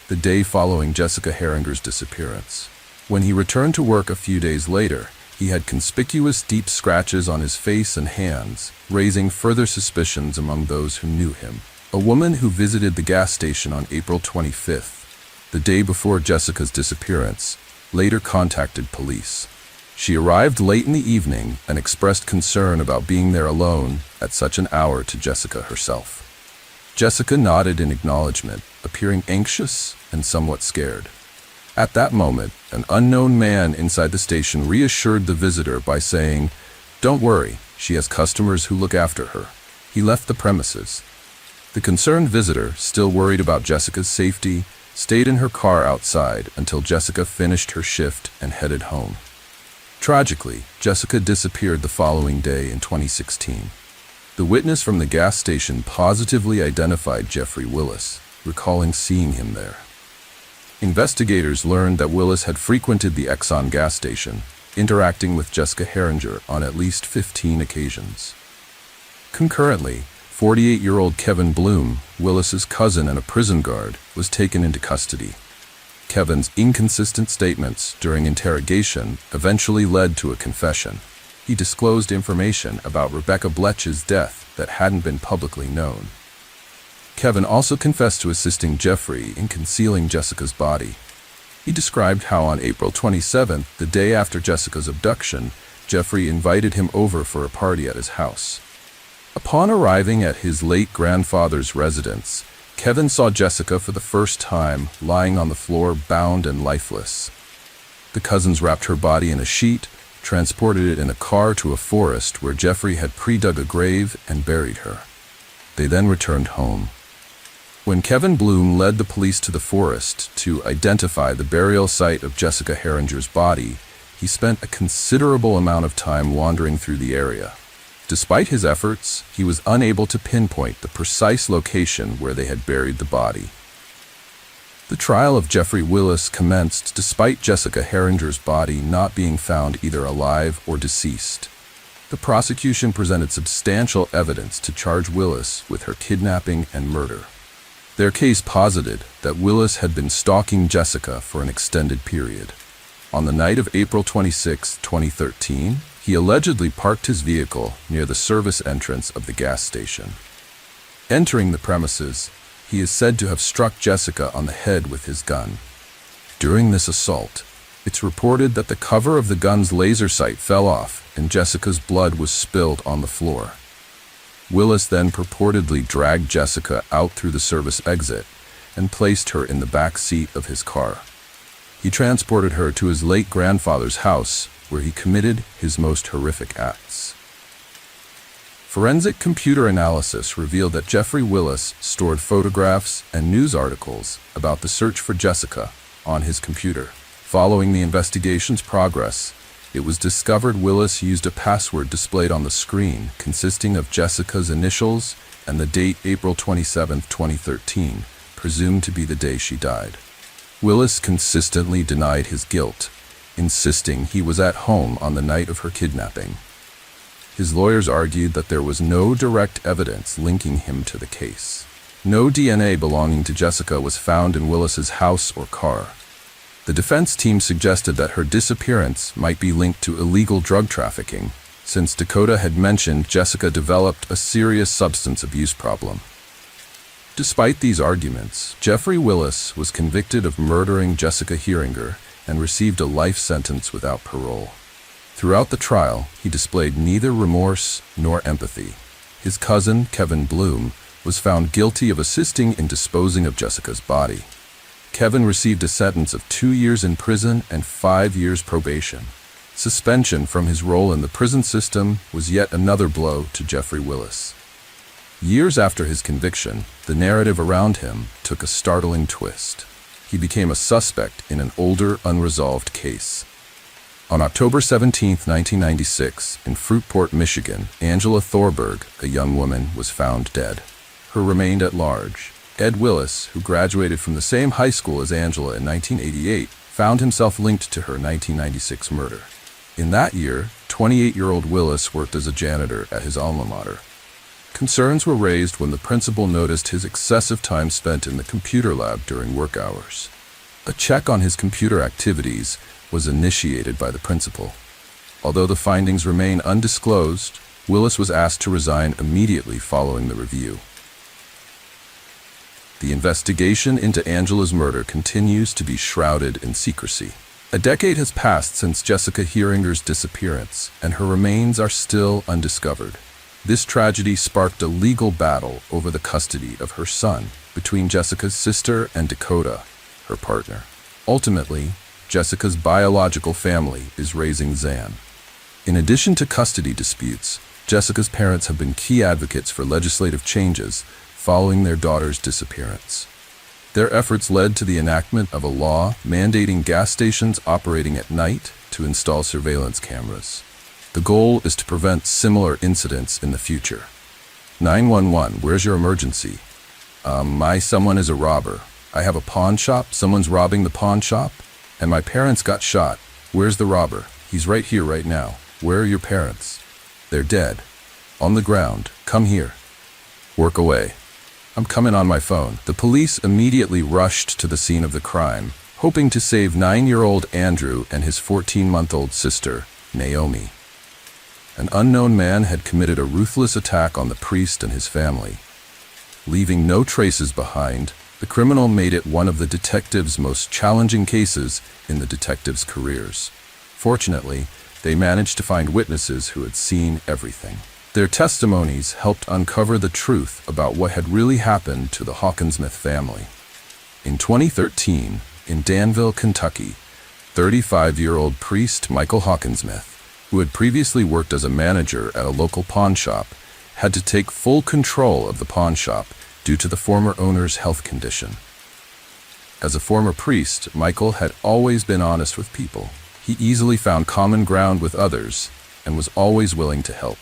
[SPEAKER 1] the day following Jessica Herringer's disappearance. When he returned to work a few days later, he had conspicuous deep scratches on his face and hands, raising further suspicions among those who knew him. A woman who visited the gas station on April 25th, the day before Jessica's disappearance, later contacted police. She arrived late in the evening and expressed concern about being there alone at such an hour to Jessica herself. Jessica nodded in acknowledgement, appearing anxious and somewhat scared. At that moment, an unknown man inside the station reassured the visitor by saying, "Don't worry, she has customers who look after her." He left the premises. The concerned visitor, still worried about Jessica's safety, stayed in her car outside until Jessica finished her shift and headed home. Tragically, Jessica disappeared the following day in 2016. The witness from the gas station positively identified Jeffrey Willis, recalling seeing him there. Investigators learned that Willis had frequented the Exxon gas station, interacting with Jessica Herringer on at least 15 occasions. Concurrently, 48-year-old Kevin Bloom, Willis's cousin and a prison guard, was taken into custody. Kevin's inconsistent statements during interrogation eventually led to a confession. He disclosed information about Rebecca Bletch's death that hadn't been publicly known. Kevin also confessed to assisting Jeffrey in concealing Jessica's body. He described how on April 27th, the day after Jessica's abduction, Jeffrey invited him over for a party at his house. Upon arriving at his late grandfather's residence, Kevin saw Jessica for the first time lying on the floor, bound and lifeless. The cousins wrapped her body in a sheet, transported it in a car to a forest where Jeffrey had pre-dug a grave and buried her. They then returned home. When Kevin Bloom led the police to the forest to identify the burial site of Jessica Herringer's body, he spent a considerable amount of time wandering through the area. Despite his efforts, he was unable to pinpoint the precise location where they had buried the body. The trial of Jeffrey Willis commenced despite Jessica Herringer's body not being found either alive or deceased. The prosecution presented substantial evidence to charge Willis with her kidnapping and murder. Their case posited that Willis had been stalking Jessica for an extended period. On the night of April 26, 2013, he allegedly parked his vehicle near the service entrance of the gas station. Entering the premises, he is said to have struck Jessica on the head with his gun. During this assault, it's reported that the cover of the gun's laser sight fell off and Jessica's blood was spilled on the floor. Willis then purportedly dragged Jessica out through the service exit and placed her in the back seat of his car. He transported her to his late grandfather's house, where he committed his most horrific acts. Forensic computer analysis revealed that Jeffrey Willis stored photographs and news articles about the search for Jessica on his computer. Following the investigation's progress, it was discovered Willis used a password displayed on the screen consisting of Jessica's initials and the date April 27, 2013, presumed to be the day she died. Willis consistently denied his guilt, insisting he was at home on the night of her kidnapping. His lawyers argued that there was no direct evidence linking him to the case. No DNA belonging to Jessica was found in Willis's house or car. The defense team suggested that her disappearance might be linked to illegal drug trafficking, since Dakota had mentioned Jessica developed a serious substance abuse problem. Despite these arguments, Jeffrey Willis was convicted of murdering Jessica Herringer and received a life sentence without parole. Throughout the trial, he displayed neither remorse nor empathy. His cousin, Kevin Bloom, was found guilty of assisting in disposing of Jessica's body. Kevin received a sentence of 2 years in prison and 5 years probation. Suspension from his role in the prison system was yet another blow to Jeffrey Willis. Years after his conviction, the narrative around him took a startling twist. He became a suspect in an older, unresolved case. On October 17, 1996, in Fruitport, Michigan, Angela Thorberg, a young woman, was found dead. Her remained at large. Ed Willis, who graduated from the same high school as Angela in 1988, found himself linked to her 1996 murder. In that year, 28-year-old Willis worked as a janitor at his alma mater. Concerns were raised when the principal noticed his excessive time spent in the computer lab during work hours. A check on his computer activities was initiated by the principal. Although the findings remain undisclosed, Willis was asked to resign immediately following the review. The investigation into Angela's murder continues to be shrouded in secrecy. A decade has passed since Jessica Herringer's disappearance, and her remains are still undiscovered. This tragedy sparked a legal battle over the custody of her son between Jessica's sister and Dakota, her partner. Ultimately, Jessica's biological family is raising Zan. In addition to custody disputes, Jessica's parents have been key advocates for legislative changes following their daughter's disappearance. Their efforts led to the enactment of a law mandating gas stations operating at night to install surveillance cameras. The goal is to prevent similar incidents in the future. 911, where's your emergency? Someone is a robber. I have a pawn shop, someone's robbing the pawn shop, and my parents got shot. Where's the robber? He's right here right now. Where are your parents? They're dead. On the ground. Come here. Work away. I'm coming on my phone. The police immediately rushed to the scene of the crime, hoping to save 9-year-old Andrew and his 14-month-old sister, Naomi. An unknown man had committed a ruthless attack on the priest and his family. Leaving no traces behind, the criminal made it one of the detectives' most challenging cases in the detectives' careers. Fortunately, they managed to find witnesses who had seen everything. Their testimonies helped uncover the truth about what had really happened to the Hawkinsmith family. In 2013, in Danville, Kentucky, 35-year-old priest Michael Hawkinsmith, who had previously worked as a manager at a local pawn shop, had to take full control of the pawn shop due to the former owner's health condition. As a former priest, Michael had always been honest with people. He easily found common ground with others and was always willing to help.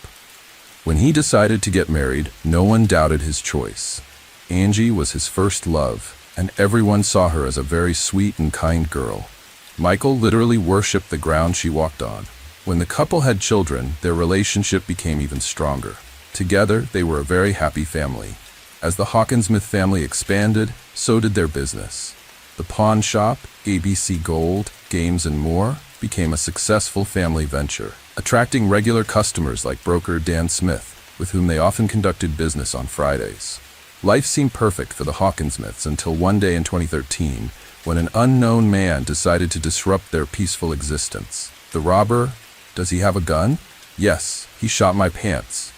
[SPEAKER 1] When he decided to get married, no one doubted his choice. Angie was his first love, and everyone saw her as a very sweet and kind girl. Michael literally worshipped the ground she walked on. When the couple had children, their relationship became even stronger. Together, they were a very happy family. As the Hawkinsmith family expanded, so did their business. The pawn shop, ABC Gold, Games and More, became a successful family venture, attracting regular customers like broker Dan Smith, with whom they often conducted business on Fridays. Life seemed perfect for the Hawkinsmiths until one day in 2013, when an unknown man decided to disrupt their peaceful existence. The robber, does he have a gun? Yes, he shot my pants.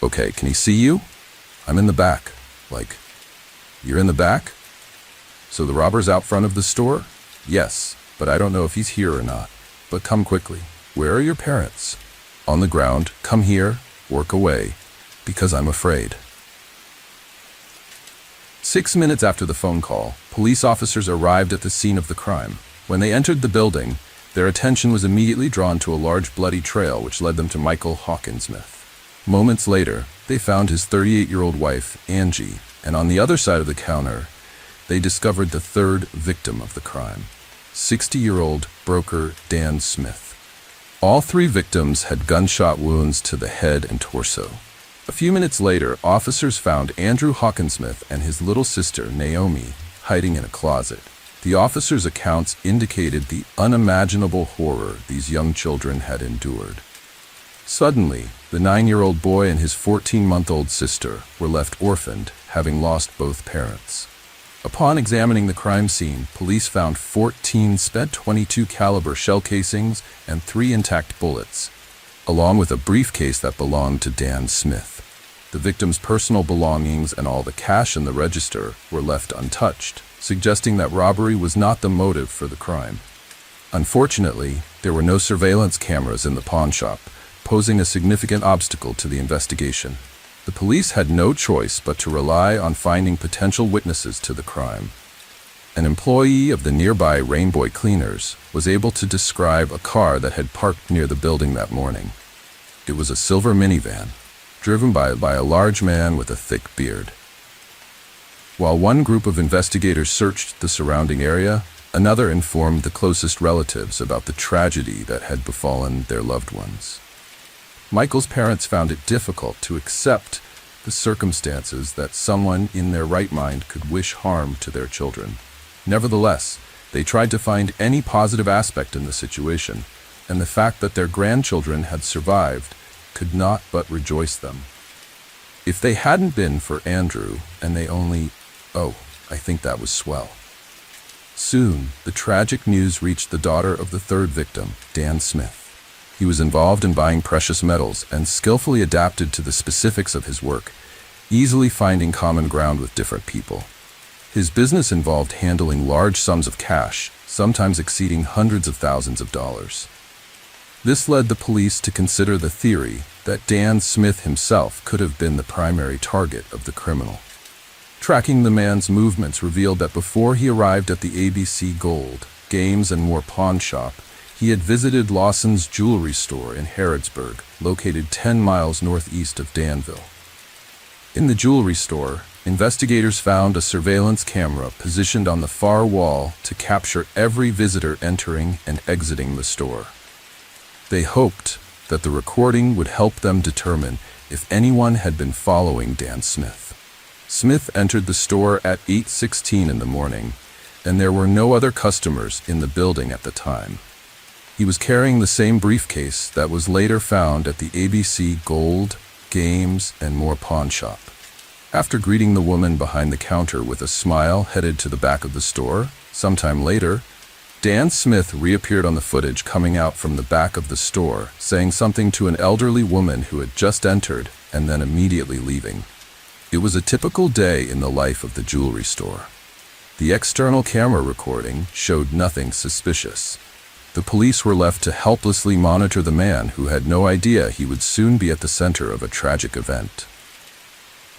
[SPEAKER 1] Okay, can he see you? I'm in the back. Like, you're in the back? So the robber's out front of the store? Yes, but I don't know if he's here or not. But come quickly. Where are your parents? On the ground. Come here. Work away. Because I'm afraid. 6 minutes after the phone call, police officers arrived at the scene of the crime. When they entered the building, their attention was immediately drawn to a large bloody trail which led them to Michael Hawkinsmith. Moments later, they found his 38-year-old wife, Angie, and on the other side of the counter, they discovered the third victim of the crime, 60-year-old broker Dan Smith. All three victims had gunshot wounds to the head and torso. A few minutes later, officers found Andrew Hawkinsmith and his little sister, Naomi, hiding in a closet. The officers' accounts indicated the unimaginable horror these young children had endured. Suddenly, the 9-year-old boy and his 14-month-old sister were left orphaned, having lost both parents. Upon examining the crime scene, police found 14 spent .22 caliber shell casings and 3 intact bullets, along with a briefcase that belonged to Dan Smith. The victim's personal belongings and all the cash in the register were left untouched, suggesting that robbery was not the motive for the crime. Unfortunately, there were no surveillance cameras in the pawn shop, posing a significant obstacle to the investigation. The police had no choice but to rely on finding potential witnesses to the crime. An employee of the nearby Rainbow Cleaners was able to describe a car that had parked near the building that morning. It was a silver minivan, driven by a large man with a thick beard. While one group of investigators searched the surrounding area, another informed the closest relatives about the tragedy that had befallen their loved ones. Michael's parents found it difficult to accept the circumstances that someone in their right mind could wish harm to their children. Nevertheless, they tried to find any positive aspect in the situation, and the fact that their grandchildren had survived could not but rejoice them. If they hadn't been for Andrew, and they only... oh, I think that was swell. Soon, the tragic news reached the daughter of the third victim, Dan Smith. He was involved in buying precious metals and skillfully adapted to the specifics of his work, easily finding common ground with different people. His business involved handling large sums of cash, sometimes exceeding hundreds of thousands of dollars. This led the police to consider the theory that Dan Smith himself could have been the primary target of the criminal. Tracking the man's movements revealed that before he arrived at the ABC Gold, Games and More pawn shop, he had visited Lawson's jewelry store in Harrodsburg, located 10 miles northeast of Danville. In the jewelry store, investigators found a surveillance camera positioned on the far wall to capture every visitor entering and exiting the store. They hoped that the recording would help them determine if anyone had been following Dan Smith. Smith entered the store at 8:16 in the morning, and there were no other customers in the building at the time. He was carrying the same briefcase that was later found at the ABC Gold, Games, and More pawn shop. After greeting the woman behind the counter with a smile headed to the back of the store, sometime later, Dan Smith reappeared on the footage coming out from the back of the store, saying something to an elderly woman who had just entered and then immediately leaving. It was a typical day in the life of the jewelry store. The external camera recording showed nothing suspicious. The police were left to helplessly monitor the man who had no idea he would soon be at the center of a tragic event.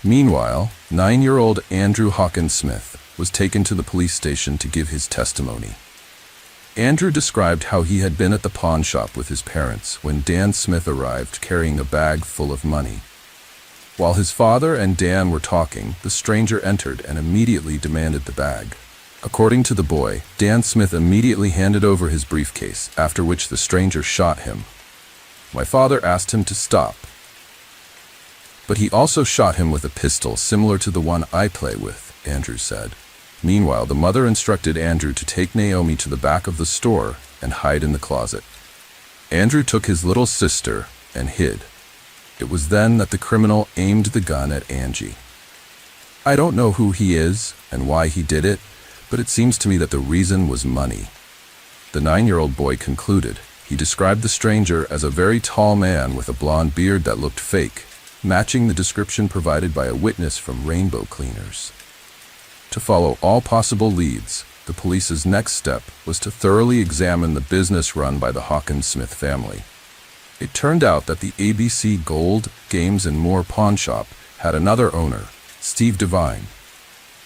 [SPEAKER 1] Meanwhile, 9-year-old Andrew Hawkins Smith was taken to the police station to give his testimony. Andrew described how he had been at the pawn shop with his parents when Dan Smith arrived carrying a bag full of money. While his father and Dan were talking, the stranger entered and immediately demanded the bag. According to the boy, Dan Smith immediately handed over his briefcase, after which the stranger shot him. My father asked him to stop, but he also shot him with a pistol similar to the one I play with, Andrew said. Meanwhile, the mother instructed Andrew to take Naomi to the back of the store and hide in the closet. Andrew took his little sister and hid. It was then that the criminal aimed the gun at Angie. I don't know who he is and why he did it, but it seems to me that the reason was money. The 9-year-old boy concluded. He described the stranger as a very tall man with a blonde beard that looked fake, matching the description provided by a witness from Rainbow Cleaners. To follow all possible leads, the police's next step was to thoroughly examine the business run by the Hawkins Smith family. It turned out that the ABC Gold, Games and More pawn shop had another owner, Steve Devine.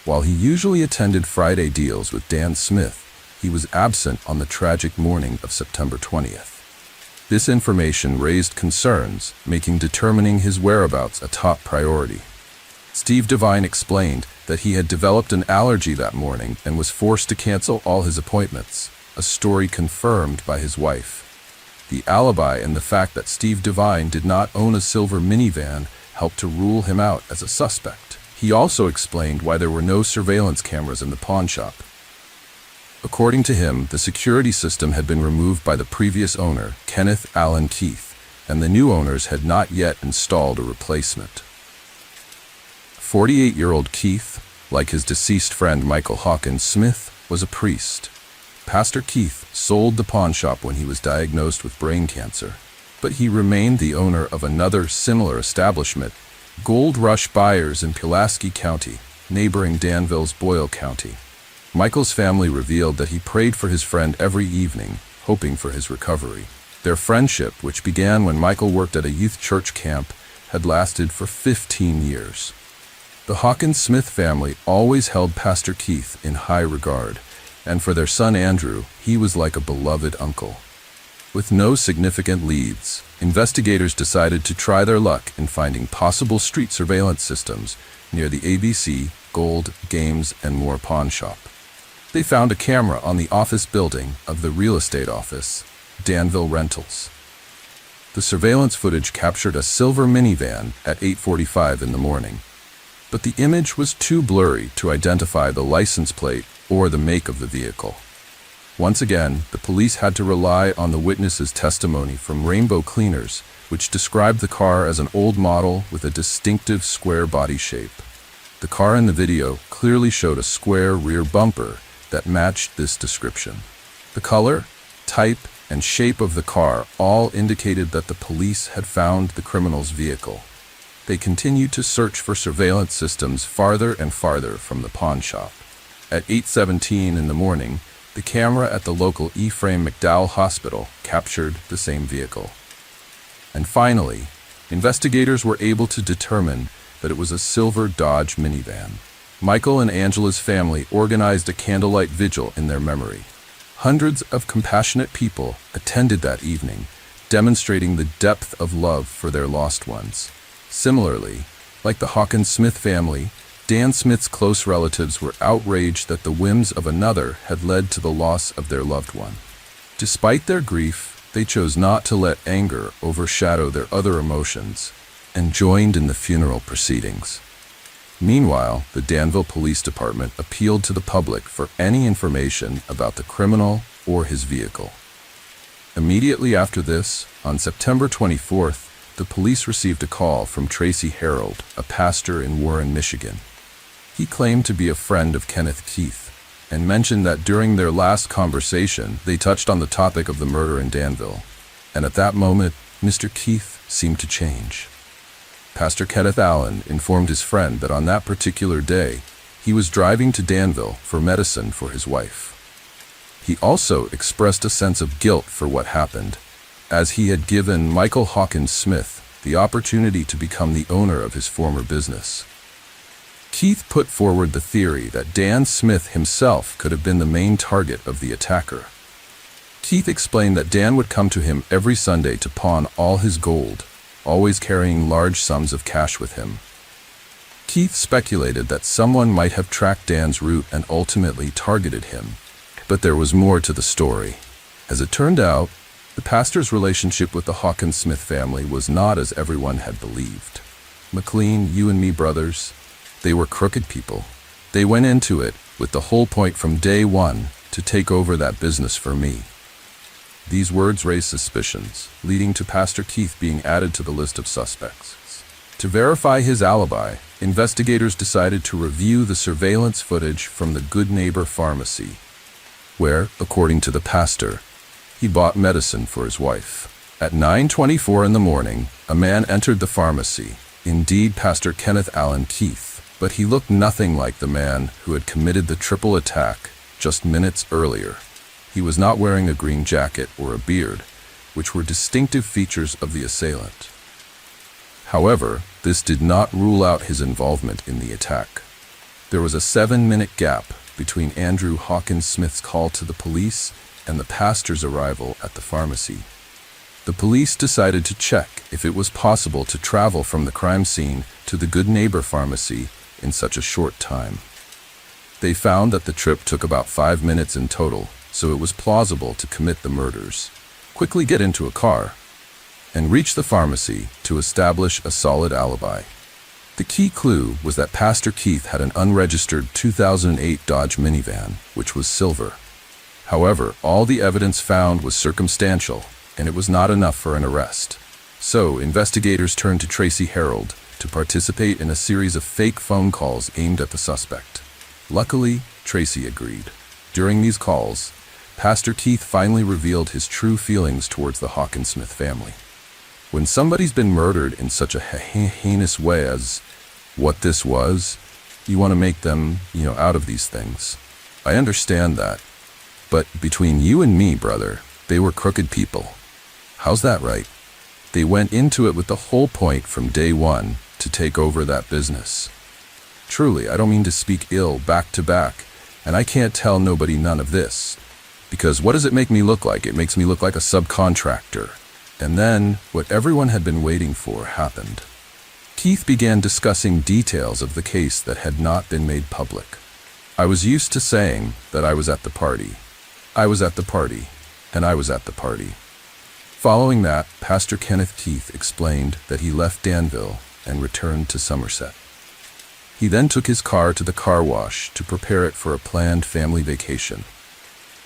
[SPEAKER 1] While he usually attended Friday deals with Dan Smith, he was absent on the tragic morning of September 20th. This information raised concerns, making determining his whereabouts a top priority. Steve Devine explained that he had developed an allergy that morning and was forced to cancel all his appointments, a story confirmed by his wife. The alibi and the fact that Steve Devine did not own a silver minivan helped to rule him out as a suspect. He also explained why there were no surveillance cameras in the pawn shop. According to him, the security system had been removed by the previous owner, Kenneth Allen Keith, and the new owners had not yet installed a replacement. 48-year-old Keith, like his deceased friend Michael Hawkins Smith, was a priest. Pastor Keith sold the pawn shop when he was diagnosed with brain cancer, but he remained the owner of another similar establishment, Gold Rush Buyers in Pulaski County, neighboring Danville's Boyle County. Michael's family revealed that he prayed for his friend every evening, hoping for his recovery. Their friendship, which began when Michael worked at a youth church camp, had lasted for 15 years. The Hawkins Smith family always held Pastor Keith in high regard, and for their son Andrew, he was like a beloved uncle. With no significant leads, investigators decided to try their luck in finding possible street surveillance systems near the ABC, Gold, Games and More pawn shop. They found a camera on the office building of the real estate office, Danville Rentals. The surveillance footage captured a silver minivan at 8:45 in the morning, but the image was too blurry to identify the license plate or the make of the vehicle. Once again, the police had to rely on the witness's testimony from Rainbow Cleaners, which described the car as an old model with a distinctive square body shape. The car in the video clearly showed a square rear bumper that matched this description. The color, type, and shape of the car all indicated that the police had found the criminal's vehicle. They continued to search for surveillance systems farther and farther from the pawn shop. At 8:17 in the morning, the camera at the local Ephraim McDowell Hospital captured the same vehicle. And finally, investigators were able to determine that it was a silver Dodge minivan. Michael and Angela's family organized a candlelight vigil in their memory. Hundreds of compassionate people attended that evening, demonstrating the depth of love for their lost ones. Similarly, like the Hawkins Smith family, Dan Smith's close relatives were outraged that the whims of another had led to the loss of their loved one. Despite their grief, they chose not to let anger overshadow their other emotions and joined in the funeral proceedings. Meanwhile, the Danville Police Department appealed to the public for any information about the criminal or his vehicle. Immediately after this, on September 24th, the police received a call from Tracy Harold, a pastor in Warren, Michigan. He claimed to be a friend of Kenneth Keith. and mentioned that during their last conversation, they touched on the topic of the murder in Danville. And at that moment, Mr. Keith seemed to change. Pastor Kenneth Allen informed his friend that on that particular day, he was driving to Danville for medicine for his wife. He also expressed a sense of guilt for what happened, as he had given Michael Hawkins Smith the opportunity to become the owner of his former business. Keith put forward the theory that Dan Smith himself could have been the main target of the attacker. Keith explained that Dan would come to him every Sunday to pawn all his gold, always carrying large sums of cash with him. Keith speculated that someone might have tracked Dan's route and ultimately targeted him, but there was more to the story. As it turned out, the pastor's relationship with the Hawkins Smith family was not as everyone had believed. McLean, you and me brothers, they were crooked people. They went into it with the whole point from day one to take over that business for me. These words raised suspicions, leading to Pastor Keith being added to the list of suspects. To verify his alibi, investigators decided to review the surveillance footage from the Good Neighbor Pharmacy, where, according to the pastor, he bought medicine for his wife. At 9:24 in the morning, a man entered the pharmacy, indeed Pastor Kenneth Allen Keith, but he looked nothing like the man who had committed the triple attack just minutes earlier. He was not wearing a green jacket or a beard, which were distinctive features of the assailant. However, this did not rule out his involvement in the attack. There was a 7-minute gap between Andrew Hawkins Smith's call to the police and the pastor's arrival at the pharmacy. The police decided to check if it was possible to travel from the crime scene to the Good Neighbor Pharmacy in such a short time. They found that the trip took about 5 minutes in total, so it was plausible to commit the murders, quickly get into a car, and reach the pharmacy to establish a solid alibi. The key clue was that Pastor Keith had an unregistered 2008 Dodge minivan, which was silver. However, all the evidence found was circumstantial, and it was not enough for an arrest. So, investigators turned to Tracy Harold to participate in a series of fake phone calls aimed at the suspect. Luckily, Tracy agreed. During these calls, Pastor Keith finally revealed his true feelings towards the Hawkins Smith family. When somebody's been murdered in such a heinous way as what this was, you want to make them, out of these things. I understand that. But between you and me, brother, they were crooked people. How's that right? They went into it with the whole point from day one to take over that business. Truly, I don't mean to speak ill back to back, and I can't tell nobody none of this. Because what does it make me look like? It makes me look like a subcontractor. And then, what everyone had been waiting for happened. Keith began discussing details of the case that had not been made public. I was used to saying that I was at the party. I was at the party, and I was at the party. Following that, Pastor Kenneth Keith explained that he left Danville and returned to Somerset. He then took his car to the car wash to prepare it for a planned family vacation.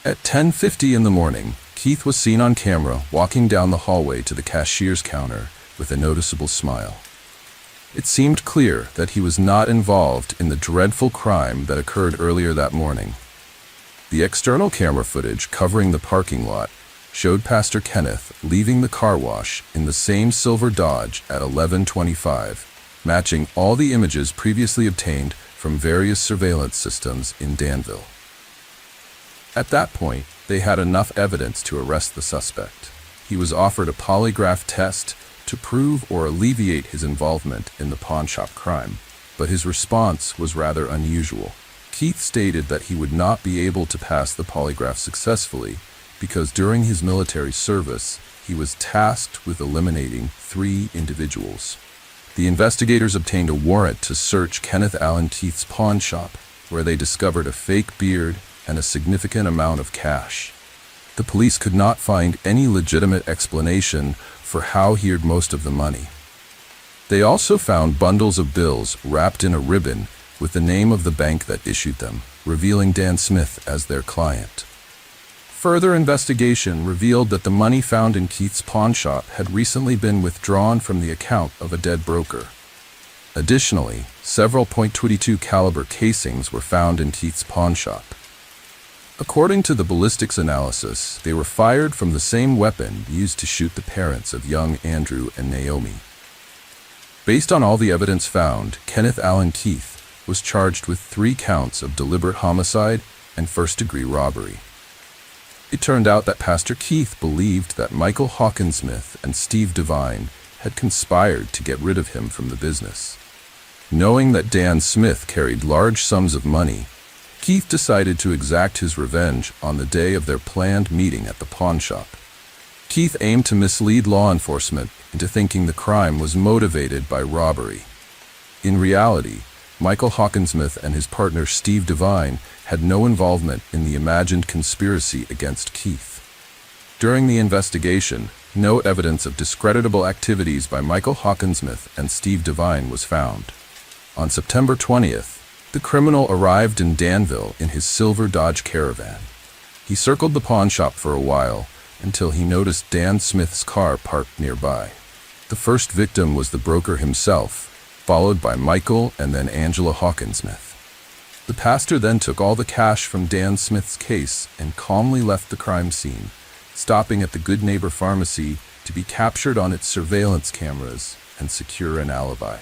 [SPEAKER 1] At 10:50 in the morning, Keith was seen on camera walking down the hallway to the cashier's counter with a noticeable smile. It seemed clear that he was not involved in the dreadful crime that occurred earlier that morning. The external camera footage covering the parking lot showed Pastor Kenneth leaving the car wash in the same silver Dodge at 11:25, matching all the images previously obtained from various surveillance systems in Danville. At that point, they had enough evidence to arrest the suspect. He was offered a polygraph test to prove or alleviate his involvement in the pawnshop crime, but his response was rather unusual. Keith stated that he would not be able to pass the polygraph successfully because during his military service, he was tasked with eliminating 3 individuals. The investigators obtained a warrant to search Kenneth Allen Keith's pawn shop, where they discovered a fake beard and a significant amount of cash. The police could not find any legitimate explanation for how he earned most of the money. They also found bundles of bills wrapped in a ribbon with the name of the bank that issued them, revealing Dan Smith as their client. Further investigation revealed that the money found in Keith's pawn shop had recently been withdrawn from the account of a dead broker. Additionally, several .22 caliber casings were found in Keith's pawn shop. According to the ballistics analysis, they were fired from the same weapon used to shoot the parents of young Andrew and Naomi. Based on all the evidence found, Kenneth Allen Keith was charged with 3 counts of deliberate homicide and first-degree robbery. It turned out that Pastor Keith believed that Michael Hawkinsmith and Steve Devine had conspired to get rid of him from the business. Knowing that Dan Smith carried large sums of money, Keith decided to exact his revenge on the day of their planned meeting at the pawn shop. Keith aimed to mislead law enforcement into thinking the crime was motivated by robbery. In reality, Michael Hawkinsmith and his partner Steve Devine had no involvement in the imagined conspiracy against Keith. During the investigation, no evidence of discreditable activities by Michael Hawkinsmith and Steve Devine was found. On September 20th, the criminal arrived in Danville in his silver Dodge Caravan. He circled the pawn shop for a while until he noticed Dan Smith's car parked nearby. The first victim was the broker himself, followed by Michael and then Angela Hawkinsmith. The pastor then took all the cash from Dan Smith's case and calmly left the crime scene, stopping at the Good Neighbor Pharmacy to be captured on its surveillance cameras and secure an alibi.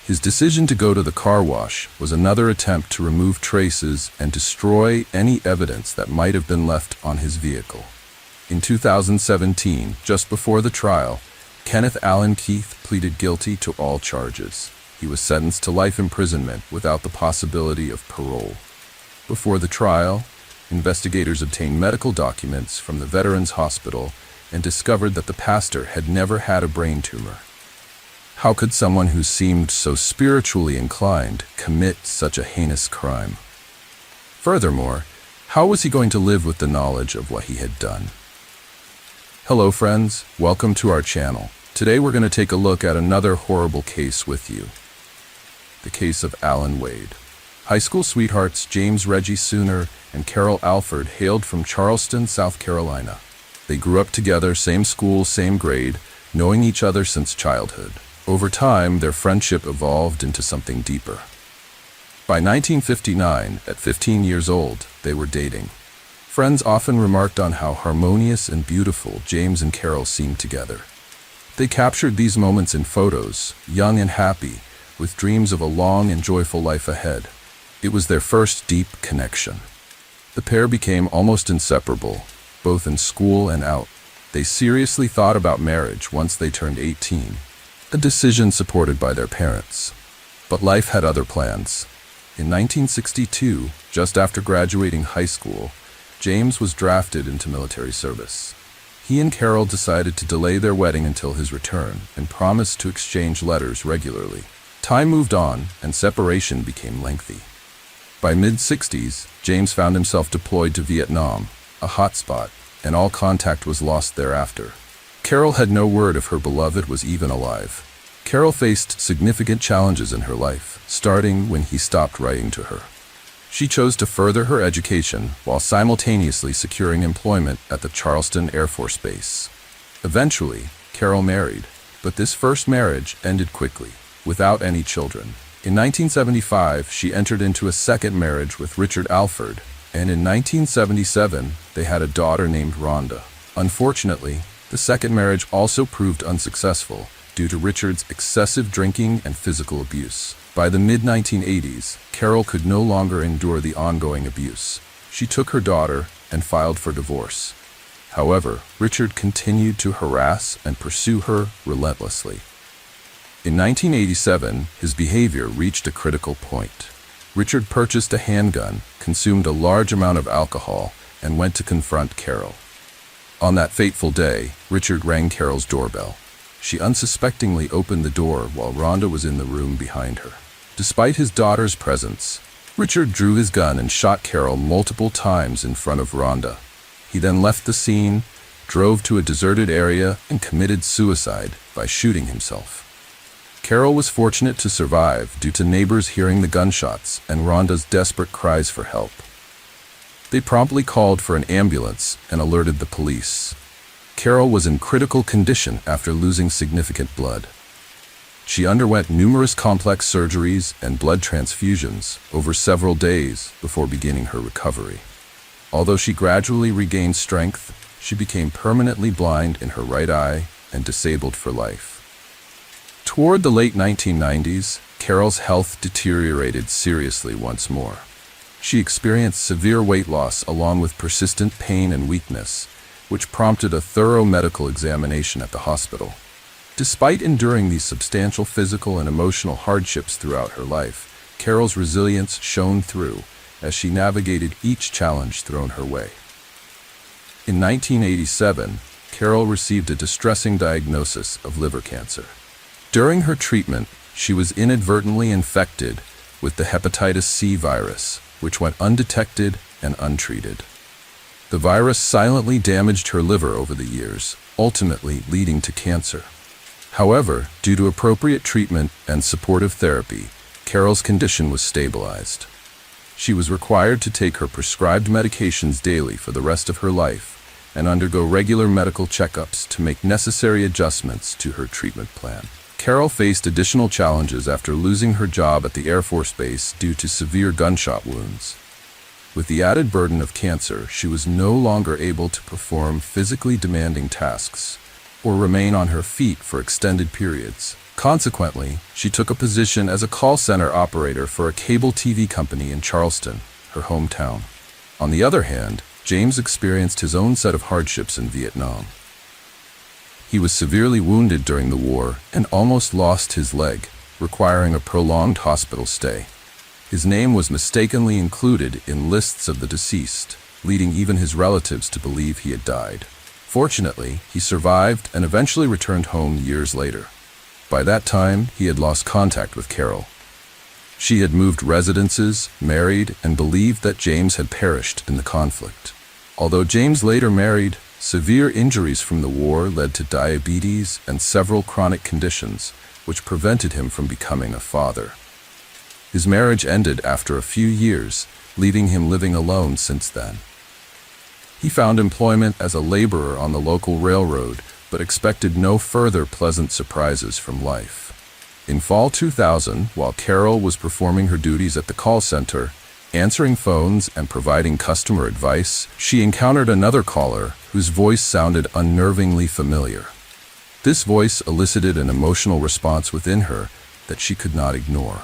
[SPEAKER 1] His decision to go to the car wash was another attempt to remove traces and destroy any evidence that might have been left on his vehicle. In 2017, just before the trial, Kenneth Allen Keith pleaded guilty to all charges. He was sentenced to life imprisonment without the possibility of parole. Before the trial, investigators obtained medical documents from the Veterans Hospital and discovered that the pastor had never had a brain tumor. How could someone who seemed so spiritually inclined commit such a heinous crime? Furthermore, how was he going to live with the knowledge of what he had done? Hello friends, welcome to our channel. Today we're going to take a look at another horrible case with you. The case of Alan Wade. High school sweethearts James Reggie Sooner and Carol Alford hailed from Charleston, South Carolina. They grew up together, same school, same grade, knowing each other since childhood. Over time, their friendship evolved into something deeper. By 1959, at 15 years old, they were dating. Friends often remarked on how harmonious and beautiful James and Carol seemed together. They captured these moments in photos, young and happy, with dreams of a long and joyful life ahead. It was their first deep connection. The pair became almost inseparable, both in school and out. They seriously thought about marriage once they turned 18, a decision supported by their parents. But life had other plans. In 1962, just after graduating high school, James was drafted into military service. He and Carol decided to delay their wedding until his return and promised to exchange letters regularly. Time moved on, and separation became lengthy. By mid-60s, James found himself deployed to Vietnam, a hotspot, and all contact was lost thereafter. Carol had no word if her beloved was even alive. Carol faced significant challenges in her life, starting when he stopped writing to her. She chose to further her education while simultaneously securing employment at the Charleston Air Force Base. Eventually, Carol married, but this first marriage ended quickly, without any children. In 1975, she entered into a second marriage with Richard Alford, and in 1977, they had a daughter named Rhonda. Unfortunately, the second marriage also proved unsuccessful due to Richard's excessive drinking and physical abuse. By the mid-1980s, Carol could no longer endure the ongoing abuse. She took her daughter and filed for divorce. However, Richard continued to harass and pursue her relentlessly. In 1987, his behavior reached a critical point. Richard purchased a handgun, consumed a large amount of alcohol, and went to confront Carol. On that fateful day, Richard rang Carol's doorbell. She unsuspectingly opened the door while Rhonda was in the room behind her. Despite his daughter's presence, Richard drew his gun and shot Carol multiple times in front of Rhonda. He then left the scene, drove to a deserted area, and committed suicide by shooting himself. Carol was fortunate to survive due to neighbors hearing the gunshots and Rhonda's desperate cries for help. They promptly called for an ambulance and alerted the police. Carol was in critical condition after losing significant blood. She underwent numerous complex surgeries and blood transfusions over several days before beginning her recovery. Although she gradually regained strength, she became permanently blind in her right eye and disabled for life. Toward the late 1990s, Carol's health deteriorated seriously once more. She experienced severe weight loss along with persistent pain and weakness, which prompted a thorough medical examination at the hospital. Despite enduring these substantial physical and emotional hardships throughout her life, Carol's resilience shone through as she navigated each challenge thrown her way. In 1987, Carol received a distressing diagnosis of liver cancer. During her treatment, she was inadvertently infected with the hepatitis C virus, which went undetected and untreated. The virus silently damaged her liver over the years, ultimately leading to cancer. However, due to appropriate treatment and supportive therapy, Carol's condition was stabilized. She was required to take her prescribed medications daily for the rest of her life and undergo regular medical checkups to make necessary adjustments to her treatment plan. Carol faced additional challenges after losing her job at the Air Force Base due to severe gunshot wounds. With the added burden of cancer, she was no longer able to perform physically demanding tasks or remain on her feet for extended periods. Consequently, she took a position as a call center operator for a cable TV company in Charleston, her hometown. On the other hand, James experienced his own set of hardships in Vietnam. He was severely wounded during the war and almost lost his leg, requiring a prolonged hospital stay. His name was mistakenly included in lists of the deceased, leading even his relatives to believe he had died. Fortunately, he survived and eventually returned home years later. By that time, he had lost contact with Carol. She had moved residences, married, and believed that James had perished in the conflict. Although James later married, severe injuries from the war led to diabetes and several chronic conditions, which prevented him from becoming a father. His marriage ended after a few years, leaving him living alone since then. He found employment as a laborer on the local railroad, but expected no further pleasant surprises from life. In fall 2000, while Carol was performing her duties at the call center, answering phones and providing customer advice, she encountered another caller whose voice sounded unnervingly familiar. This voice elicited an emotional response within her that she could not ignore.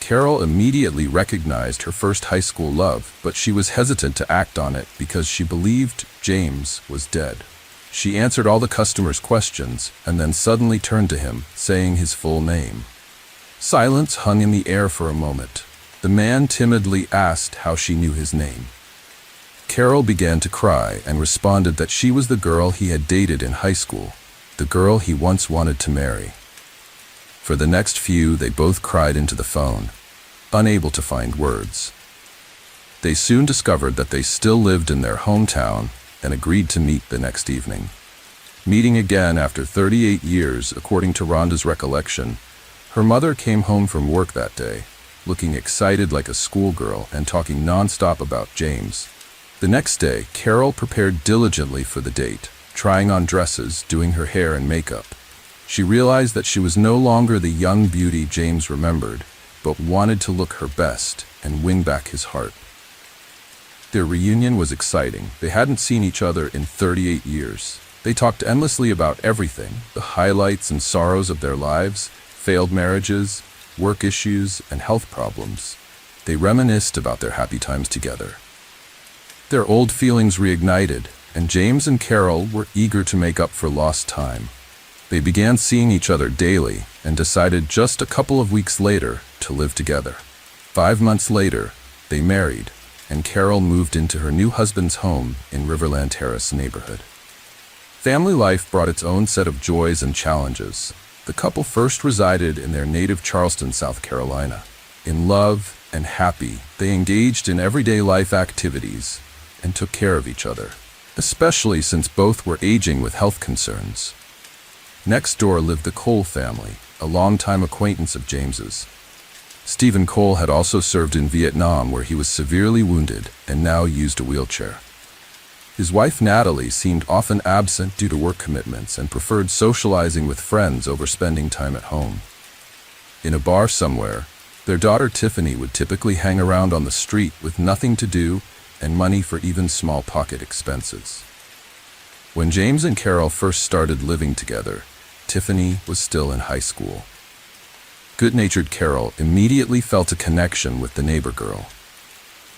[SPEAKER 1] Carol immediately recognized her first high school love, but she was hesitant to act on it because she believed James was dead. She answered all the customers' questions and then suddenly turned to him, saying his full name. Silence hung in the air for a moment. The man timidly asked how she knew his name. Carol began to cry and responded that she was the girl he had dated in high school, the girl he once wanted to marry. For the next few, they both cried into the phone, unable to find words. They soon discovered that they still lived in their hometown and agreed to meet the next evening. Meeting again after 38 years, according to Rhonda's recollection, her mother came home from work that day, looking excited like a schoolgirl and talking nonstop about James. The next day, Carol prepared diligently for the date, trying on dresses, doing her hair and makeup. She realized that she was no longer the young beauty James remembered, but wanted to look her best and win back his heart. Their reunion was exciting. They hadn't seen each other in 38 years. They talked endlessly about everything, the highlights and sorrows of their lives, failed marriages, work issues, and health problems. They reminisced about their happy times together. Their old feelings reignited, and James and Carol were eager to make up for lost time. They began seeing each other daily and decided just a couple of weeks later to live together. 5 months later, they married, and Carol moved into her new husband's home in Riverland Terrace neighborhood. Family life brought its own set of joys and challenges. The couple first resided in their native Charleston, South Carolina. In love and happy, they engaged in everyday life activities and took care of each other, especially since both were aging with health concerns. Next door lived the Cole family, a longtime acquaintance of James's. Stephen Cole had also served in Vietnam, where he was severely wounded and now used a wheelchair. His wife Natalie seemed often absent due to work commitments and preferred socializing with friends over spending time at home. In a bar somewhere, their daughter Tiffany would typically hang around on the street with nothing to do and money for even small pocket expenses. When James and Carol first started living together, Tiffany was still in high school. Good-natured Carol immediately felt a connection with the neighbor girl.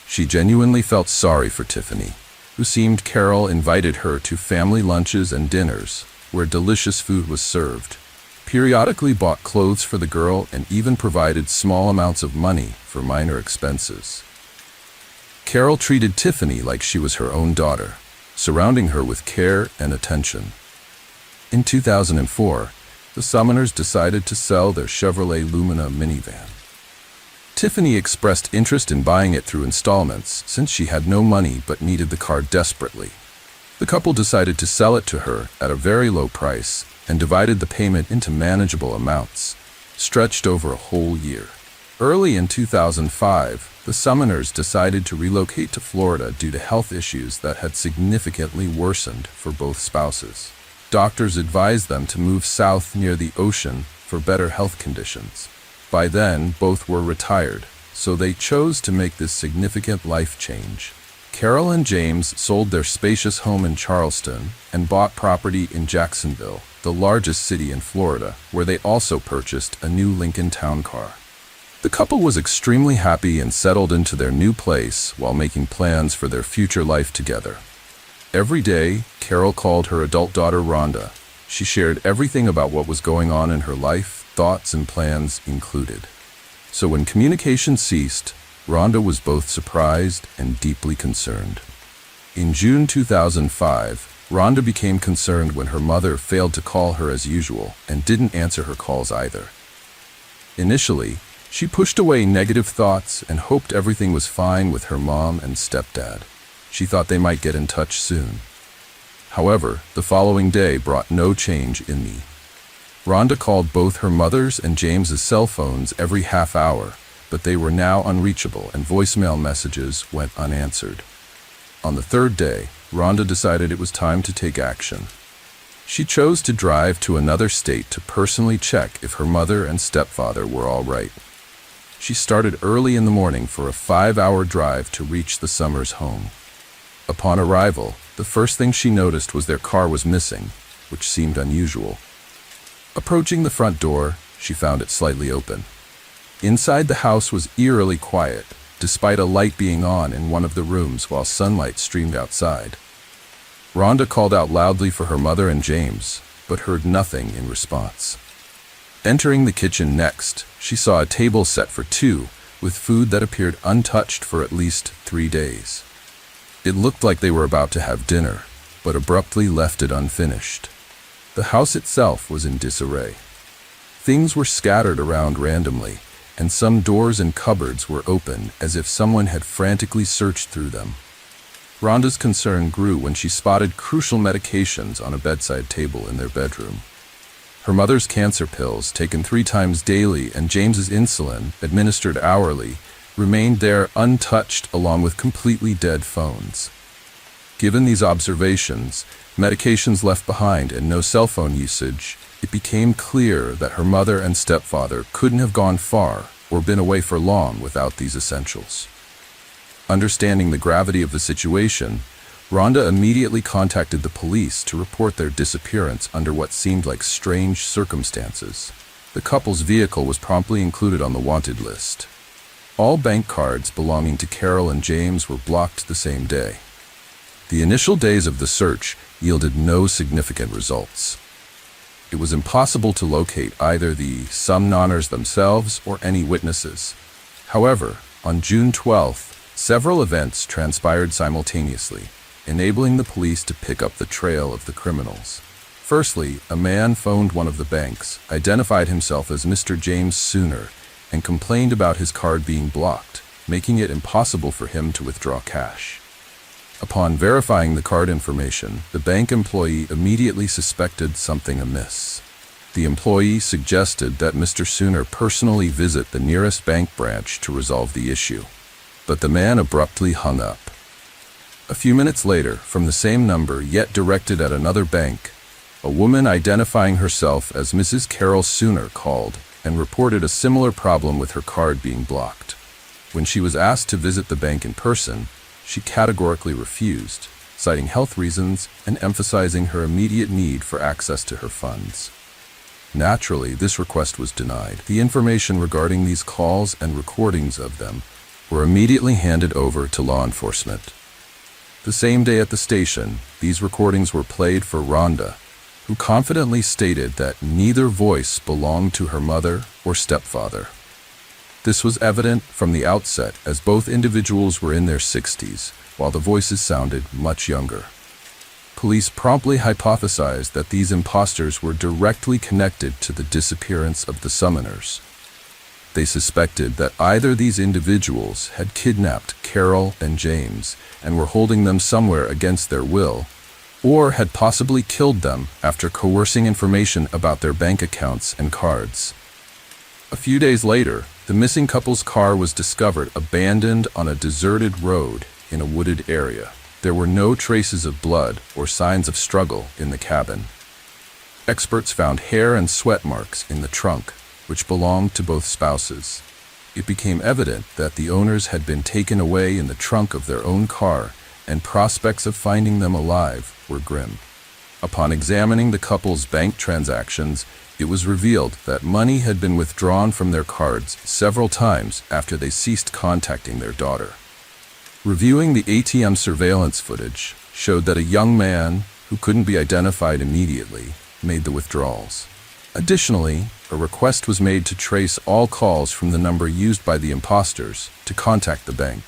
[SPEAKER 1] She genuinely felt sorry for Tiffany, who seemed Carol invited her to family lunches and dinners, where delicious food was served, periodically bought clothes for the girl, and even provided small amounts of money for minor expenses. Carol treated Tiffany like she was her own daughter, surrounding her with care and attention. In 2004, the Summoners decided to sell their Chevrolet Lumina minivan. Tiffany expressed interest in buying it through installments since she had no money but needed the car desperately. The couple decided to sell it to her at a very low price and divided the payment into manageable amounts, stretched over a whole year. Early in 2005, the Summoners decided to relocate to Florida due to health issues that had significantly worsened for both spouses. Doctors advised them to move south near the ocean for better health conditions. By then, both were retired, so they chose to make this significant life change. Carol and James sold their spacious home in Charleston and bought property in Jacksonville, the largest city in Florida, where they also purchased a new Lincoln Town Car. The couple was extremely happy and settled into their new place while making plans for their future life together. Every day, Carol called her adult daughter Rhonda. She shared everything about what was going on in her life, thoughts and plans included. So when communication ceased, Rhonda was both surprised and deeply concerned. In June 2005, Rhonda became concerned when her mother failed to call her as usual and didn't answer her calls either. Initially, she pushed away negative thoughts and hoped everything was fine with her mom and stepdad. She thought they might get in touch soon. However, the following day brought no change in me. Rhonda called both her mother's and James's cell phones every half hour, but they were now unreachable and voicemail messages went unanswered. On the third day, Rhonda decided it was time to take action. She chose to drive to another state to personally check if her mother and stepfather were all right. She started early in the morning for a 5-hour drive to reach the Summers' home. Upon arrival, the first thing she noticed was their car was missing, which seemed unusual. Approaching the front door, she found it slightly open. Inside the house was eerily quiet, despite a light being on in one of the rooms while sunlight streamed outside. Rhonda called out loudly for her mother and James, but heard nothing in response. Entering the kitchen next, she saw a table set for two, with food that appeared untouched for at least 3 days. It looked like they were about to have dinner, but abruptly left it unfinished. The house itself was in disarray. Things were scattered around randomly, and some doors and cupboards were open as if someone had frantically searched through them. Rhonda's concern grew when she spotted crucial medications on a bedside table in their bedroom. Her mother's cancer pills, taken 3 times daily, and James's insulin, administered hourly, remained there untouched along with completely dead phones. Given these observations, medications left behind, and no cell phone usage, it became clear that her mother and stepfather couldn't have gone far or been away for long without these essentials. Understanding the gravity of the situation, Rhonda immediately contacted the police to report their disappearance under what seemed like strange circumstances. The couple's vehicle was promptly included on the wanted list. All bank cards belonging to Carol and James were blocked the same day. The initial days of the search yielded no significant results. It was impossible to locate either the Summoners themselves or any witnesses. However, on June 12th, several events transpired simultaneously, enabling the police to pick up the trail of the criminals. Firstly, a man phoned one of the banks, identified himself as Mr. James Sooner, and complained about his card being blocked, making it impossible for him to withdraw cash. Upon verifying the card information, the bank employee immediately suspected something amiss. The employee suggested that Mr. Sooner personally visit the nearest bank branch to resolve the issue, but the man abruptly hung up. A few minutes later, from the same number yet directed at another bank, a woman identifying herself as Mrs. Carol Sooner called and reported a similar problem with her card being blocked. When she was asked to visit the bank in person, she categorically refused, citing health reasons and emphasizing her immediate need for access to her funds. Naturally, this request was denied. The information regarding these calls and recordings of them were immediately handed over to law enforcement. The same day at the station, these recordings were played for Rhonda, who confidently stated that neither voice belonged to her mother or stepfather. This was evident from the outset, as both individuals were in their 60s, while the voices sounded much younger. Police promptly hypothesized that these imposters were directly connected to the disappearance of the summoners. They suspected that either these individuals had kidnapped Carol and James and were holding them somewhere against their will, or had possibly killed them after coercing information about their bank accounts and cards. A few days later, the missing couple's car was discovered abandoned on a deserted road in a wooded area. There were no traces of blood or signs of struggle in the cabin. Experts found hair and sweat marks in the trunk, which belonged to both spouses. It became evident that the owners had been taken away in the trunk of their own car, and prospects of finding them alive were grim. Upon examining the couple's bank transactions, it was revealed that money had been withdrawn from their cards several times after they ceased contacting their daughter. Reviewing the ATM surveillance footage showed that a young man, who couldn't be identified immediately, made the withdrawals. Additionally, a request was made to trace all calls from the number used by the imposters to contact the bank.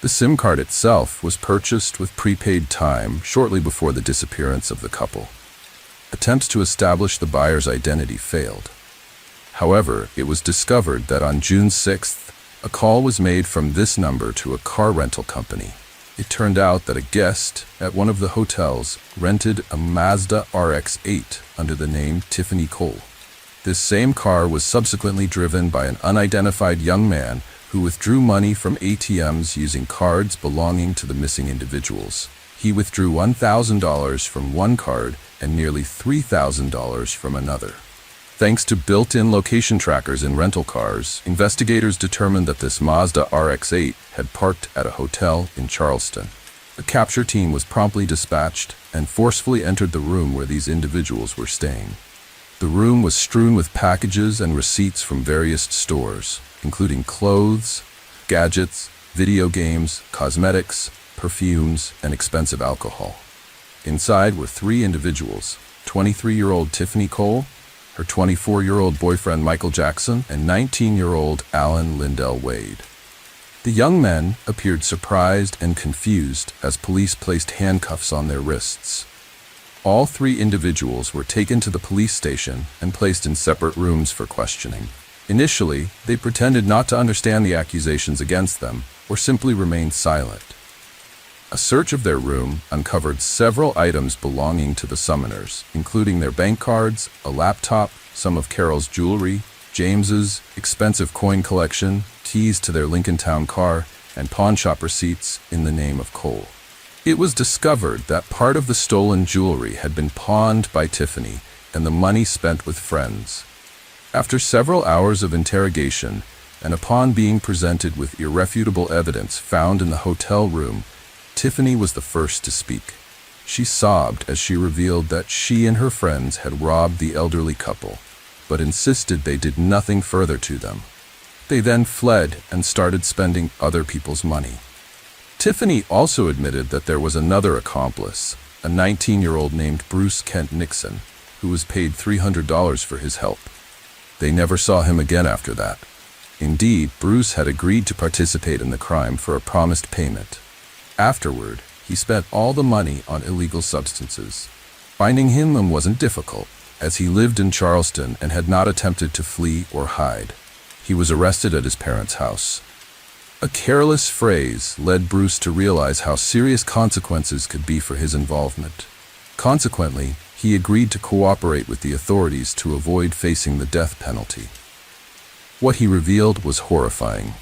[SPEAKER 1] The SIM card itself was purchased with prepaid time shortly before the disappearance of the couple. Attempts to establish the buyer's identity failed. However, it was discovered that on June 6th, a call was made from this number to a car rental company. It turned out that a guest at one of the hotels rented a Mazda RX-8 under the name Tiffany Cole. This same car was subsequently driven by an unidentified young man who withdrew money from ATMs using cards belonging to the missing individuals. He withdrew $1,000 from one card and nearly $3,000 from another. Thanks to built-in location trackers in rental cars, investigators determined that this Mazda RX-8 had parked at a hotel in Charleston. A capture team was promptly dispatched and forcefully entered the room where these individuals were staying. The room was strewn with packages and receipts from various stores, including clothes, gadgets, video games, cosmetics, perfumes, and expensive alcohol. Inside were three individuals: 23-year-old Tiffany Cole, her 24-year-old boyfriend Michael Jackson, and 19-year-old Alan Lindell Wade. The young men appeared surprised and confused as police placed handcuffs on their wrists. All three individuals were taken to the police station and placed in separate rooms for questioning. Initially, they pretended not to understand the accusations against them or simply remained silent. A search of their room uncovered several items belonging to the summoners, including their bank cards, a laptop, some of Carol's jewelry, James's expensive coin collection, keys to their Lincoln Town car, and pawnshop receipts in the name of Cole. It was discovered that part of the stolen jewelry had been pawned by Tiffany and the money spent with friends. After several hours of interrogation, and upon being presented with irrefutable evidence found in the hotel room, Tiffany was the first to speak. She sobbed as she revealed that she and her friends had robbed the elderly couple, but insisted they did nothing further to them. They then fled and started spending other people's money. Tiffany also admitted that there was another accomplice, a 19-year-old named Bruce Kent Nixon, who was paid $300 for his help. They never saw him again after that. Indeed, Bruce had agreed to participate in the crime for a promised payment. Afterward, he spent all the money on illegal substances. Finding him wasn't difficult, as he lived in Charleston and had not attempted to flee or hide. He was arrested at his parents' house. A careless phrase led Bruce to realize how serious consequences could be for his involvement. Consequently, he agreed to cooperate with the authorities to avoid facing the death penalty. What he revealed was horrifying.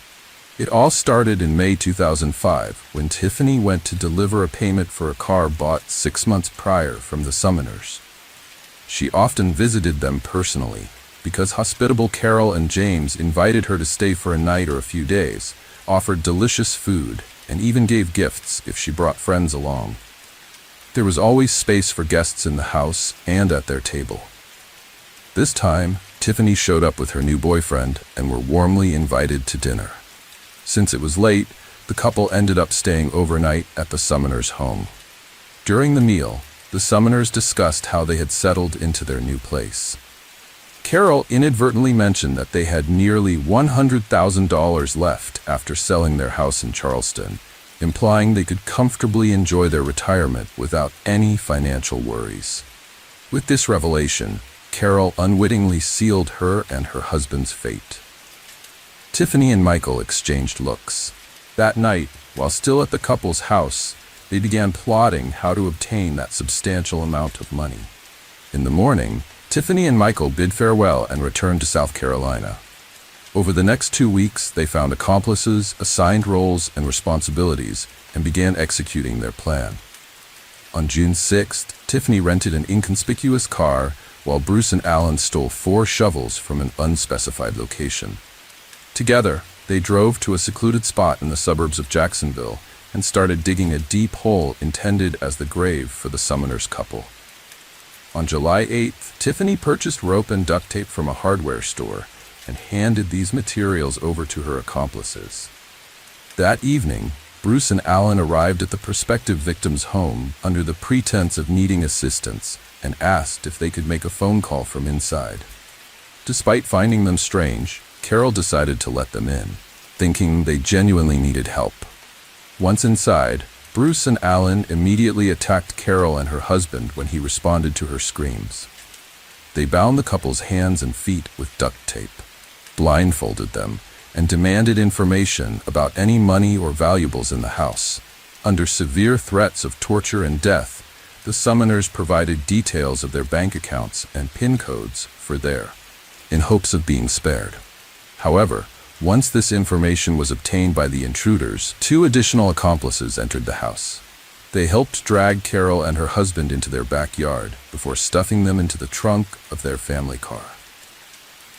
[SPEAKER 1] It all started in May 2005, when Tiffany went to deliver a payment for a car bought 6 months prior from the summoners. She often visited them personally, because hospitable Carol and James invited her to stay for a night or a few days, offered delicious food, and even gave gifts if she brought friends along. There was always space for guests in the house and at their table. This time, Tiffany showed up with her new boyfriend and were warmly invited to dinner. Since it was late, the couple ended up staying overnight at the Summoners' home. During the meal, the Summoners discussed how they had settled into their new place. Carol inadvertently mentioned that they had nearly $100,000 left after selling their house in Charleston, implying they could comfortably enjoy their retirement without any financial worries. With this revelation, Carol unwittingly sealed her and her husband's fate. Tiffany and Michael exchanged looks. That night, while still at the couple's house, they began plotting how to obtain that substantial amount of money. In the morning, Tiffany and Michael bid farewell and returned to South Carolina. Over the next 2 weeks, they found accomplices, assigned roles and responsibilities, and began executing their plan. On June 6th, Tiffany rented an inconspicuous car, while Bruce and Alan stole 4 shovels from an unspecified location. Together, they drove to a secluded spot in the suburbs of Jacksonville and started digging a deep hole intended as the grave for the Summoners couple. On July 8th, Tiffany purchased rope and duct tape from a hardware store and handed these materials over to her accomplices. That evening, Bruce and Alan arrived at the prospective victim's home under the pretense of needing assistance and asked if they could make a phone call from inside. Despite finding them strange, Carol decided to let them in, thinking they genuinely needed help. Once inside, Bruce and Alan immediately attacked Carol and her husband when he responded to her screams. They bound the couple's hands and feet with duct tape, blindfolded them, and demanded information about any money or valuables in the house. Under severe threats of torture and death, the Summoners provided details of their bank accounts and PIN codes for in hopes of being spared. However, once this information was obtained by the intruders, 2 additional accomplices entered the house. They helped drag Carol and her husband into their backyard before stuffing them into the trunk of their family car.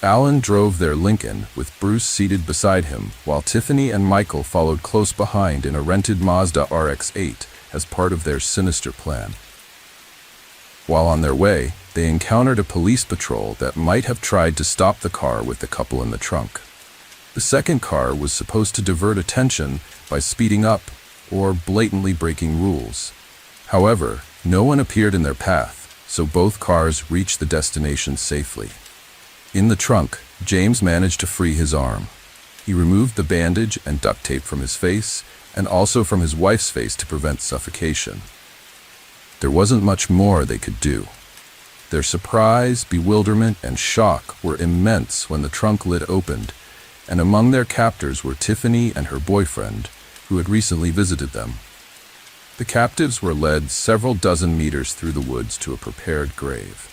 [SPEAKER 1] Alan drove their Lincoln with Bruce seated beside him, while Tiffany and Michael followed close behind in a rented Mazda RX-8 as part of their sinister plan. While on their way, they encountered a police patrol that might have tried to stop the car with the couple in the trunk. The second car was supposed to divert attention by speeding up or blatantly breaking rules. However, no one appeared in their path, so both cars reached the destination safely. In the trunk, James managed to free his arm. He removed the bandage and duct tape from his face, and also from his wife's face to prevent suffocation. There wasn't much more they could do. Their surprise, bewilderment, and shock were immense when the trunk lid opened, and among their captors were Tiffany and her boyfriend, who had recently visited them. The captives were led several dozen meters through the woods to a prepared grave.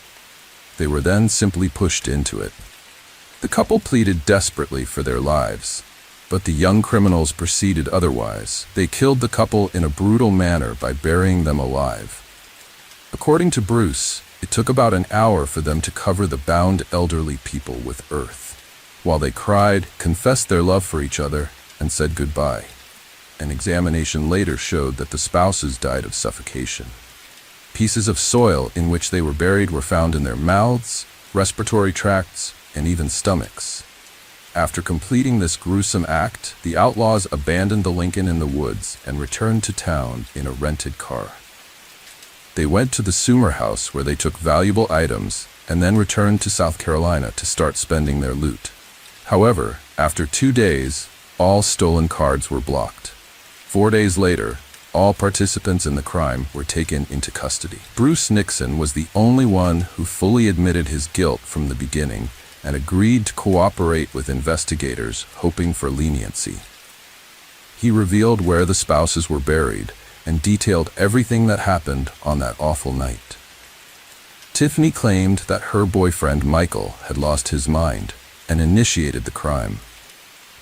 [SPEAKER 1] They were then simply pushed into it. The couple pleaded desperately for their lives, but the young criminals proceeded otherwise. They killed the couple in a brutal manner by burying them alive. According to Bruce, it took about an hour for them to cover the bound elderly people with earth, while they cried, confessed their love for each other, and said goodbye. An examination later showed that the spouses died of suffocation. Pieces of soil in which they were buried were found in their mouths, respiratory tracts, and even stomachs. After completing this gruesome act, the outlaws abandoned the Lincoln in the woods and returned to town in a rented car. They went to the Sumer house where they took valuable items and then returned to South Carolina to start spending their loot. However, after 2 days, all stolen cards were blocked. 4 days later, all participants in the crime were taken into custody. Bruce Nixon was the only one who fully admitted his guilt from the beginning and agreed to cooperate with investigators, hoping for leniency. He revealed where the spouses were buried and detailed everything that happened on that awful night. Tiffany claimed that her boyfriend Michael had lost his mind and initiated the crime.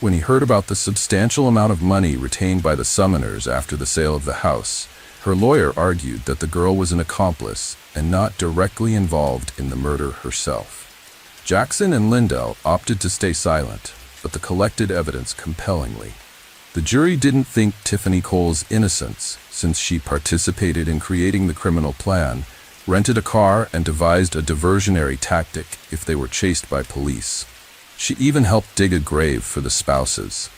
[SPEAKER 1] When he heard about the substantial amount of money retained by the Summoners after the sale of the house, her lawyer argued that the girl was an accomplice and not directly involved in the murder herself. Jackson and Lindell opted to stay silent, but the collected evidence compellingly. The jury didn't think Tiffany Cole's innocence, since she participated in creating the criminal plan, rented a car, and devised a diversionary tactic if they were chased by police. She even helped dig a grave for the spouses.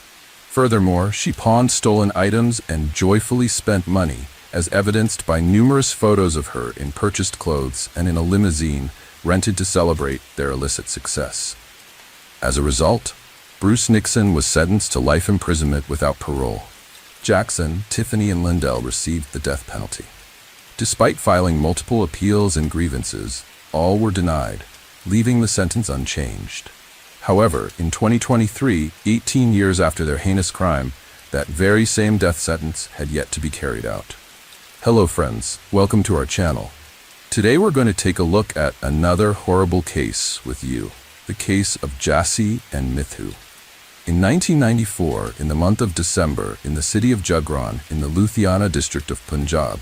[SPEAKER 1] Furthermore, she pawned stolen items and joyfully spent money, as evidenced by numerous photos of her in purchased clothes and in a limousine rented to celebrate their illicit success. As a result, Bruce Nixon was sentenced to life imprisonment without parole. Jackson, Tiffany, and Lindell received the death penalty. Despite filing multiple appeals and grievances, all were denied, leaving the sentence unchanged. However, in 2023, 18 years after their heinous crime, that very same death sentence had yet to be carried out. Hello friends, welcome to our channel. Today we're going to take a look at another horrible case with you, the case of Jassi and Mithu. In 1994, in the month of December, in the city of Jagran, in the Ludhiana district of Punjab,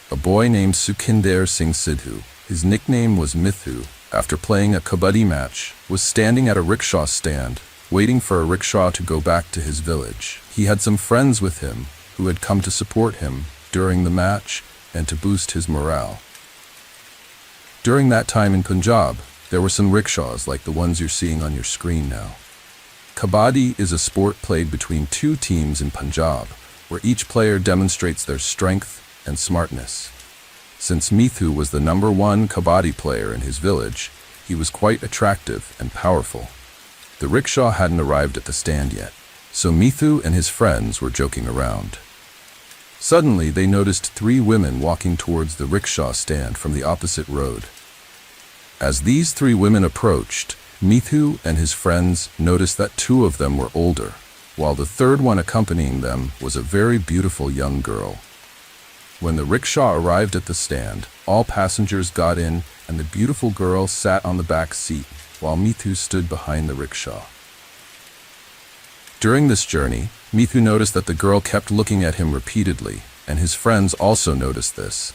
[SPEAKER 1] a boy named Sukhinder Singh Sidhu, his nickname was Mithu, after playing a kabaddi match, was standing at a rickshaw stand, waiting for a rickshaw to go back to his village. He had some friends with him who had come to support him during the match and to boost his morale. During that time in Punjab, there were some rickshaws like the ones you're seeing on your screen now. Kabaddi is a sport played between two teams in Punjab, where each player demonstrates their strength and smartness. Since Mithu was the #1 kabaddi player in his village, he was quite attractive and powerful. The rickshaw hadn't arrived at the stand yet, so Mithu and his friends were joking around. Suddenly, they noticed 3 women walking towards the rickshaw stand from the opposite road. As these 3 women approached, Mithu and his friends noticed that 2 of them were older, while the third one accompanying them was a very beautiful young girl. When the rickshaw arrived at the stand, all passengers got in and the beautiful girl sat on the back seat while Mithu stood behind the rickshaw. During this journey, Mithu noticed that the girl kept looking at him repeatedly, and his friends also noticed this.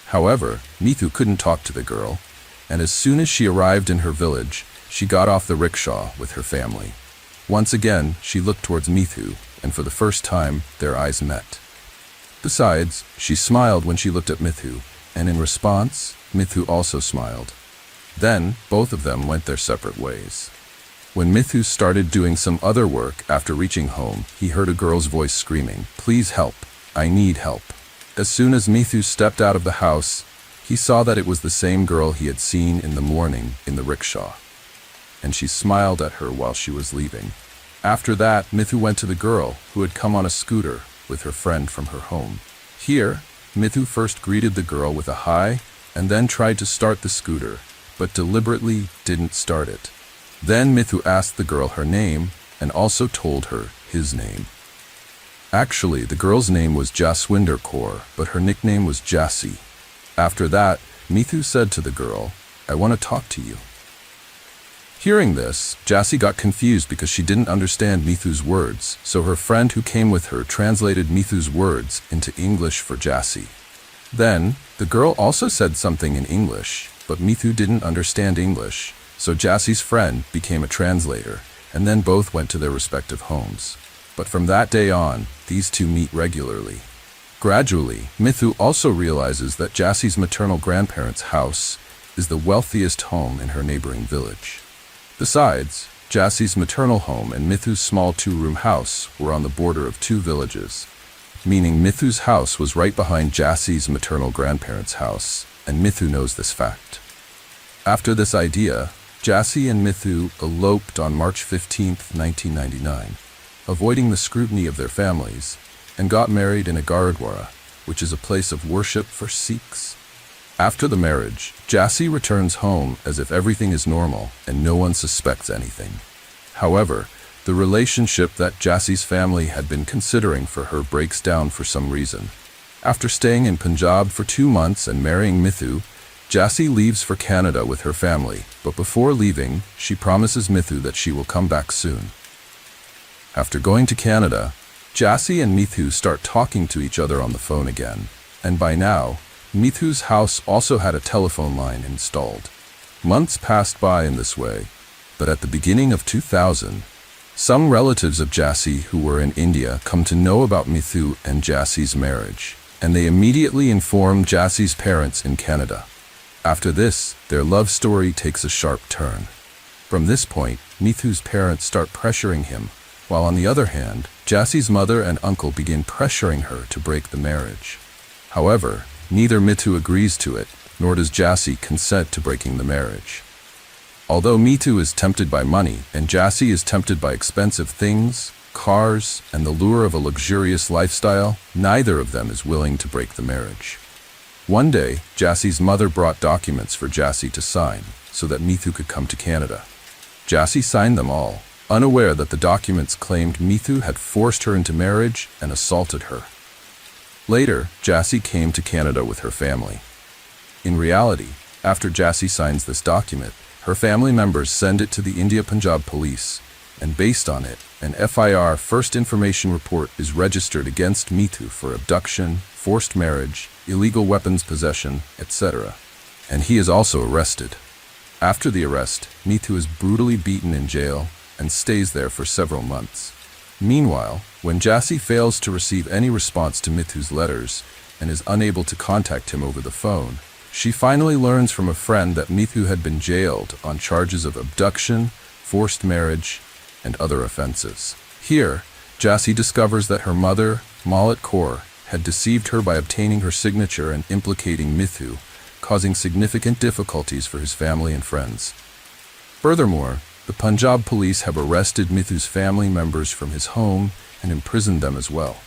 [SPEAKER 1] However, Mithu couldn't talk to the girl, and as soon as she arrived in her village, she got off the rickshaw with her family. Once again, she looked towards Mithu, and for the first time, their eyes met. Besides, she smiled when she looked at Mithu, and in response, Mithu also smiled. Then, both of them went their separate ways. When Mithu started doing some other work after reaching home, he heard a girl's voice screaming, "Please help, I need help." As soon as Mithu stepped out of the house, he saw that it was the same girl he had seen in the morning in the rickshaw, and she smiled at her while she was leaving. After that, Mithu went to the girl, who had come on a scooter with her friend from her home. Here, Mithu first greeted the girl with a hi, and then tried to start the scooter, but deliberately didn't start it. Then Mithu asked the girl her name, and also told her his name. Actually, the girl's name was Jaswinder Kaur, but her nickname was Jassi. After that, Mithu said to the girl, "I want to talk to you." Hearing this, Jassi got confused because she didn't understand Mithu's words, so her friend who came with her translated Mithu's words into English for Jassi. Then, the girl also said something in English, but Mithu didn't understand English, so Jassi's friend became a translator, and then both went to their respective homes. But from that day on, these two meet regularly. Gradually, Mithu also realizes that Jassi's maternal grandparents' house is the wealthiest home in her neighboring village. Besides, Jassi's maternal home and Mithu's small 2-room house were on the border of 2 villages, meaning Mithu's house was right behind Jassi's maternal grandparents' house, and Mithu knows this fact. After this idea, Jassi and Mithu eloped on March 15, 1999, avoiding the scrutiny of their families, and got married in a Gurudwara, which is a place of worship for Sikhs. After the marriage, Jassi returns home as if everything is normal and no one suspects anything. However, the relationship that Jassi's family had been considering for her breaks down for some reason. After staying in Punjab for 2 months and marrying Mithu, Jassi leaves for Canada with her family, but before leaving, she promises Mithu that she will come back soon. After going to Canada, Jassi and Mithu start talking to each other on the phone again, and by now, Mithu's house also had a telephone line installed. Months passed by in this way, but at the beginning of 2000, Some relatives of Jassi who were in India come to know about Mithu and Jassi's marriage, and they immediately inform Jassi's parents in Canada. After this, their love story takes a sharp turn. From this point, Mithu's parents start pressuring him, while on the other hand, Jassi's mother and uncle begin pressuring her to break the marriage. However, neither Mithu agrees to it, nor does Jassi consent to breaking the marriage. Although Mithu is tempted by money and Jassi is tempted by expensive things, cars, and the lure of a luxurious lifestyle, neither of them is willing to break the marriage. One day, Jassi's mother brought documents for Jassi to sign so that Mithu could come to Canada. Jassi signed them all, unaware that the documents claimed Mithu had forced her into marriage and assaulted her. Later, Jassi came to Canada with her family. In reality, after Jassi signs this document, her family members send it to the India Punjab police, and based on it, an FIR First Information Report is registered against Mithu for abduction, forced marriage, illegal weapons possession, etc. And he is also arrested. After the arrest, Mithu is brutally beaten in jail and stays there for several months. Meanwhile, when Jassi fails to receive any response to Mithu's letters and is unable to contact him over the phone, she finally learns from a friend that Mithu had been jailed on charges of abduction, forced marriage, and other offenses. Here, Jassi discovers that her mother, Maulit Kaur, had deceived her by obtaining her signature and implicating Mithu, causing significant difficulties for his family and friends. Furthermore, the Punjab police have arrested Mithu's family members from his home and imprisoned them as well.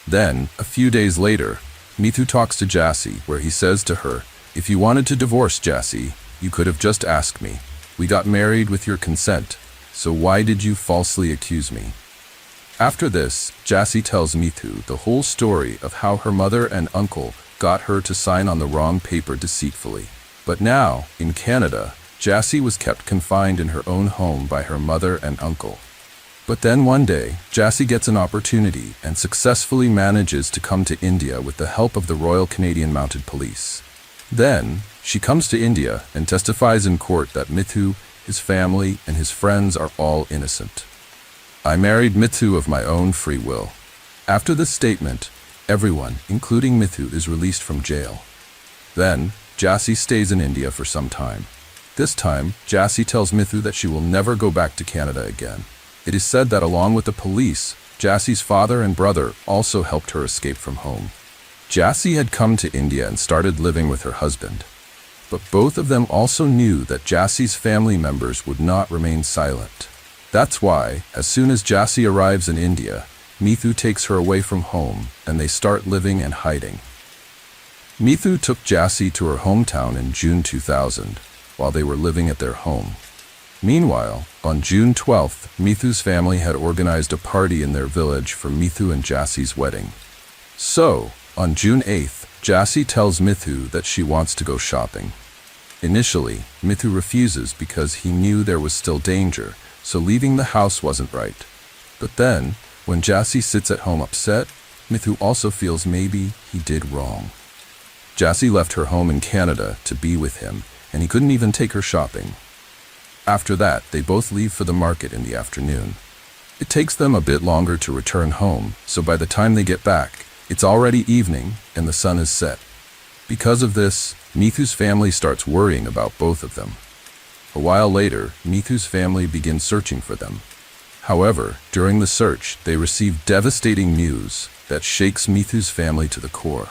[SPEAKER 1] Then, a few days later, Mithu talks to Jassi, where he says to her, "If you wanted to divorce Jassi, you could have just asked me. We got married with your consent, so why did you falsely accuse me?" After this, Jassi tells Mithu the whole story of how her mother and uncle got her to sign on the wrong paper deceitfully. But now, in Canada, Jassi was kept confined in her own home by her mother and uncle. But then one day, Jassi gets an opportunity and successfully manages to come to India with the help of the Royal Canadian Mounted Police. Then, she comes to India and testifies in court that Mithu, his family, and his friends are all innocent. "I married Mithu of my own free will." After this statement, everyone, including Mithu, is released from jail. Then, Jassi stays in India for some time. This time, Jassi tells Mithu that she will never go back to Canada again. It is said that along with the police, Jassi's father and brother also helped her escape from home. Jassi had come to India and started living with her husband. But both of them also knew that Jassi's family members would not remain silent. That's why, as soon as Jassi arrives in India, Mithu takes her away from home and they start living and hiding. Mithu took Jassi to her hometown in June 2000, while they were living at their home. Meanwhile, on June 12th, Mithu's family had organized a party in their village for Mithu and Jassi's wedding. So, on June 8th, Jassi tells Mithu that she wants to go shopping. Initially, Mithu refuses because he knew there was still danger, so leaving the house wasn't right. But then, when Jassi sits at home upset, Mithu also feels maybe he did wrong. Jassi left her home in Canada to be with him, and he couldn't even take her shopping. After that, they both leave for the market in the afternoon. It takes them a bit longer to return home, so by the time they get back, it's already evening and the sun is set. Because of this, Mithu's family starts worrying about both of them. A while later, Mithu's family begins searching for them. However, during the search, they receive devastating news that shakes Mithu's family to the core.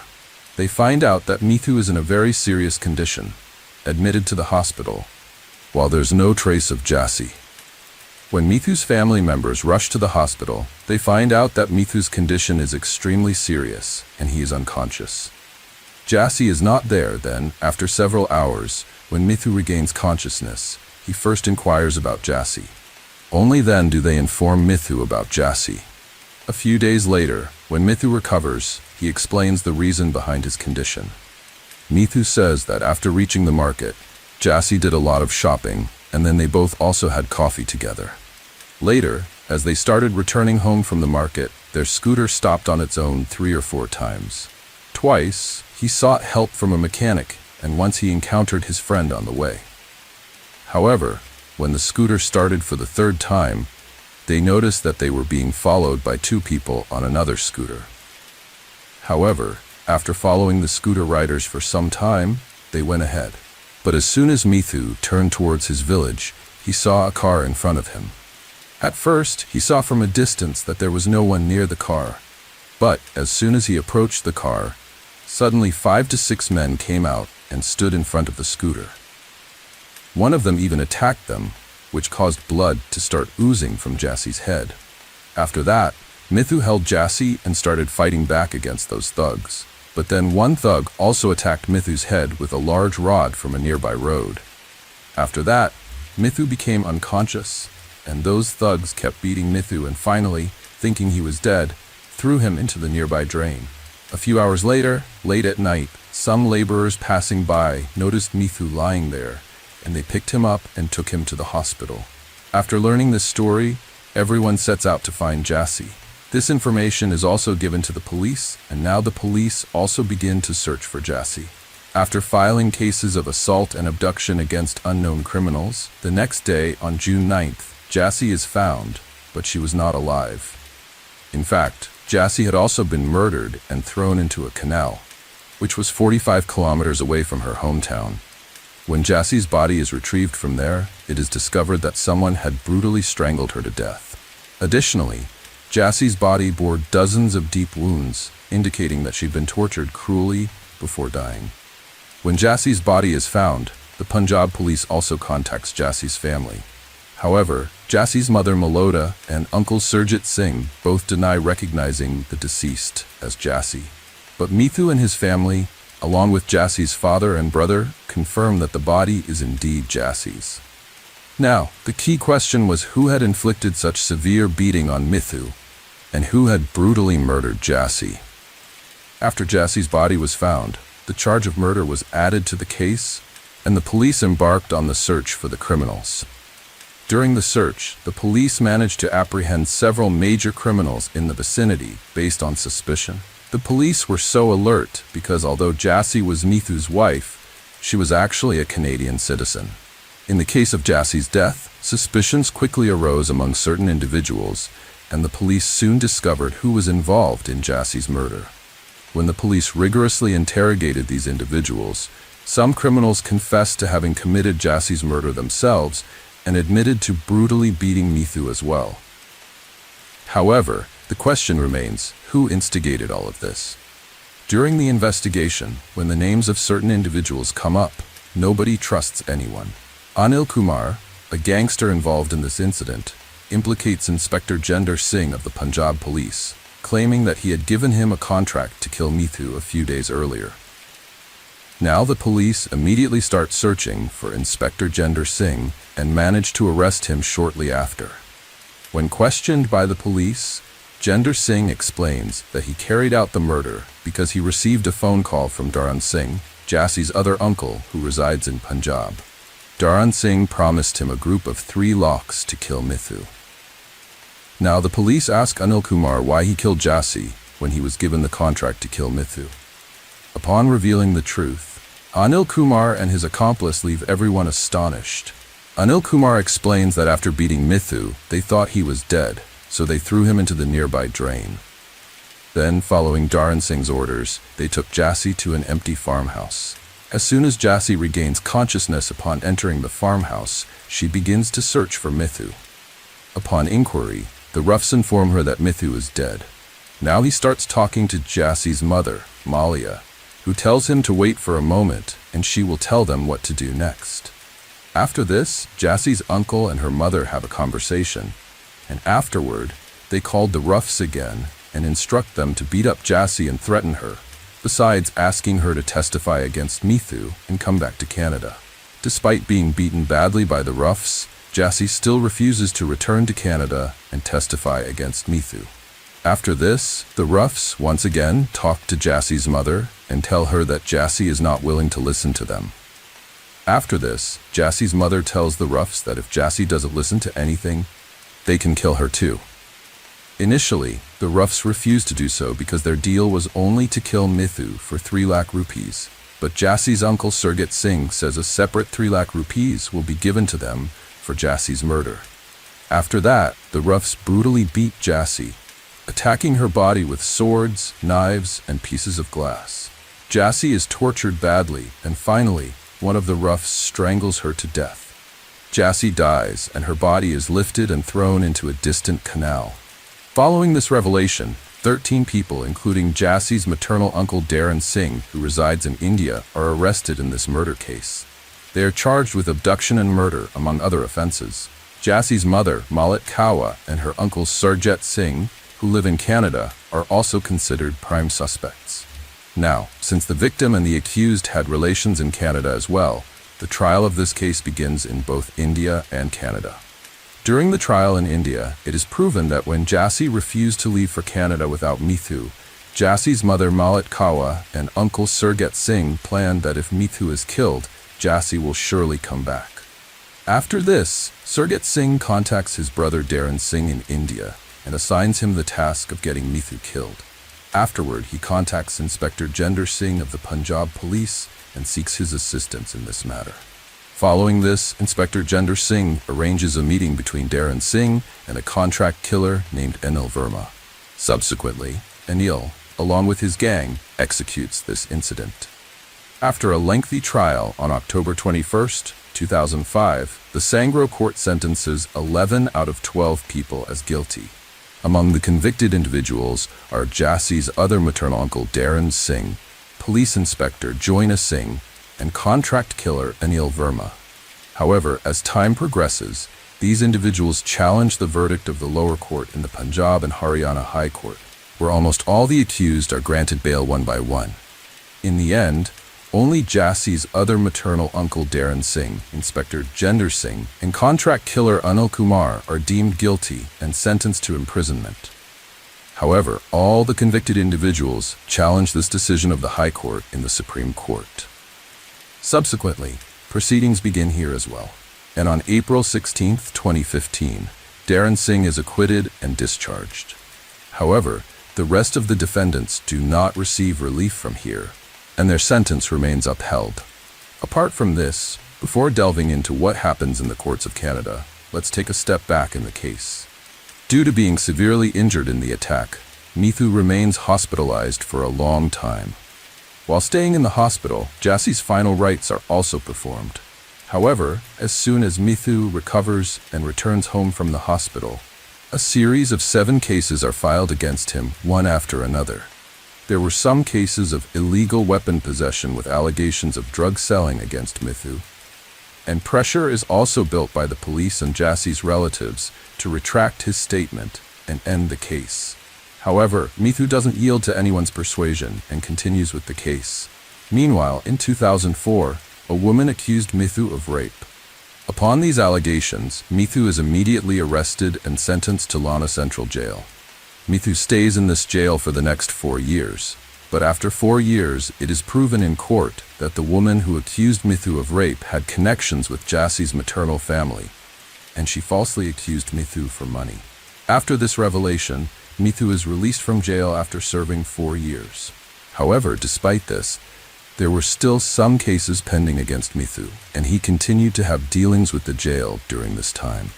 [SPEAKER 1] They find out that Mithu is in a very serious condition, admitted to the hospital, while there's no trace of Jassi. When Mithu's family members rush to the hospital, they find out that Mithu's condition is extremely serious and he is unconscious. Jassi is not there then. After several hours, when Mithu regains consciousness, he first inquires about Jassi. Only then do they inform Mithu about Jassi. A few days later, when Mithu recovers, he explains the reason behind his condition. Mithu says that after reaching the market, Jassi did a lot of shopping, and then they both also had coffee together. Later, as they started returning home from the market, their scooter stopped on its own 3 or 4 times. Twice, he sought help from a mechanic, and once he encountered his friend on the way. However, when the scooter started for the 3rd time, they noticed that they were being followed by two people on another scooter. However, after following the scooter riders for some time, they went ahead. But as soon as Mithu turned towards his village, he saw a car in front of him. At first, he saw from a distance that there was no one near the car. But as soon as he approached the car, suddenly 5 to 6 men came out and stood in front of the scooter. One of them even attacked them, which caused blood to start oozing from Jassie's head. After that, Mithu held Jassie and started fighting back against those thugs. But then one thug also attacked Mithu's head with a large rod from a nearby road. After that, Mithu became unconscious, and those thugs kept beating Mithu and finally, thinking he was dead, threw him into the nearby drain. A few hours later, late at night, some laborers passing by noticed Mithu lying there, and they picked him up and took him to the hospital. After learning this story, everyone sets out to find Jassie. This information is also given to the police, and now the police also begin to search for Jassie. After filing cases of assault and abduction against unknown criminals, the next day, on June 9th, Jassie is found, but she was not alive. In fact, Jassie had also been murdered and thrown into a canal, which was 45 kilometers away from her hometown. When Jassie's body is retrieved from there, it is discovered that someone had brutally strangled her to death. Additionally, Jassie's body bore dozens of deep wounds, indicating that she'd been tortured cruelly before dying. When Jassie's body is found, the Punjab police also contacts Jassie's family. However, Jassie's mother Malota and uncle Surjit Singh both deny recognizing the deceased as Jassie. But Mithu and his family, along with Jassie's father and brother, confirm that the body is indeed Jassie's. Now, the key question was who had inflicted such severe beating on Mithu, and who had brutally murdered Jassie. After Jassie's body was found, the charge of murder was added to the case, and the police embarked on the search for the criminals. During the search, the police managed to apprehend several major criminals in the vicinity based on suspicion. The police were so alert because although Jassie was Mithu's wife, she was actually a Canadian citizen. In the case of Jassie's death, suspicions quickly arose among certain individuals, and the police soon discovered who was involved in Jassie's murder. When the police rigorously interrogated these individuals, some criminals confessed to having committed Jassie's murder themselves and admitted to brutally beating Mithu as well. However, the question remains, who instigated all of this? During the investigation, when the names of certain individuals come up, nobody trusts anyone. Anil Kumar, a gangster involved in this incident, implicates Inspector Jinder Singh of the Punjab police, claiming that he had given him a contract to kill Mithu a few days earlier. Now the police immediately start searching for Inspector Jinder Singh and manage to arrest him shortly after. When questioned by the police, Jinder Singh explains that he carried out the murder because he received a phone call from Dharan Singh, Jassie's other uncle who resides in Punjab. Dharan Singh promised him a group of 3 lakhs to kill Mithu. Now the police ask Anil Kumar why he killed Jassie when he was given the contract to kill Mithu. Upon revealing the truth, Anil Kumar and his accomplice leave everyone astonished. Anil Kumar explains that after beating Mithu, they thought he was dead, so they threw him into the nearby drain. Then, following Dharan Singh's orders, they took Jassie to an empty farmhouse. As soon as Jassie regains consciousness upon entering the farmhouse, she begins to search for Mithu. Upon inquiry, the roughs inform her that Mithu is dead. Now he starts talking to Jassie's mother, Malia, who tells him to wait for a moment and she will tell them what to do next. After this, Jassie's uncle and her mother have a conversation, and afterward, they called the roughs again and instruct them to beat up Jassie and threaten her, besides asking her to testify against Mithu and come back to Canada. Despite being beaten badly by the roughs, Jassie still refuses to return to Canada and testify against Mithu. After this, the roughs once again talk to Jassie's mother and tell her that Jassie is not willing to listen to them. After this, Jassie's mother tells the roughs that if Jassie doesn't listen to anything, they can kill her too. Initially, the roughs refused to do so because their deal was only to kill Mithu for 3 lakh rupees, but Jassie's uncle Surjit Singh says a separate 3 lakh rupees will be given to them for Jassie's murder. After that, the roughs brutally beat Jassy, attacking her body with swords, knives, and pieces of glass. Jassy is tortured badly, and finally, one of the roughs strangles her to death. Jassy dies, and her body is lifted and thrown into a distant canal. Following this revelation, 13 people, including Jassy's maternal uncle Darren Singh, who resides in India, are arrested in this murder case. They are charged with abduction and murder, among other offenses. Jassy's mother, Malik Kawa, and her uncle Sarjit Singh, who live in Canada, are also considered prime suspects. Now, since the victim and the accused had relations in Canada as well, the trial of this case begins in both India and Canada. During the trial in India, it is proven that when Jassy refused to leave for Canada without Mithu, Jassy's mother Malik Kawa and uncle Sarjit Singh planned that if Mithu is killed, Jassy will surely come back. After this, Sarjit Singh contacts his brother Darren Singh in India and assigns him the task of getting Mithu killed. Afterward, he contacts Inspector Jinder Singh of the Punjab Police and seeks his assistance in this matter. Following this, Inspector Jinder Singh arranges a meeting between Darren Singh and a contract killer named Anil Verma. Subsequently, Anil, along with his gang, executes this incident. After a lengthy trial on October 21st, 2005, the Sangro court sentences 11 out of 12 people as guilty. Among the convicted individuals are Jassy's other maternal uncle Darren Singh, Police Inspector Joyna Singh, and contract killer Anil Verma. However, as time progresses, these individuals challenge the verdict of the lower court in the Punjab and Haryana High Court, where almost all the accused are granted bail one by one. In the end, only Jassy's other maternal uncle Darren Singh, Inspector Jinder Singh, and contract killer Anil Kumar are deemed guilty and sentenced to imprisonment. However, all the convicted individuals challenge this decision of the High Court in the Supreme Court. Subsequently, proceedings begin here as well, and on April 16, 2015, Darren Singh is acquitted and discharged. However, the rest of the defendants do not receive relief from here, and their sentence remains upheld. Apart from this, before delving into what happens in the courts of Canada, let's take a step back in the case. Due to being severely injured in the attack, Mithu remains hospitalized for a long time. While staying in the hospital, Jassy's final rites are also performed. However, as soon as Mithu recovers and returns home from the hospital, a series of 7 cases are filed against him, one after another. There were some cases of illegal weapon possession with allegations of drug selling against Mithu, and pressure is also built by the police and Jassy's relatives to retract his statement and end the case. However, Mithu doesn't yield to anyone's persuasion and continues with the case. Meanwhile, in 2004, a woman accused Mithu of rape. Upon these allegations, Mithu is immediately arrested and sentenced to Lana Central Jail. Mithu stays in this jail for the next 4 years, but after 4 years, it is proven in court that the woman who accused Mithu of rape had connections with Jassy's maternal family, and she falsely accused Mithu for money. After this revelation, Mithu is released from jail after serving 4 years. However, despite this, there were still some cases pending against Mithu, and he continued to have dealings with the jail during this time.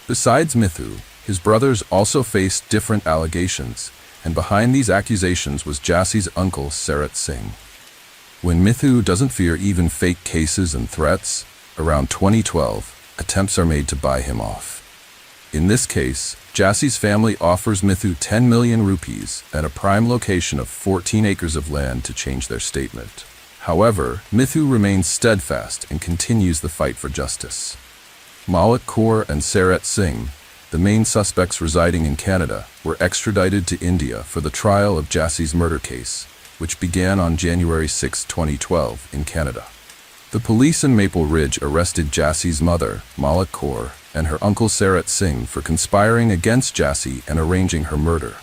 [SPEAKER 1] Besides Mithu, his brothers also faced different allegations, and behind these accusations was Jassy's uncle Sarjit Singh. When Mithu doesn't fear even fake cases and threats, around 2012, attempts are made to buy him off. In this case, Jassy's family offers Mithu 10 million rupees and a prime location of 14 acres of land to change their statement. However, Mithu remains steadfast and continues the fight for justice. Malik Kaur and Sarjit Singh, the main suspects residing in Canada, were extradited to India for the trial of Jassy's murder case, which began on January 6, 2012 in Canada. The police in Maple Ridge arrested Jassy's mother, Malik Kaur, and her uncle Sarjit Singh for conspiring against Jassy and arranging her murder.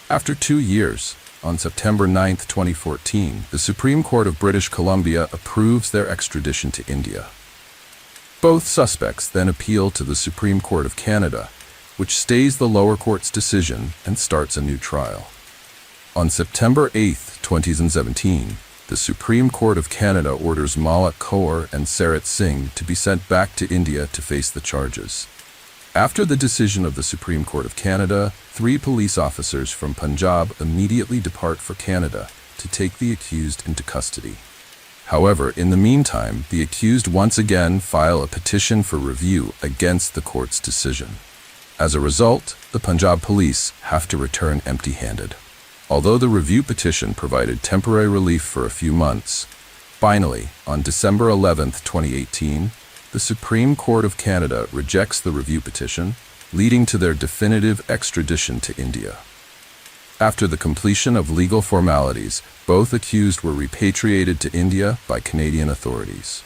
[SPEAKER 1] After 2 years, on September 9, 2014, the Supreme Court of British Columbia approves their extradition to India. Both suspects then appeal to the Supreme Court of Canada, which stays the lower court's decision and starts a new trial. On September 8, 2017, the Supreme Court of Canada orders Malik Kaur and Sarjit Singh to be sent back to India to face the charges. After the decision of the Supreme Court of Canada, 3 police officers from Punjab immediately depart for Canada to take the accused into custody. However, in the meantime, the accused once again file a petition for review against the court's decision. As a result, the Punjab police have to return empty-handed. Although the review petition provided temporary relief for a few months, finally, on December 11, 2018, the Supreme Court of Canada rejects the review petition, leading to their definitive extradition to India. After the completion of legal formalities, both accused were repatriated to India by Canadian authorities.